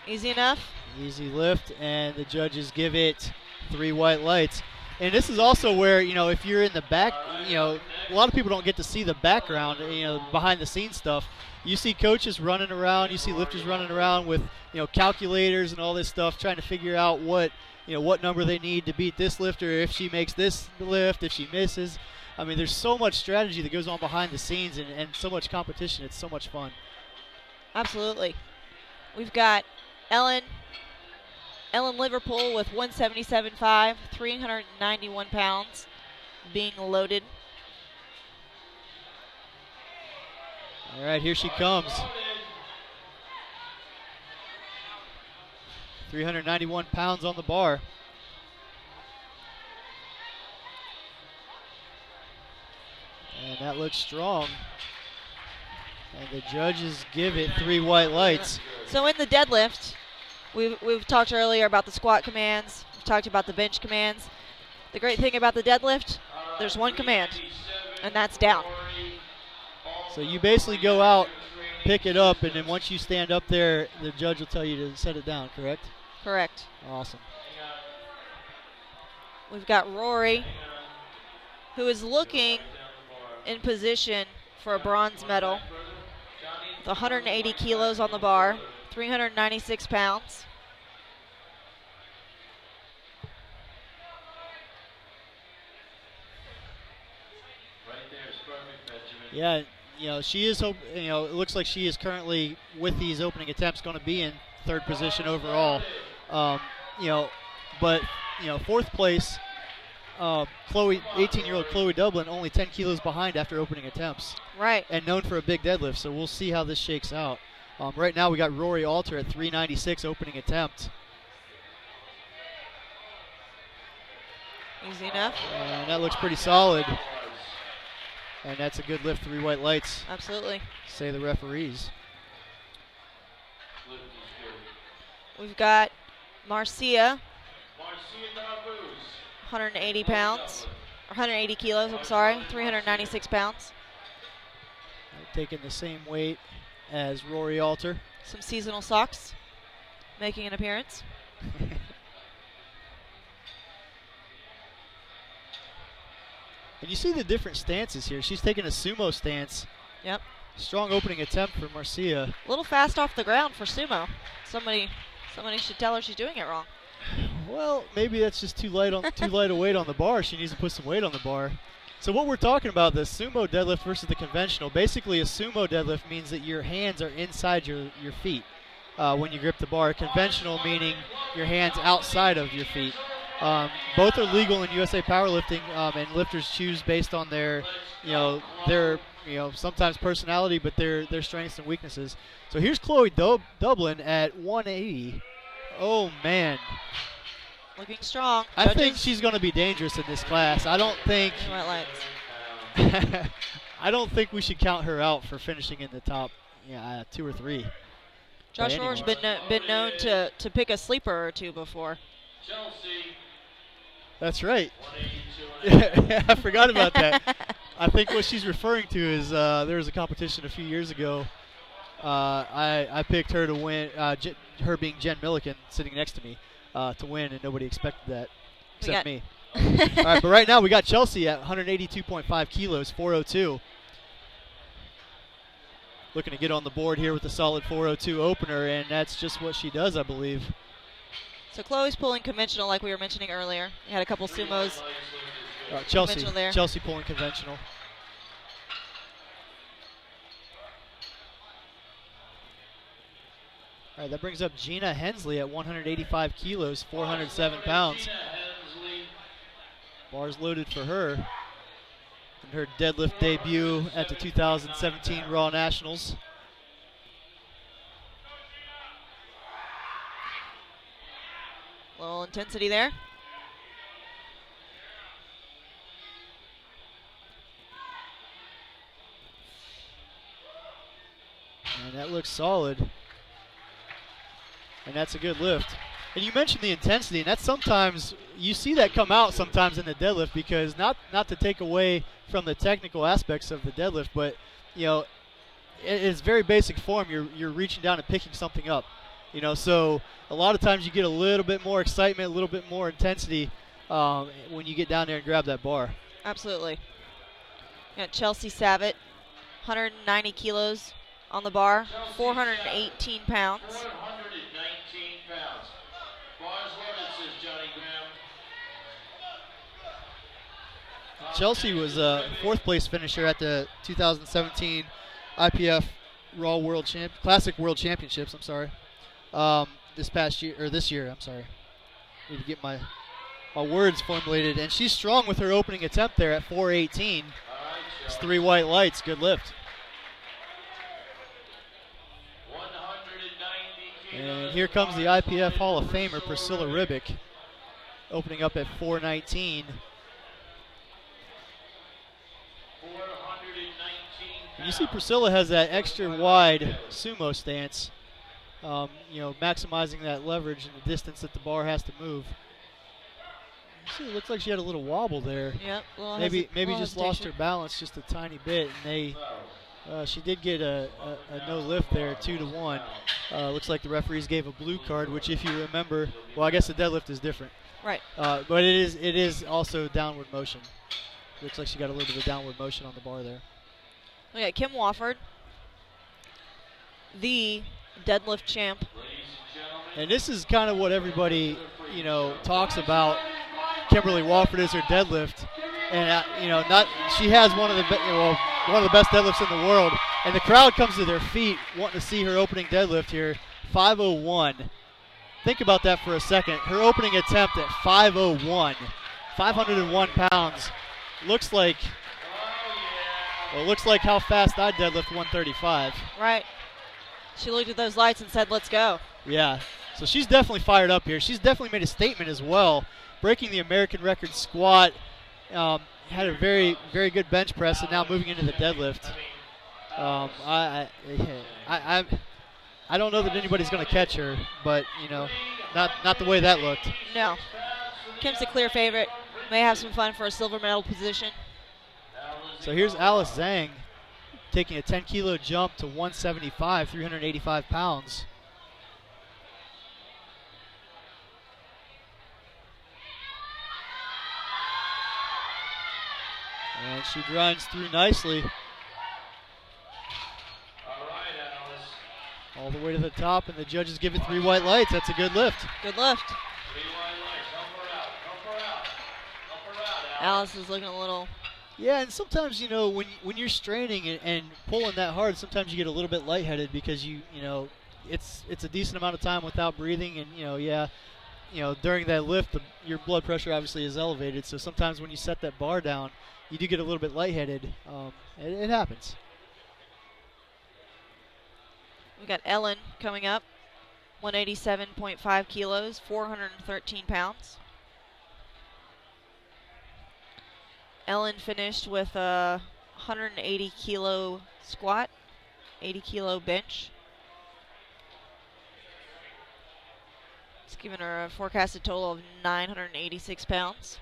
Easy enough. Easy lift, and the judges give it 3 white lights. And this is also where, if you're in the back, a lot of people don't get to see the background, behind the scenes stuff. You see coaches running around, you see lifters running around with, calculators and all this stuff, trying to figure out what number they need to beat this lifter, if she makes this lift, if she misses. There's so much strategy that goes on behind the scenes and so much competition. It's so much fun. Absolutely. We've got Ellen Liverpool with 177.5, 391 pounds being loaded. All right, here she comes. 391 pounds on the bar. And that looks strong. And the judges give it 3 white lights. So in the deadlift, we've talked earlier about the squat commands. We've talked about the bench commands. The great thing about the deadlift, there's one command, and that's down. So you basically go out, pick it up, and then once you stand up there, the judge will tell you to set it down, correct? Correct. Awesome. We've got Rori, who is looking in position for a bronze medal with 180 kilos on the bar, 396 pounds. Yeah, she is. It looks like she is currently with these opening attempts going to be in third position overall. But fourth place, 18-year-old Kloie Doublin, only 10 kilos behind after opening attempts. Right. And known for a big deadlift, so we'll see how this shakes out. Right now we got Rori Alter at 396 opening attempt. Easy enough. And that looks pretty solid. And that's a good lift, 3 white lights. Absolutely. Say the referees. We've got Marcia, Darbouze. 180 pounds, or 180 kilos, I'm sorry, 396 pounds. Taking the same weight as Rori Alter. Some seasonal socks making an appearance. And you see the different stances here. She's taking a sumo stance. Yep. Strong opening attempt for Marcia. A little fast off the ground for sumo. Somebody should tell her she's doing it wrong. Well, maybe that's just too light a weight on the bar. She needs to put some weight on the bar. So what we're talking about, the sumo deadlift versus the conventional. Basically, a sumo deadlift means that your hands are inside your feet when you grip the bar. Conventional meaning your hands outside of your feet. Both are legal in USA Powerlifting, and lifters choose based on their sometimes personality, but their strengths and weaknesses. So here's Kloie Doublin at 180. Oh man, looking strong. I think she's going to be dangerous in this class. I don't think. I don't think we should count her out for finishing in the top 2 or 3. Josh Rohr's been known to pick a sleeper or two before. That's right. I forgot about that. I think what she's referring to is there was a competition a few years ago. I picked her to win, her being Jen Milliken sitting next to me, to win, and nobody expected that except me. All right, but right now we got Chelsea at 182.5 kilos, 402. Looking to get on the board here with a solid 402 opener, and that's just what she does, I believe. So Chloe's pulling conventional like we were mentioning earlier. We had a couple sumos. Chelsea pulling conventional. All right, that brings up Gina Hensley at 185 kilos, 407 pounds. Bars loaded for her. In her deadlift debut at the 2017 Raw Nationals. A little intensity there. And that looks solid. And that's a good lift. And you mentioned the intensity, and that's sometimes, you see that come out sometimes in the deadlift, because not to take away from the technical aspects of the deadlift, but in its very basic form, you're reaching down and picking something up. So a lot of times you get a little bit more excitement, a little bit more intensity when you get down there and grab that bar. Absolutely. Got Chelsea Savit, 190 kilos on the bar, 418 pounds. 419 pounds. Bars loaded, says Johnny Graham. Chelsea was a 4th place finisher at the 2017 IPF Classic World Championships. This year. I'm sorry. Need to get my words formulated. And she's strong with her opening attempt there at 418. It's 3 white lights. Good lift. And here comes the IPF Hall of Famer Priscilla Ribic, opening up at 419. And you see Priscilla has that extra wide sumo stance, maximizing that leverage and the distance that the bar has to move. See, it looks like she had a little wobble there. Yep. Maybe just lost her balance just a tiny bit, and she did get a no lift there, 2-1. Looks like the referees gave a blue card, which, if you remember, well, I guess the deadlift is different. Right. But it is also downward motion. Looks like she got a little bit of downward motion on the bar there. We got Kim Walford, the deadlift champ. And this is kind of what everybody, talks about. Kimberly Walford is her deadlift. And she has one of the best deadlifts in the world. And the crowd comes to their feet wanting to see her opening deadlift here, 501. Think about that for a second. Her opening attempt at 501, 501 pounds. Looks like how fast I deadlift 135. Right. She looked at those lights and said, let's go. Yeah. So she's definitely fired up here. She's definitely made a statement as well, breaking the American record squat. Had a very, very good bench press, and now moving into the deadlift. I don't know that anybody's going to catch her, but not the way that looked. No. Kim's a clear favorite. May have some fun for a silver medal position. So here's Alice Zheng taking a 10-kilo jump to 175, 385 pounds. And she grinds through nicely. All the way to the top, and the judges give it 3 white lights. That's a good lift. Good lift. 3 white lights. Help her out. Alice is looking a little... Yeah, and sometimes, when you're straining and pulling that hard, sometimes you get a little bit lightheaded because it's a decent amount of time without breathing, and during that lift, your blood pressure obviously is elevated. So sometimes when you set that bar down, you do get a little bit lightheaded. It happens. We got Ellen coming up, 187.5 kilos, 413 pounds. Ellen finished with a 180 kilo squat, 80 kilo bench. It's giving her a forecasted total of 986 pounds.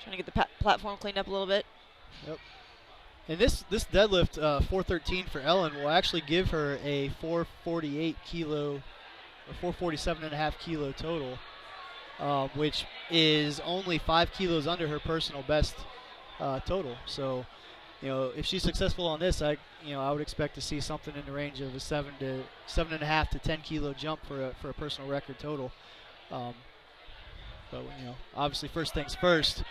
Trying to get the platform cleaned up a little bit. Yep. And this deadlift, 413 for Ellen, will actually give her a 448 kilo, or 447.5 kilo total, which is only 5 kilos under her personal best total. So, if she's successful on this, I would expect to see something in the range of a 7.5 to 10 kilo jump for a personal record total. But obviously, first things first.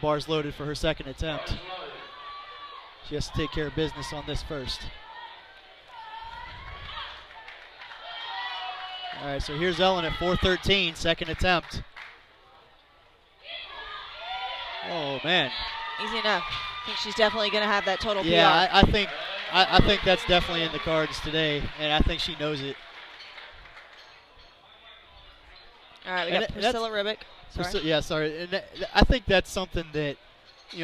Bar's loaded for her second attempt. She has to take care of business on this first. All right, so here's Ellen at 413, second attempt. Oh, man. Easy enough. I think she's definitely going to have that total PR. Yeah, I think that's definitely in the cards today, and I think she knows it. All right, we got Priscilla Ribic. Sorry. And I think that's something that,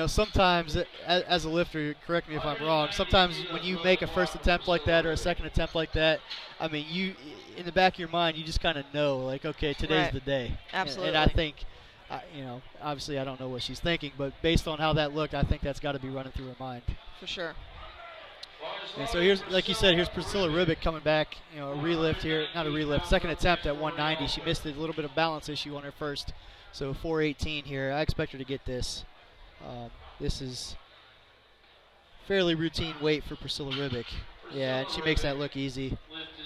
sometimes as a lifter, correct me if I'm wrong, sometimes when you make a first attempt like that or a second attempt like that, I mean, you, in the back of your mind, you just kind of know, like, okay, today's the day. Absolutely. And I think, obviously I don't know what she's thinking, but based on how that looked, I think that's got to be running through her mind. For sure. And so here's, like you said, here's Priscilla Ribic coming back, a relift here, not a relift, second attempt at 190. She missed a little bit of balance issue on her first, so 418 here. I expect her to get this. This is fairly routine weight for Priscilla Ribic. Yeah, and she makes that look easy,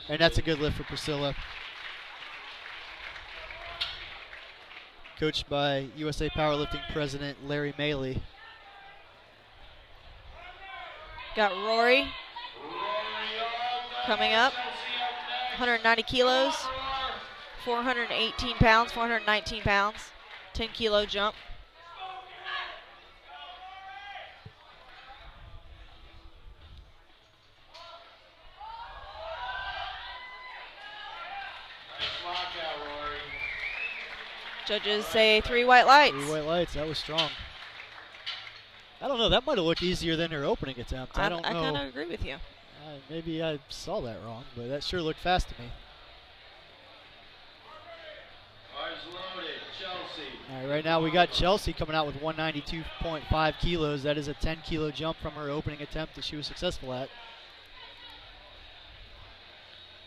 and that's a good lift for Priscilla. Coached by USA Powerlifting President Larry Maley. Got Rori coming up, 190 kilos, 418 pounds, 419 pounds, 10 kilo jump. Judges say 3 white lights. 3 white lights, that was strong. I don't know, that might have looked easier than her opening attempt. I don't know. I kind of agree with you. Maybe I saw that wrong, but that sure looked fast to me. All right, right now we got Chelsea coming out with 192.5 kilos. That is a 10 kilo jump from her opening attempt that she was successful at.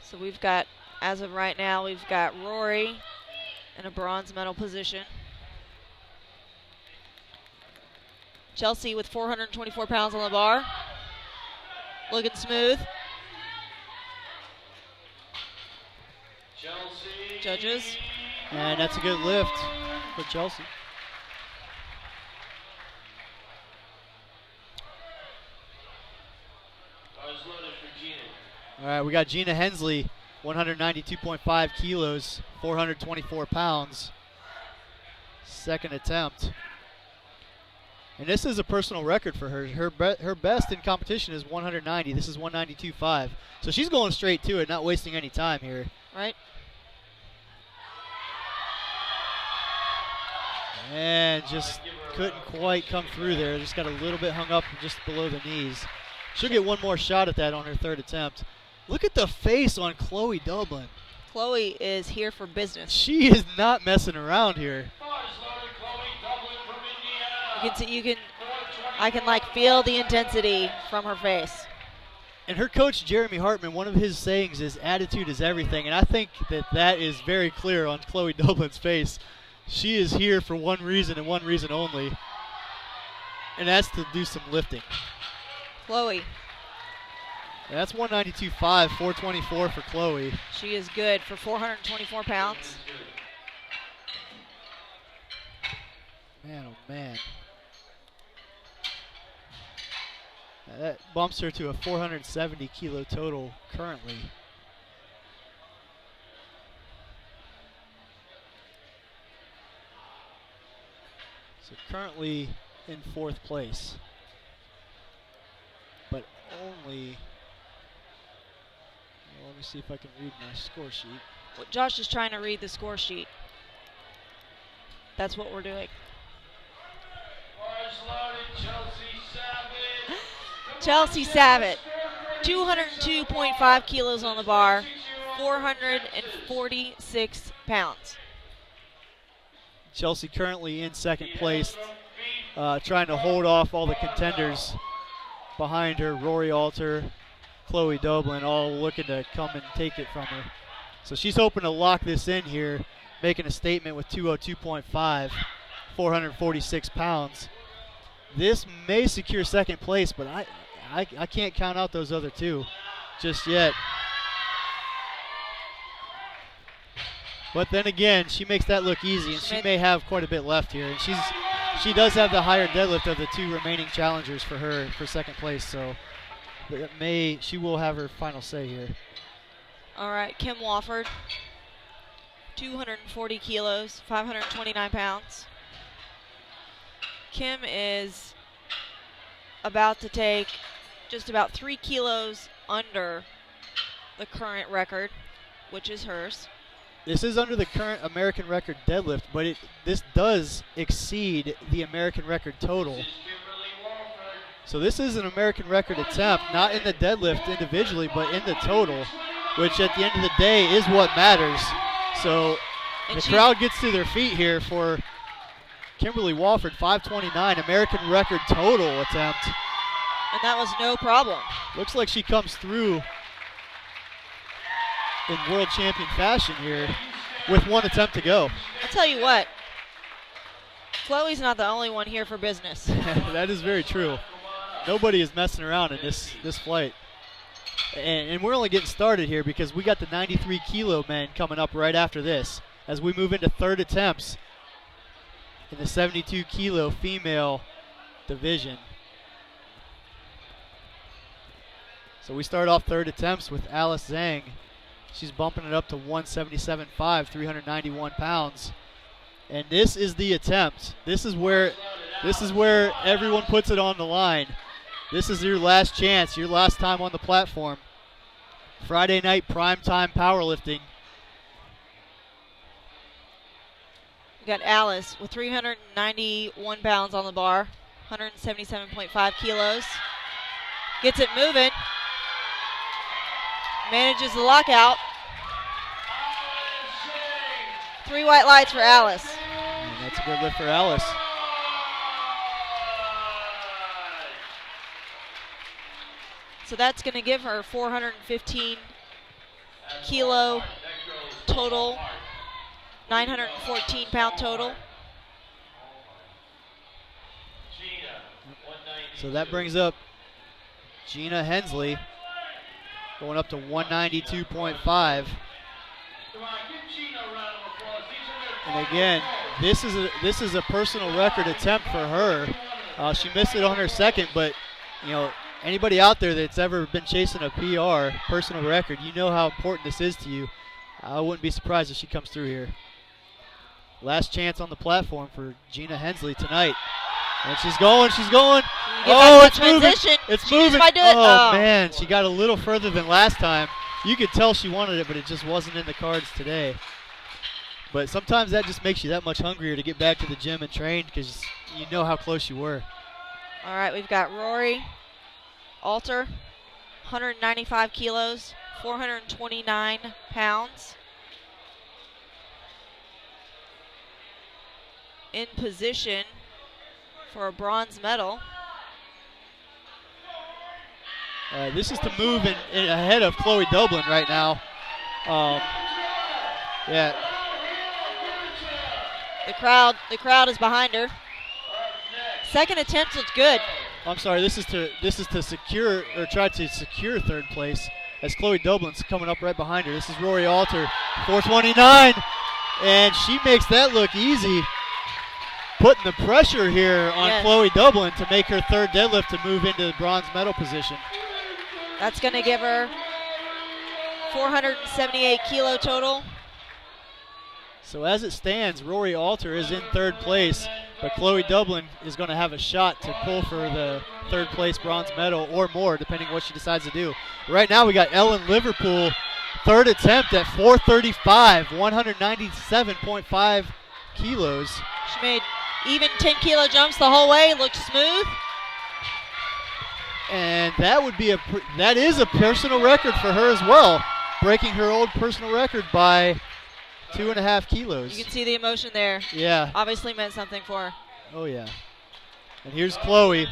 So we've got, as of right now, we've got Rori in a bronze medal position. Chelsea with 424 pounds on the bar. Looking smooth. Chelsea Judges. And that's a good lift for Chelsea. All right, we got Gina Hensley, 192.5 kilos, 424 pounds. Second attempt. And this is a personal record for her. Her best in competition is 190. This is 192.5. So she's going straight to it, not wasting any time here. Right. And just couldn't quite come through there. Just got a little bit hung up just below the knees. She'll get one more shot at that on her third attempt. Look at the face on Kloie Doublin. Kloie is here for business. She is not messing around here. You can see, I can like feel the intensity from her face. And her coach, Jeremy Hartman, one of his sayings is attitude is everything. And I think that is very clear on Kloie Doublin's face. She is here for one reason and one reason only. And that's to do some lifting. Kloie. That's 192.5, 424 for Kloie. She is good for 424 pounds. Man, oh man. That bumps her to a 470 kilo total currently. So currently in fourth place. But only, well, let me see if I can read my score sheet. Well, Josh is trying to read the score sheet. That's what we're doing. Chelsea Savit, 202.5 kilos on the bar, 446 pounds. Chelsea currently in second place, trying to hold off all the contenders behind her. Rori Alter, Kloie Doublin, all looking to come and take it from her. So she's hoping to lock this in here, making a statement with 202.5, 446 pounds. This may secure second place, but I can't count out those other two just yet. But then again, she makes that look easy, and she may have quite a bit left here. And she does have the higher deadlift of the two remaining challengers for her for second place, so she will have her final say here. All right, Kim Walford, 240 kilos, 529 pounds. Kim is about to take just about 3 kilos under the current record, which is hers. This is under the current American record deadlift, but this does exceed the American record total. So this is an American record attempt, not in the deadlift individually, but in the total, which at the end of the day is what matters. So the crowd gets to their feet here for Kimberly Walford, 529, American record total attempt. And that was no problem. Looks like she comes through in world champion fashion here with one attempt to go. I'll tell you what, Kloie's not the only one here for business. That is very true. Nobody is messing around in this flight. And we're only getting started here because we got the 93 kilo men coming up right after this as we move into third attempts in the 72 kilo female division. So we start off third attempts with Alice Zheng. She's bumping it up to 177.5, 391 pounds. And this is the attempt. This is where everyone puts it on the line. This is your last chance, your last time on the platform. Friday night primetime powerlifting. We got Alice with 391 pounds on the bar, 177.5 kilos. Gets it moving. Manages the lockout. 3 white lights for Alice. And that's a good lift for Alice. So that's going to give her 415 kilo total, 914 pound total. So that brings up Gina Hensley going up to 192.5. And again, this is a personal record attempt for her. She missed it on her second, but you know, anybody out there that's ever been chasing a PR, personal record, you know how important this is to you. I wouldn't be surprised if she comes through here. Last chance on the platform for Gina Hensley tonight. And she's going. Oh, it's moving. It's moving. Oh, man, she got a little further than last time. You could tell she wanted it, but it just wasn't in the cards today. But sometimes that just makes you that much hungrier to get back to the gym and train because you know how close you were. All right, we've got Rori Alter, 195 kilos, 429 pounds. In position for a bronze medal. This is to move in ahead of Kloie Doublin right now. Yeah. The crowd is behind her. Second attempt looked good. I'm sorry. This is to secure or try to secure third place as Kloie Doublin's coming up right behind her. This is Rori Alter, 429, and she makes that look easy. Putting the pressure here on Kloie Doublin to make her third deadlift to move into the bronze medal position. That's going to give her 478 kilo total. So as it stands, Rori Alter is in third place, but Kloie Doublin is going to have a shot to pull for the third place bronze medal or more, depending what she decides to do. Right now we got Ellen Liverpool, third attempt at 435, 197.5 kilos. She made even 10 kilo jumps the whole way, looked smooth. And that is a personal record for her as well, breaking her old personal record by 2.5 kilos. You can see the emotion there. Yeah. Obviously meant something for her. Oh, yeah. And here's Kloie.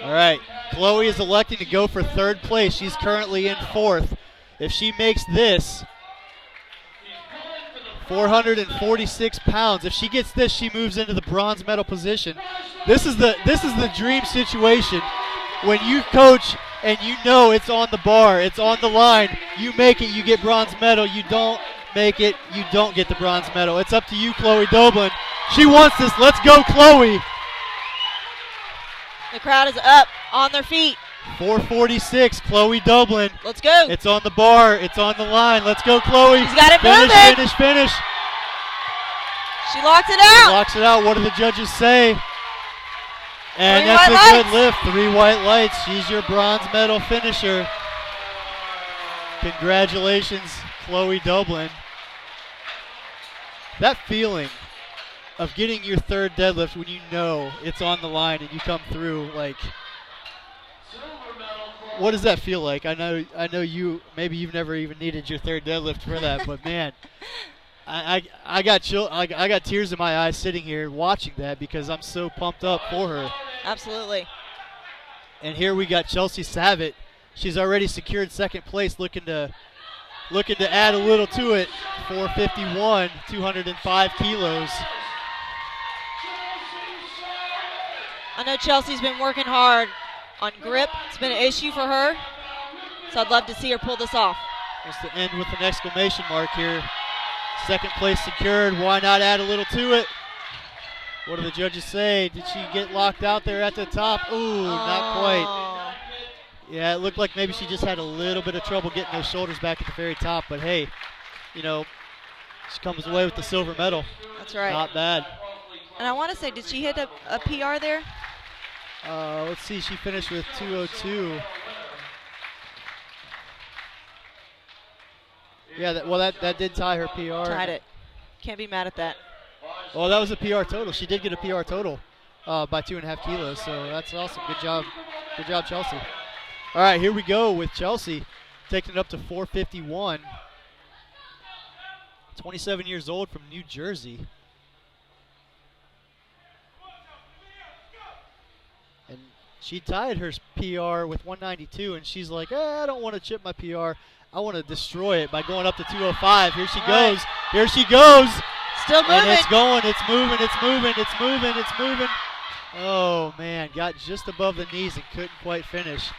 All right. Kloie is electing to go for third place. She's currently in fourth. If she makes this, 446 pounds. If she gets this, she moves into the bronze medal position. This is the dream situation. When you coach and you know it's on the bar, it's on the line, you make it, you get bronze medal. You don't make it, you don't get the bronze medal. It's up to you, Kloie Doublin. She wants this. Let's go, Kloie. The crowd is up on their feet. 446, Kloie Doublin. Let's go. It's on the bar. It's on the line. Let's go, Kloie. She's got it moving. Finish. She locks it out. She locks it out. What do the judges say? And that's a good lift. 3 white lights. She's your bronze medal finisher. Congratulations, Kloie Doublin. That feeling of getting your third deadlift when you know it's on the line and you come through, like, what does that feel like? I know you, maybe you've never even needed your third deadlift for that, but man, I got tears in my eyes sitting here watching that because I'm so pumped up for her. Absolutely. And here we got Chelsea Savit. She's already secured second place, looking to add a little to it. 451, 205 kilos. I know Chelsea's been working hard on grip. It's been an issue for her, so I'd love to see her pull this off. Just to end with an exclamation mark here. Second place secured. Why not add a little to it? What do the judges say? Did she get locked out there at the top? Ooh, not quite. Yeah, it looked like maybe she just had a little bit of trouble getting those shoulders back at the very top. But hey, you know, she comes away with the silver medal. That's right. Not bad. And I want to say, did she hit a PR there? Let's see. She finished with 202. Yeah, that did tie her PR. Tied it. Can't be mad at that. Well, that was a PR total. She did get a PR total by 2.5 kilos, so that's awesome. Good job. Good job, Chelsea. All right, here we go with Chelsea taking it up to 451. 27 years old from New Jersey. And she tied her PR with 192, and she's like, I don't want to chip my PR. I want to destroy it by going up to 205. Here she goes. Here she goes. Still moving. And it's going. It's moving. It's moving. It's moving. It's moving. Oh, man. Got just above the knees and couldn't quite finish.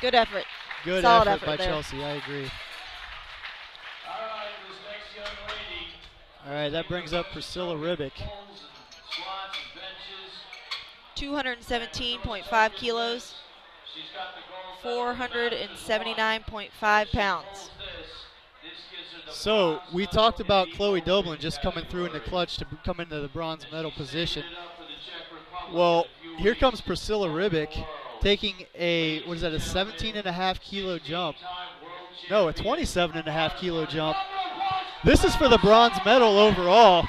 Good effort. Good Solid effort by there. Chelsea. I agree. All right, that brings up Priscilla Ribic. 217.5 kilos, 479.5 pounds. So we talked about Kloie Doublin just coming through in the clutch to come into the bronze medal position. Well, here comes Priscilla Ribic taking a, what is that, a 17.5 kilo jump. No, a 27.5 kilo jump. This is for the bronze medal overall.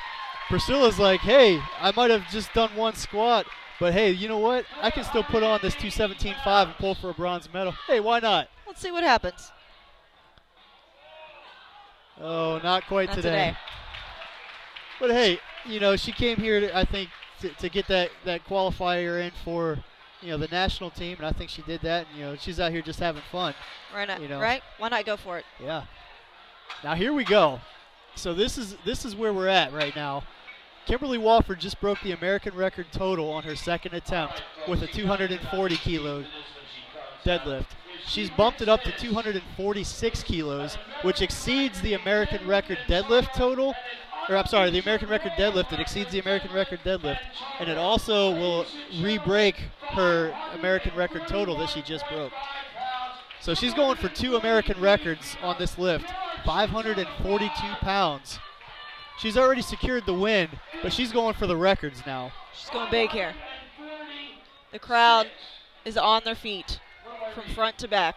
Priscilla's like, hey, I might have just done one squat, but hey, you know what? I can still put on this 217.5 and pull for a bronze medal. Hey, why not? Let's see what happens. Oh, not quite Not today. But hey, you know, she came here, I think, to get that qualifier in for, you know, the national team, and I think she did that. And, you know, she's out here just having fun. Right, you know. Right? Why not go for it? Yeah. Now here we go. So this is where we're at right now. Kimberly Walford just broke the American record total on her second attempt with a 240 kilo deadlift. She's bumped it up to 246 kilos, which exceeds the American record deadlift total. Or I'm sorry, the American record deadlift. It exceeds the American record deadlift. And it also will re-break her American record total that she just broke. So she's going for 2 American records on this lift, 542 pounds. She's already secured the win, but she's going for the records now. She's going big here. The crowd is on their feet from front to back.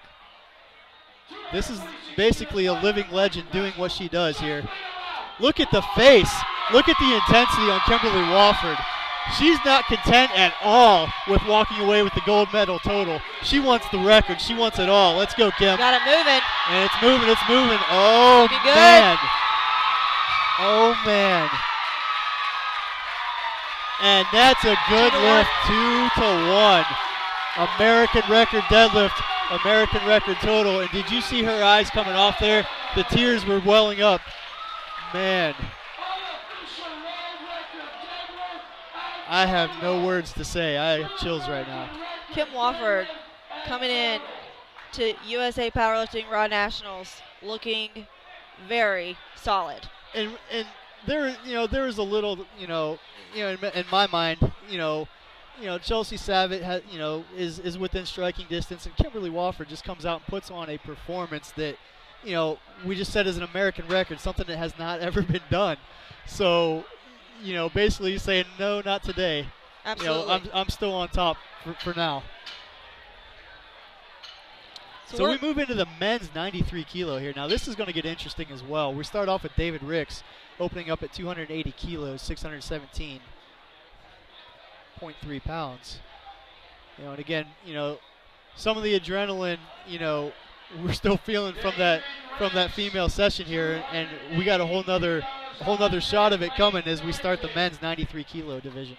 This is basically a living legend doing what she does here. Look at the face. Look at the intensity on Kimberly Walford. She's not content at all with walking away with the gold medal total. She wants the record. She wants it all. Let's go, Kim. Got it moving. And it's moving. It's moving. Oh, Looking good. man. Oh, man. And that's a good 2-1. lift, 2-1. American record deadlift, American record total. And did you see her eyes coming off there? The tears were welling up. Man. I have no words to say. I have chills right now. Kim Walford coming in to USA Powerlifting Raw Nationals looking very solid. And there, you know, there is a little, you know, in my mind, Chelsea Savit has, is within striking distance, and Kimberly Walford just comes out and puts on a performance that, you know, we just said is an American record, something that has not ever been done. So, you know, basically saying no, not today. Absolutely. You know, I'm still on top for now. So we move into the men's 93 kilo here. Now this is going to get interesting as well. We start off with David Ricks opening up at 280 kilos, 617.3 pounds. You know, and again, you know, some of the adrenaline, you know, we're still feeling from that female session here, and we got a whole nother shot of it coming as we start the men's 93 kilo division.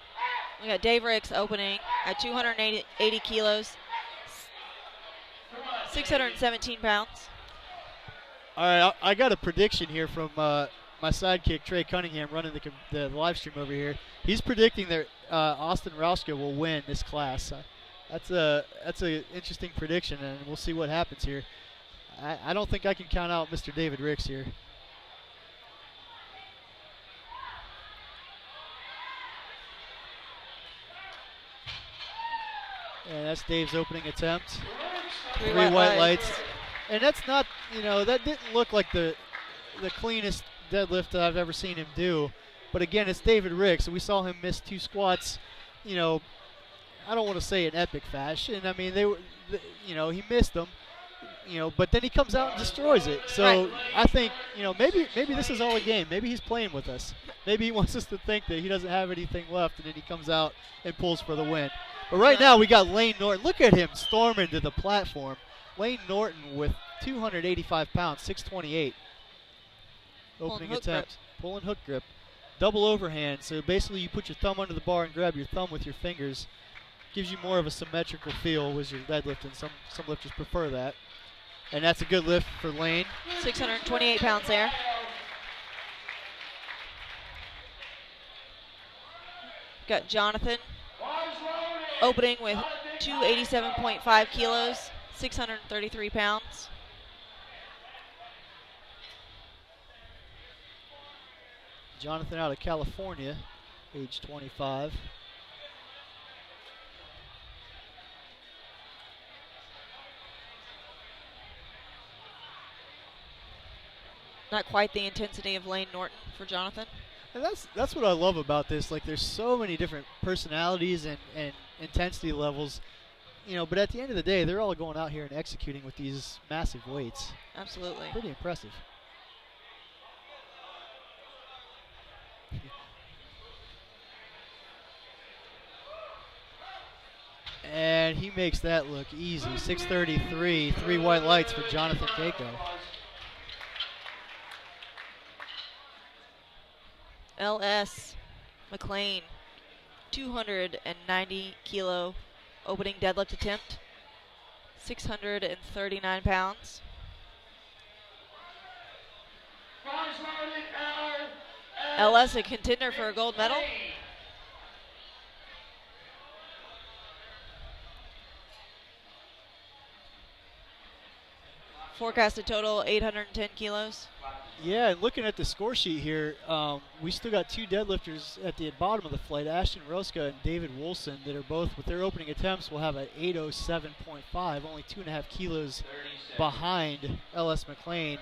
We got Dave Ricks opening at 280 kilos, 617 pounds. All right, I got a prediction here from my sidekick, Trey Cunningham, running the live stream over here. He's predicting that Ashton Rouska will win this class. That's a interesting prediction, and we'll see what happens here. I don't think I can count out Mr. David Ricks here. And that's Dave's opening attempt. Three white lights. And that's not, you know, that didn't look like the cleanest deadlift that I've ever seen him do. But again, it's David Ricks, and we saw him miss 2 squats, you know, I don't want to say in epic fashion. I mean, he missed them, you know, but then he comes out and destroys it. So right. I think, you know, maybe this is all a game. Maybe he's playing with us. Maybe he wants us to think that he doesn't have anything left, and then he comes out and pulls for the win. But right now we got Layne Norton. Look at him storming to the platform. Layne Norton with 285 pounds, 628. Opening attempt. Pulling hook grip. Double overhand. So basically you put your thumb under the bar and grab your thumb with your fingers. Gives you more of a symmetrical feel with your deadlift, and some lifters prefer that. And that's a good lift for Layne. 628 pounds there. Got Jonathan opening with 287.5 kilos, 633 pounds. Jonathan out of California, age 25. Not quite the intensity of Layne Norton for Jonathan. And that's what I love about this. Like, there's so many different personalities and intensity levels, you know, but at the end of the day, they're all going out here and executing with these massive weights. Absolutely. Pretty impressive. And he makes that look easy. 6:33, 3 white lights for Jonathan Cayco. LS Mcclain, 290 kilo opening deadlift attempt, 639 pounds. LS a contender for a gold medal. Forecasted total 810 kilos. Yeah, and looking at the score sheet here, we still got 2 deadlifters at the bottom of the flight, Ashton Rouska and David Woolson, that are both, with their opening attempts, will have an 807.5, only 2.5 kilos behind LS Mcclain.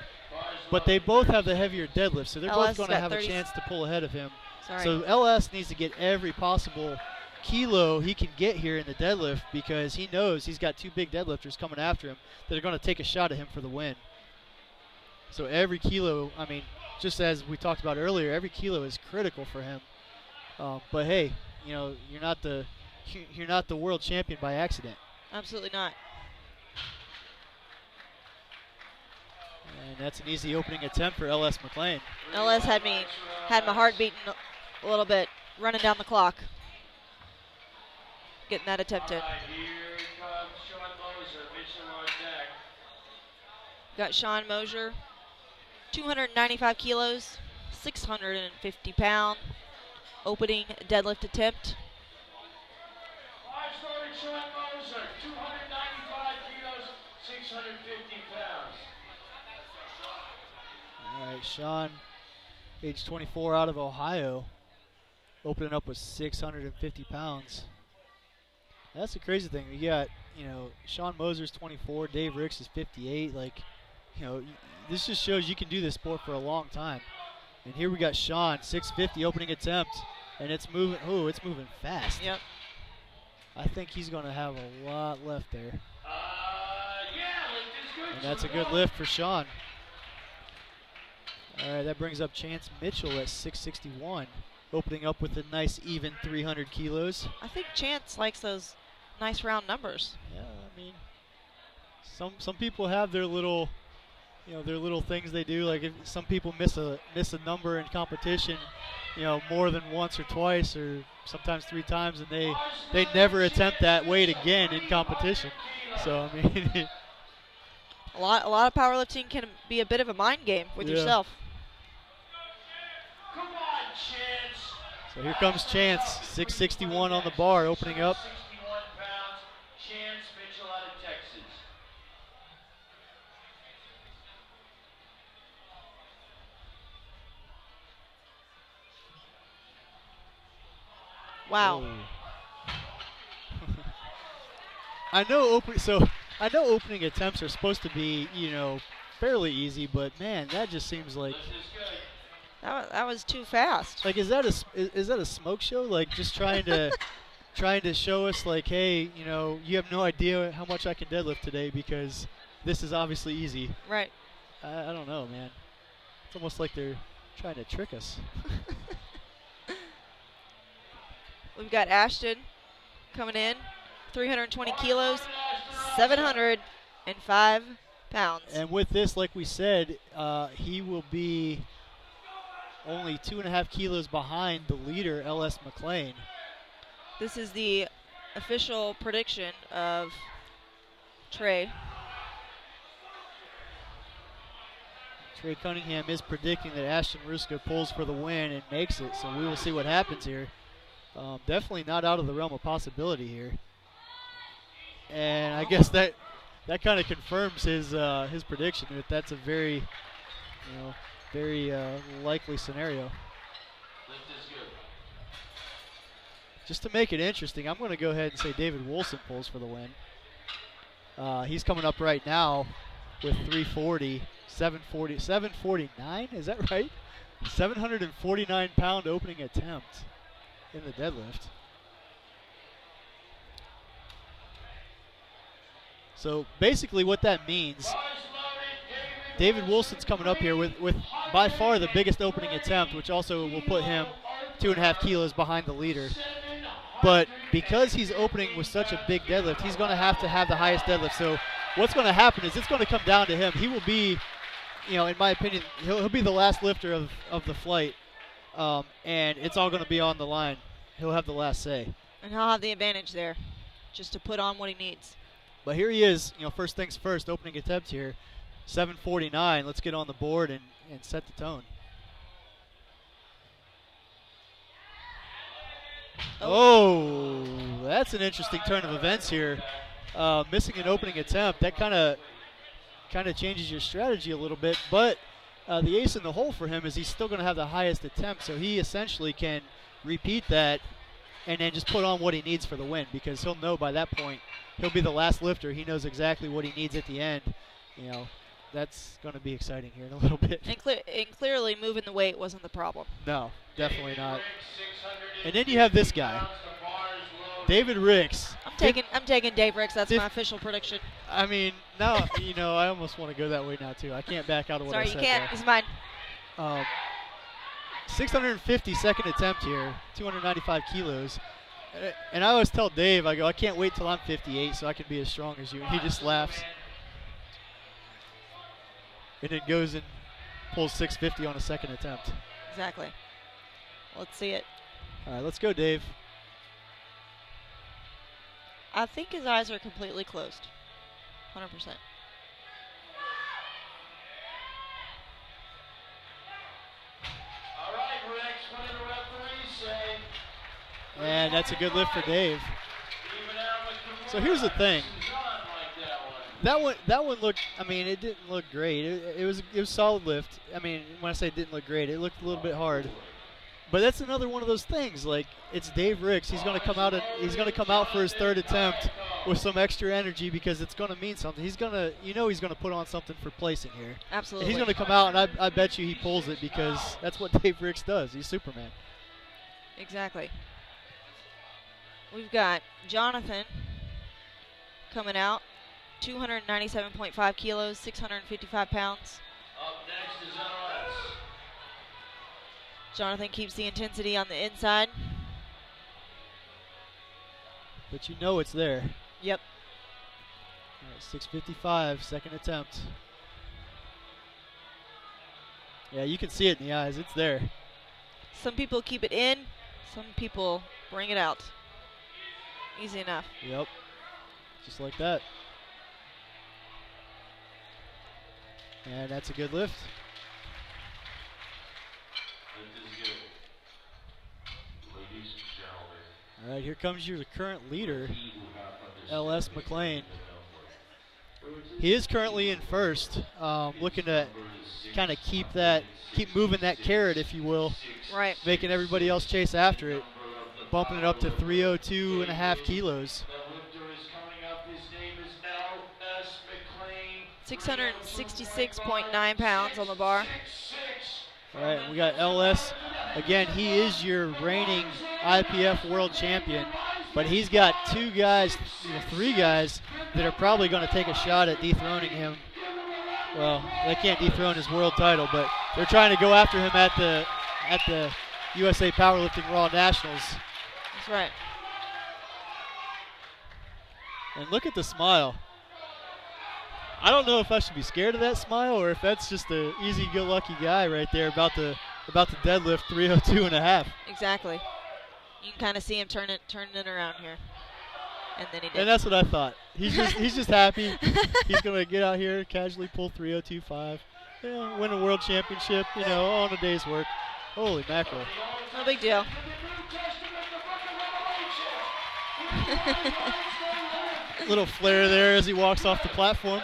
But they both have the heavier deadlift, so they're both going to have a chance to pull ahead of him. So LS needs to get every possible kilo he can get here in the deadlift, because he knows he's got 2 big deadlifters coming after him that are going to take a shot at him for the win. So every kilo, I mean, just as we talked about earlier, every kilo is critical for him. But hey, you know, you're not the world champion by accident. Absolutely not. And that's an easy opening attempt for LS Mcclain. LS had my heart beating a little bit, running down the clock, getting that attempt in. Here comes Sean Moser, Mitchell on deck. Got Sean Moser, 295 kilos, 650 pound opening deadlift attempt. Five-started Sean Moser, 295 kilos, 650 pounds. All right, Sean, age 24, out of Ohio, opening up with 650 pounds. That's the crazy thing. You got, you know, Sean Moser's 24, Dave Ricks is 58. Like, you know, this just shows you can do this sport for a long time. And here we got Sean, 650 opening attempt, and it's moving. Oh, it's moving fast. Yep. I think he's going to have a lot left there. Yeah, lift is good. And that's a good lift for Sean. All right, that brings up Chance Mitchell at 661, opening up with a nice even 300 kilos. I think Chance likes those nice round numbers. Yeah, I mean, some people have their little, you know, their little things they do. Like, if some people miss a number in competition, you know, more than once or twice or sometimes 3 times, and they never attempt that weight again in competition. So I mean, a lot of powerlifting can be a bit of a mind game with yourself. Come on, Chance. So here comes Chance, 661 on the bar, opening up. 61 pounds, Chance Mitchell out of Texas. Wow. I know opening attempts are supposed to be, you know, fairly easy, but man, that just seems like Lift is good. That was too fast. Like, is that a smoke show? Like, just trying to show us, like, hey, you know, you have no idea how much I can deadlift today because this is obviously easy. Right. I don't know, man. It's almost like they're trying to trick us. We've got Ashton coming in, 320 kilos, 705 pounds. And with this, like we said, he will be only 2.5 kilos behind the leader, LS Mcclain. This is the official prediction of Trey. Trey Cunningham is predicting that Ashton Rouska pulls for the win and makes it, so we will see what happens here. Definitely not out of the realm of possibility here. And I guess that kind of confirms his prediction that that's a very likely scenario. just to make it interesting, I'm going to go ahead and say David Woolson pulls for the win. He's coming up right now with 340, 740, 749. Is that right? 749-pound opening attempt in the deadlift. So basically what that means, David Woolson's coming up here with by far the biggest opening attempt, which also will put him 2.5 kilos behind the leader. But because he's opening with such a big deadlift, he's going to have the highest deadlift. So what's going to happen is it's going to come down to him. He will be, in my opinion, he'll be the last lifter of the flight, and it's all going to be on the line. He'll have the last say. And he'll have the advantage there, just to put on what he needs. But here he is, first things first, opening attempt here, 749. Let's get on the board and set the tone. Oh, that's an interesting turn of events here. Missing an opening attempt, that kind of changes your strategy a little bit. But the ace in the hole for him is he's still going to have the highest attempt, so he essentially can repeat that and then just put on what he needs for the win, because he'll know by that point he'll be the last lifter. He knows exactly what he needs at the end. That's going to be exciting here in a little bit. And clearly moving the weight wasn't the problem. No, definitely not. And then you have this guy, David Ricks. I'm taking Dave Ricks. That's my official prediction. I mean, now I almost want to go that way now too. I can't back out of what I said. Sorry, you can't. There. It's mine. 650 second attempt here, 295 kilos. And I always tell Dave, I can't wait till I'm 58 so I can be as strong as you. And he just laughs. And it goes and pulls 650 on a second attempt. Exactly. Let's see it. All right, let's go, Dave. I think his eyes are completely closed. 100%. All right, Rex, what did the referee say? And that's a good lift for Dave. So here's the thing. That one looked, it didn't look great. It was a solid lift. When I say it didn't look great, it looked a little bit hard. But that's another one of those things. Like, it's Dave Ricks. He's going to come out for his third attempt with some extra energy because it's going to mean something. He's going to put on something for placing here. Absolutely. And he's going to come out, and I bet you he pulls it because that's what Dave Ricks does. He's Superman. Exactly. We've got Jonathan coming out, 297.5 kilos, 655 pounds. Up next is LS. Jonathan keeps the intensity on the inside. But it's there. Yep. All right, 655, second attempt. Yeah, you can see it in the eyes. It's there. Some people keep it in. Some people bring it out. Easy enough. Yep. Just like that. And that's a good lift. Ladies and gentlemen. All right, here comes your current leader, LS Mcclain. He is currently in first, looking to kind of keep moving that carrot, if you will. Right. Making everybody else chase after it, bumping it up to 302.5 kilos. 666.9 pounds on the bar. All right, we got LS. Again, he is your reigning IPF world champion, but he's got three guys that are probably going to take a shot at dethroning him. Well, they can't dethrone his world title, but they're trying to go after him at the USA Powerlifting Raw Nationals. That's right. And look at the smile. I don't know if I should be scared of that smile or if that's just an easy-go-lucky guy right there about to deadlift 302.5. Exactly. You can kind of see him turning it around here. And then he did. And that's what I thought. He's just happy. He's going to get out here, casually pull 302.5, win a world championship, on a day's work. Holy mackerel. No big deal. Little flare there as he walks off the platform.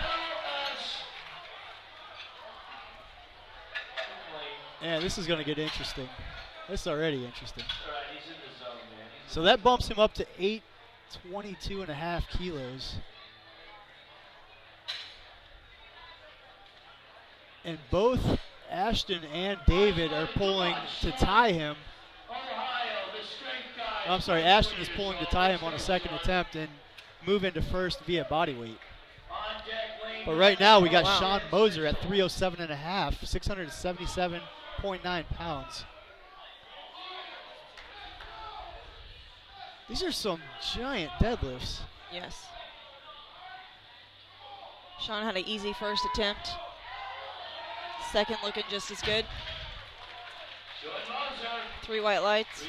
Yeah, this is going to get interesting. This is already interesting. All right, he's in the zone, man. So that bumps him up to 822.5 kilos. And both Ashton and David are pulling to tie him. I'm sorry, Ashton is pulling to tie him on a second attempt and move into first via body weight. But right now we got Sean Moser at 307.5, 677.9 pounds. These are some giant deadlifts. Yes. Sean had an easy first attempt. Second looking just as good. 3 white lights.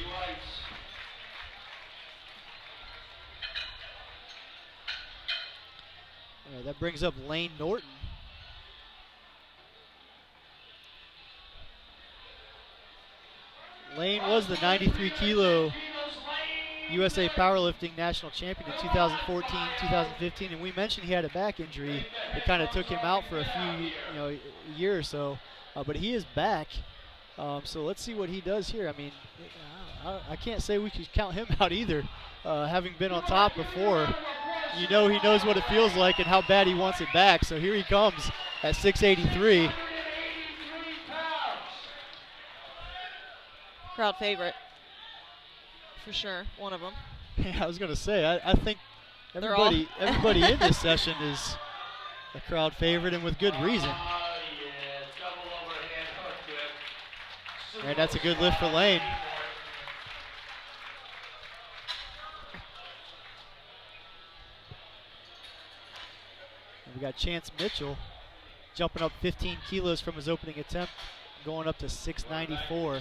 All right, that brings up Layne Norton. Layne was the 93 kilo USA Powerlifting National Champion in 2014, 2015, and we mentioned he had a back injury that kind of took him out for a few, a year or so, but he is back. So let's see what he does here. I mean, I can't say we could count him out either. Having been on top before, he knows what it feels like and how bad he wants it back. So here he comes at 683. Crowd favorite, for sure, one of them. Yeah, I was going to say, I think everybody in this session is a crowd favorite, and with good reason. And that's a good lift for Layne. And we got Chance Mitchell jumping up 15 kilos from his opening attempt, going up to 694.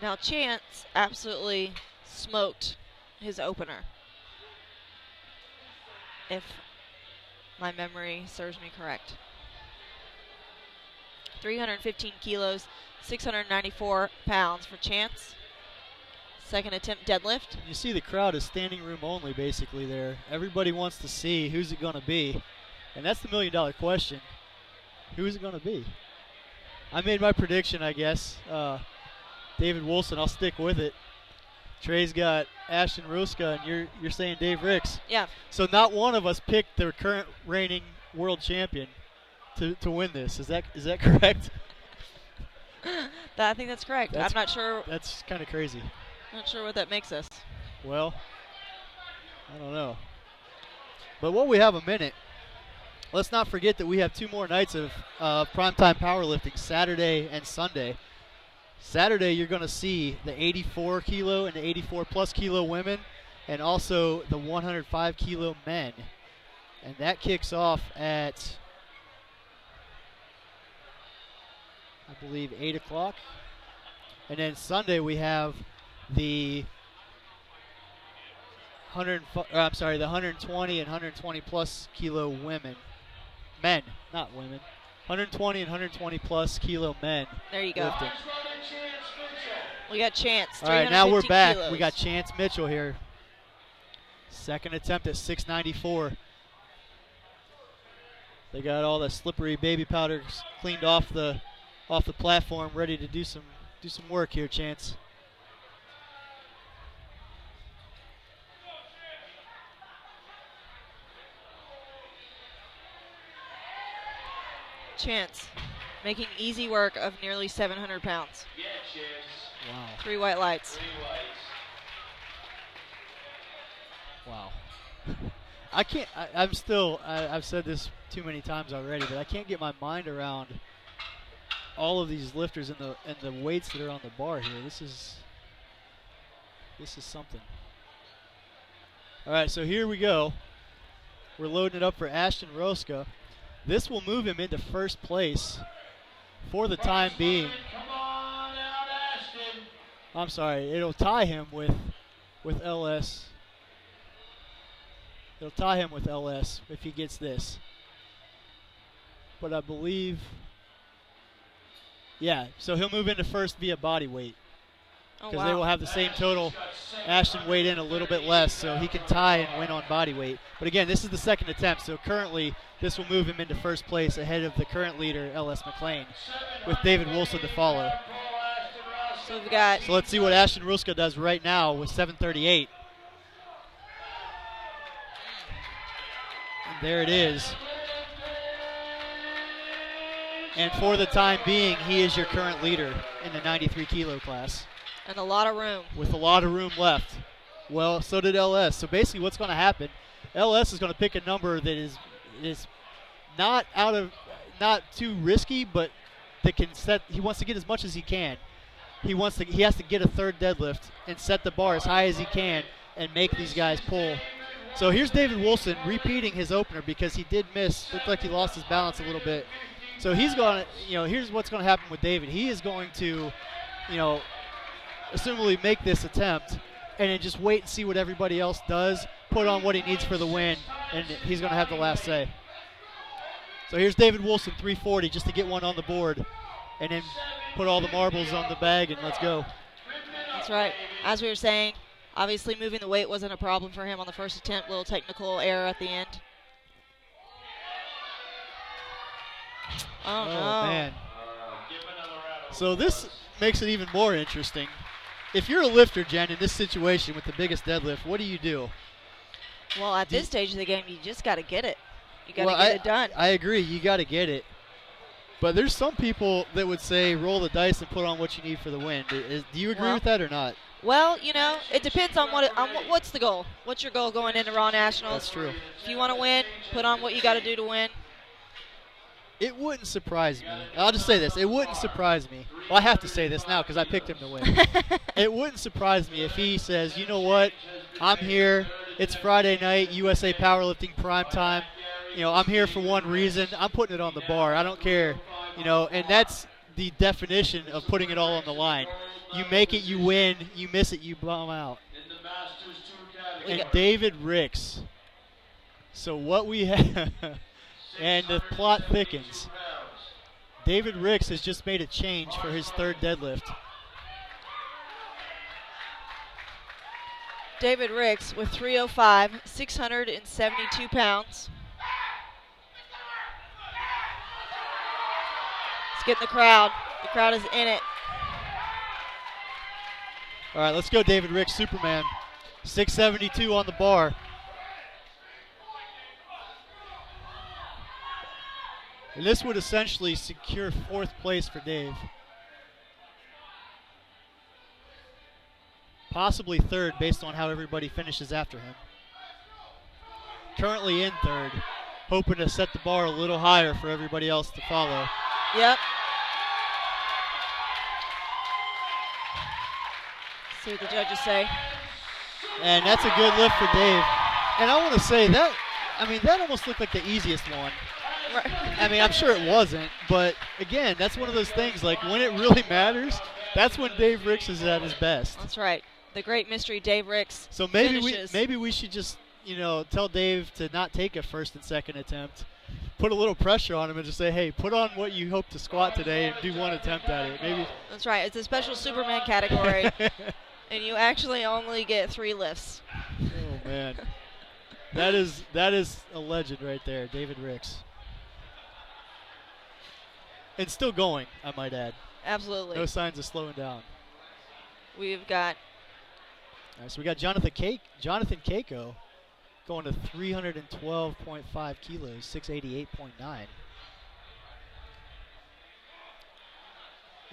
Now Chance absolutely smoked his opener, if my memory serves me correct. 315 kilos, 694 pounds for Chance. Second attempt deadlift. You see the crowd is standing room only basically there. Everybody wants to see who's it going to be. And that's the $1 million question. Who is it going to be? I made my prediction, I guess. David Woolson, I'll stick with it. Trey's got Ashton Rouska, and you're saying Dave Ricks. Yeah. So not one of us picked the current reigning world champion to win this. Is that correct? I think that's correct. I'm not sure. That's kind of crazy. Not sure what that makes us. Well, I don't know. But while we have a minute, let's not forget that we have 2 more nights of primetime powerlifting, Saturday and Sunday. Saturday, you're going to see the 84 kilo and the 84 plus kilo women, and also the 105 kilo men. And that kicks off at, I believe, 8 o'clock. And then Sunday we have the the 120 and 120 plus kilo men, not women. 120 and 120 plus kilo men. There you go. Lifting. We got Chance. All right, now we're back. Kilos. We got Chance Mitchell here. Second attempt at 694. They got all the slippery baby powders cleaned off the platform, ready to do some work here, Chance. Chance making easy work of nearly 700 pounds. Yeah, Chance. Wow. 3 white lights. 3 whites. Wow. I've said this too many times already, but I can't get my mind around all of these lifters and the weights that are on the bar here. This is something. All right, so here we go. We're loading it up for Ashton Rouska. This will move him into first place for the time being. Come on out, Ashton. I'm sorry, it'll tie him with LS. It'll tie him with LS if he gets this. But I believe, yeah, so he'll move into first via body weight. Because they will have the same total. Ashton weighed in a little bit less, so he can tie and win on body weight. But again, this is the second attempt, so currently this will move him into first place ahead of the current leader, LS Mcclain, with David Woolson to follow. So we've got. So let's see what Ashton Rouska does right now with 7:38. And there it is. And for the time being, he is your current leader in the 93 kilo class. And a lot of room. With a lot of room left. Well, so did LS. So basically what's going to happen, LS is going to pick a number that is not too risky, but that can set, he wants to get as much as he can. He has to get a third deadlift and set the bar as high as he can and make these guys pull. So here's David Woolson repeating his opener because he did miss. Looked like he lost his balance a little bit. So he's going to, here's what's going to happen with David. He is going to, assumably make this attempt and then just wait and see what everybody else does, put on what he needs for the win, and he's going to have the last say. So here's David Woolson, 340, just to get one on the board, and then put all the marbles on the bag, and let's go. That's right. As we were saying, obviously moving the weight wasn't a problem for him on the first attempt, little technical error at the end. Oh, no. Man. So this makes it even more interesting. If you're a lifter, Jen, in this situation with the biggest deadlift, what do you do? Well, at this stage of the game, you just got to get it. You got to get it done. I agree. You got to get it. But there's some people that would say roll the dice and put on what you need for the win. Do you agree with that or not? Well, it depends on what's the goal. What's your goal going into Raw Nationals? That's true. If you want to win, put on what you got to do to win. It wouldn't surprise me. I'll just say this. It wouldn't surprise me. Well, I have to say this now because I picked him to win. It wouldn't surprise me if he says, you know what, I'm here. It's Friday night, USA Powerlifting Primetime. I'm here for one reason. I'm putting it on the bar. I don't care. And that's the definition of putting it all on the line. You make it, you win. You miss it, you bum out. And David Ricks. So what we have... And the plot thickens. David Ricks has just made a change for his third deadlift. David Ricks with 305, 672 pounds. Let's get in the crowd. The crowd is in it. All right, let's go, David Ricks, Superman. 672 on the bar. And this would essentially secure fourth place for Dave. Possibly third based on how everybody finishes after him. Currently in third, hoping to set the bar a little higher for everybody else to follow. Yep. See what the judges say. And that's a good lift for Dave. And I want to say that almost looked like the easiest one. I'm sure it wasn't, but again, that's one of those things, like when it really matters, that's when Dave Ricks is at his best. That's right. The great mystery Dave Ricks. So maybe we should just, tell Dave to not take a first and second attempt. Put a little pressure on him and just say, hey, put on what you hope to squat today and do one attempt at it. Maybe. That's right. It's a special Superman category. And you actually only get 3 lifts. Oh man. That is a legend right there, David Ricks. And still going, I might add. Absolutely. No signs of slowing down. We've got. All right, so we got Jonathan Cayco going to 312.5 kilos, 688.9.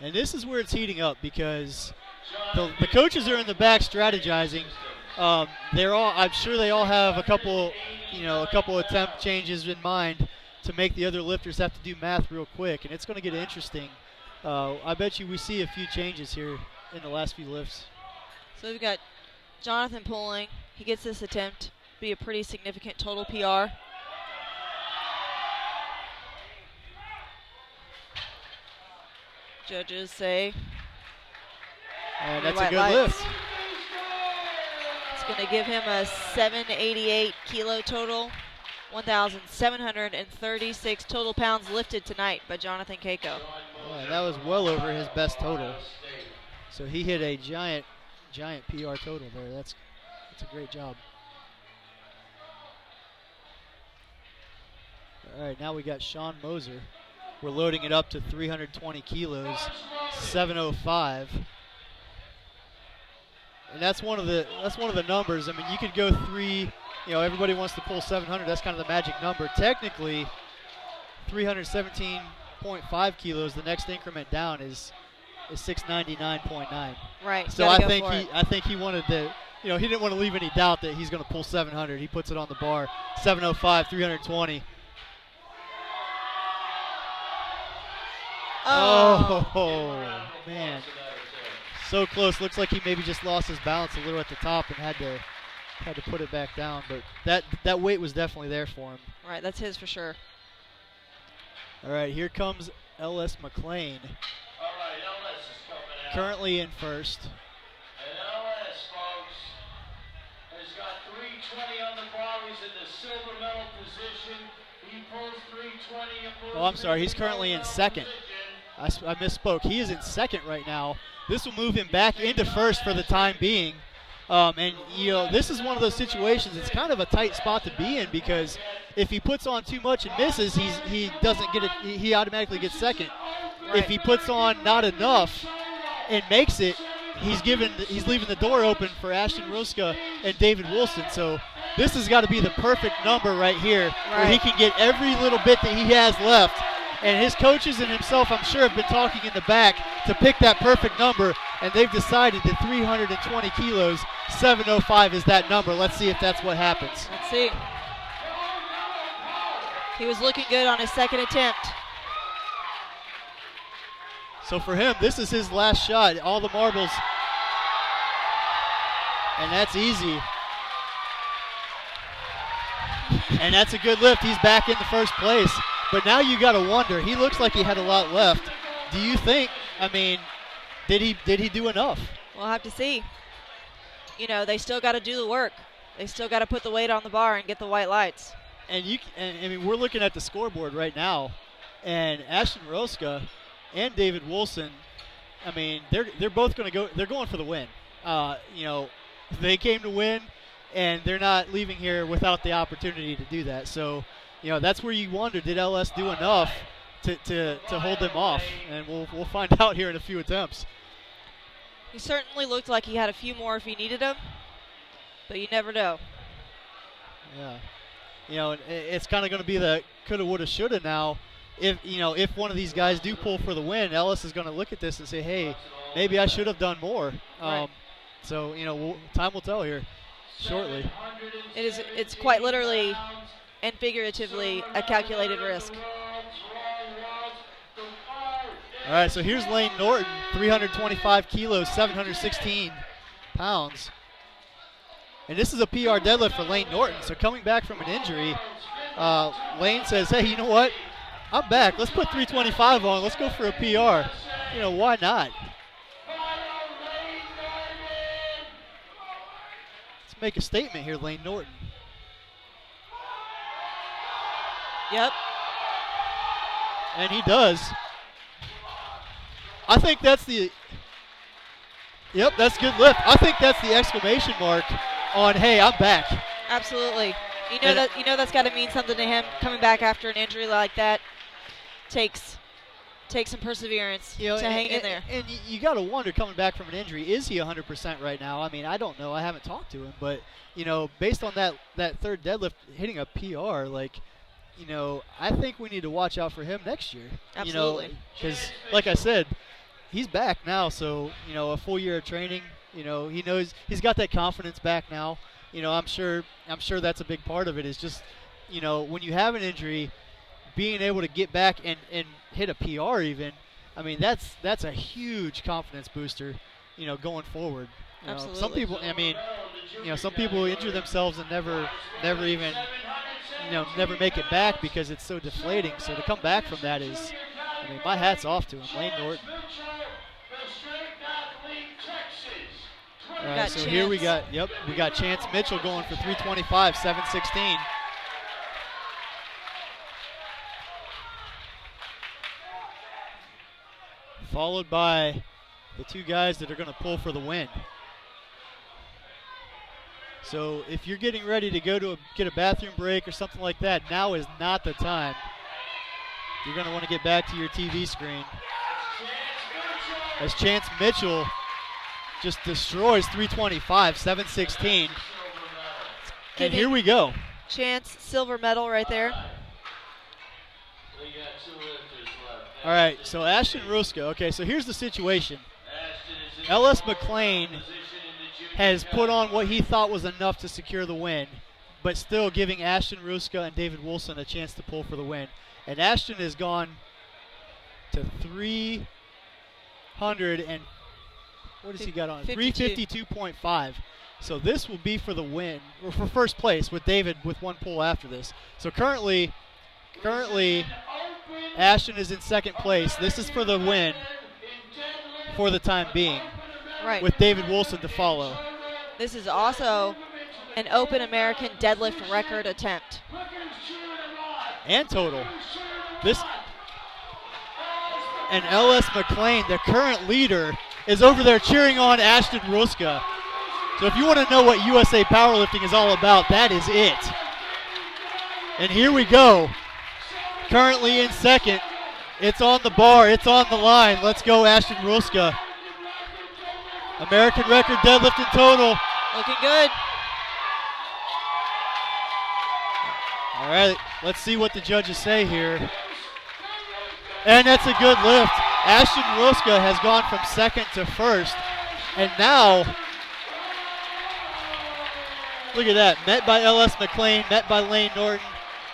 And this is where it's heating up because the coaches are in the back strategizing. I'm sure they all have a couple attempt changes in mind to make the other lifters have to do math real quick, and it's going to get interesting. I bet you we see a few changes here in the last few lifts. So we've got Jonathan pulling. He gets this attempt. Be a pretty significant total PR. Judges say. And that's a good lift. It's going to give him a 788 kilo total. 1,736 total pounds lifted tonight by Jonathan Cayco. Yeah, that was well over his best total. So he hit a giant PR total there. That's a great job. All right, now we got Sean Moser. We're loading it up to 320 kilos, 705. And that's one of the numbers. I mean, you could go 3. Everybody wants to pull 700. That's kind of the magic number. Technically, 317.5 kilos. The next increment down is 699.9. Right. So I think he wanted to. He didn't want to leave any doubt that he's going to pull 700. He puts it on the bar. 705, 320. Oh man. So close. Looks like he maybe just lost his balance a little at the top and had to put it back down. But that weight was definitely there for him. Right, that's his for sure. All right, here comes L.S. Mcclain. All right, LS is coming out. Currently in first. And LS, folks, has got 320 on the bar. He's in the silver medal position. He pulls 320 and moves. Oh, I'm sorry. He's into currently in gold medal second. position. I misspoke. He is in second right now. This will move him back into first for the time being. And this is one of those situations. It's kind of a tight spot to be in because if he puts on too much and misses, he doesn't get it. He automatically gets second. Right. If he puts on not enough and makes it, he's leaving the door open for Ashton Rouska and David Woolson. So this has got to be the perfect number right here, where he can get every little bit that he has left. And his coaches and himself, I'm sure, have been talking in the back to pick that perfect number, and they've decided that 320 kilos, 705 is that number. Let's see if that's what happens. Let's see. He was looking good on his second attempt. So for him, this is his last shot. All the marbles. And that's easy. And that's a good lift. He's back in the first place. But now you got to wonder. He looks like he had a lot left. Do you think? I mean, did he do enough? We'll have to see. They still got to do the work. They still got to put the weight on the bar and get the white lights. And I mean, we're looking at the scoreboard right now, and Ashton Rouska and David Woolson. I mean, they're both going to go. They're going for the win. They came to win, and they're not leaving here without the opportunity to do that. So. That's where you wonder, did LS do enough to hold them off? And we'll find out here in a few attempts. He certainly looked like he had a few more if he needed them, but you never know. Yeah. It's kind of going to be the coulda, woulda, shoulda now. If one of these guys do pull for the win, Ellis is going to look at this and say, hey, maybe I should have done more. Right. So, time will tell here shortly. It's quite literally and figuratively a calculated risk. All right, so here's Layne Norton, 325 kilos, 716 pounds. And this is a PR deadlift for Layne Norton. So coming back from an injury, Layne says, hey, you know what? I'm back. Let's put 325 on. Let's go for a PR. Why not? Let's make a statement here, Layne Norton. Yep. And he does. I think that's the. Yep, that's good lift. I think that's the exclamation mark on, hey, I'm back. Absolutely. That's got to mean something to him. Coming back after an injury like that takes some perseverance to hang in there. And you got to wonder, coming back from an injury, is he 100% right now? I mean, I don't know. I haven't talked to him, but based on that third deadlift hitting a PR, I think we need to watch out for him next year. Absolutely. Because, like I said, he's back now. So, a full year of training. He knows he's got that confidence back now. I'm sure that's a big part of it. Is just, when you have an injury, being able to get back and hit a PR even. I mean, that's a huge confidence booster. Going forward. Absolutely. Some people. I mean, some people injure themselves and never even. Never make it back because it's so deflating. So to come back from that is, my hat's off to him, Layne Norton. All right, so here we got Chance Mitchell going for 325, 716. Followed by the two guys that are going to pull for the win. So if you're getting ready to go to get a bathroom break or something like that, now is not the time. You're going to want to get back to your TV screen. As Chance Mitchell just destroys 325, 716. And here we go. Chance silver medal right there. We got 2 lifters left. All right, so Ashton Rouska. Okay, so here's the situation. Ashton is in L.S. the Mcclain position in the junior has put cup. on what he thought was enough to secure the win, but still giving Ashton Rouska and David Woolson a chance to pull for the win. And Ashton has gone to 300 and what has he got on? 352.5. So this will be for the win, or for first place with David with one pull after this. So currently Ashton is in second place. This is for the win for the time being, Right. with David Woolson to follow. This is also an Open American deadlift record attempt. And total. And L.S. Mcclain, the current leader, is over there cheering on Ashton Rouska. So if you want to know what USA Powerlifting is all about, that is it. And here we go. Currently in second. It's on the bar. It's on the line. Let's go, Ashton Rouska. American record deadlift and total. Looking good. All right, let's see what the judges say here. And that's a good lift. Ashton Rouska has gone from second to first. And now, look at that. Met by L.S. Mcclain, met by Layne Norton.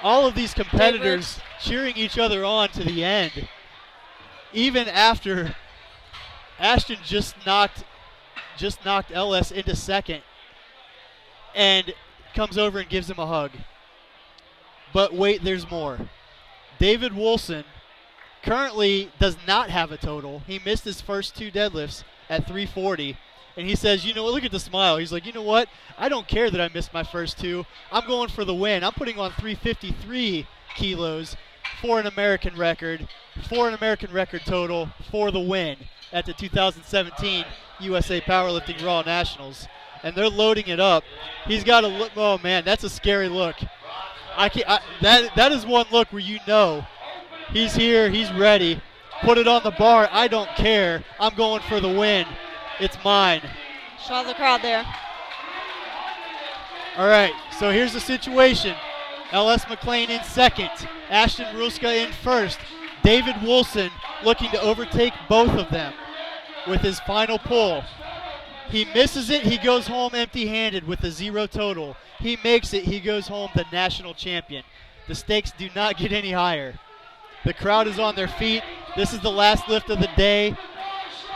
All of these competitors cheering each other on to the end. Even after Ashton just knocked L.S. into second and comes over and gives him a hug. But wait, there's more. David Woolson currently does not have a total. He missed his first 2 deadlifts at 340. And he says, you know, look at the smile. He's like, you know what? I don't care that I missed my first 2. I'm going for the win. I'm putting on 353 kilos for an American record total for the win at the 2017 USA Powerlifting Raw Nationals. And they're loading it up. He's got a look. Oh, man, that's a scary look. That is one look where you know he's here, he's ready. Put it on the bar. I don't care. I'm going for the win. It's mine. Show the crowd there. All right, so here's the situation. L.S. Mcclain in second. Ashton Rouska in first. David Woolson looking to overtake both of them with his final pull. He misses it. He goes home empty-handed with a 0 total. He makes it. He goes home the national champion. The stakes do not get any higher. The crowd is on their feet. This is the last lift of the day.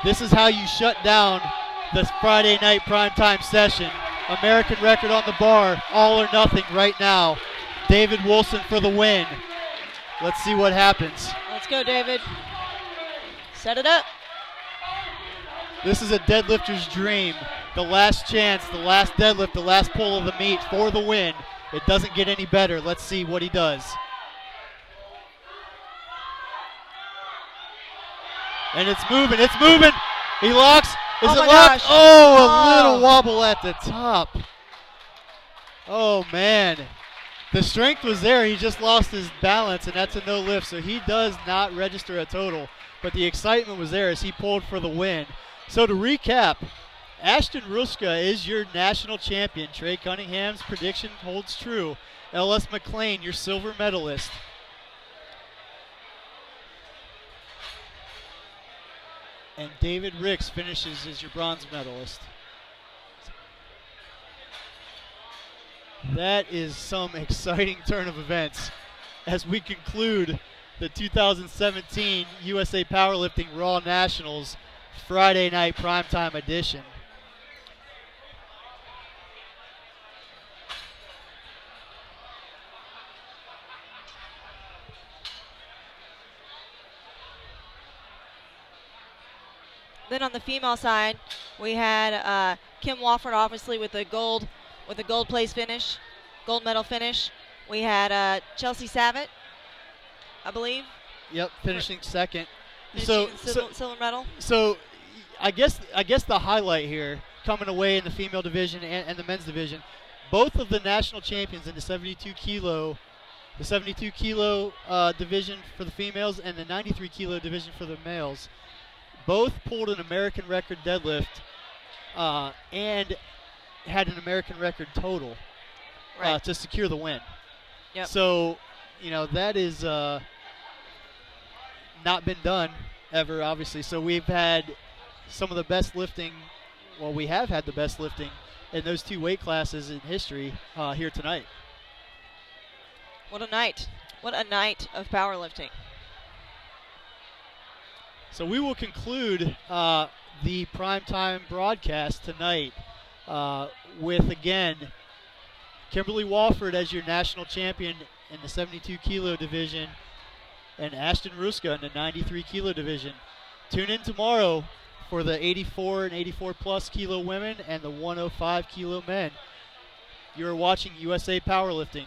This is how you shut down this Friday night primetime session. American record on the bar, all or nothing right now. David Woolson for the win. Let's see what happens. Let's go, David. Set it up. This is a deadlifter's dream. The last chance, the last deadlift, the last pull of the meet for the win. It doesn't get any better. Let's see what he does. And it's moving, it's moving. He locks. Is it locked? Gosh. Oh, a little wobble at the top. Oh, man. The strength was there. He just lost his balance, and that's a no lift. So he does not register a total. But the excitement was there as he pulled for the win. So to recap, Ashton Rouska is your national champion. Trey Cunningham's prediction holds true. L.S. Mcclain, your silver medalist. And David Ricks finishes as your bronze medalist. That is some exciting turn of events as we conclude the 2017 USA Powerlifting Raw Nationals Friday night primetime edition. Then on the female side, we had Kim Walford, obviously with a gold place finish, gold medal finish. We had Chelsea Savit, I believe. Yep, finishing second. Silver medal. So, I guess the highlight here, coming away in the female division and the men's division, both of the national champions in the 72 kilo division for the females and the 93 kilo division for the males, both pulled an American record deadlift and had an American record total to secure the win. Yep. So, that is not been done ever, obviously. So we've had some of the best lifting. Well, we have had the best lifting in those two weight classes in history here tonight. What a night. What a night of powerlifting. So we will conclude the primetime broadcast tonight with, again, Kimberly Walford as your national champion in the 72 kilo division and Ashton Rouska in the 93 kilo division. Tune in tomorrow for the 84 and 84 plus kilo women and the 105 kilo men. You're watching USA Powerlifting.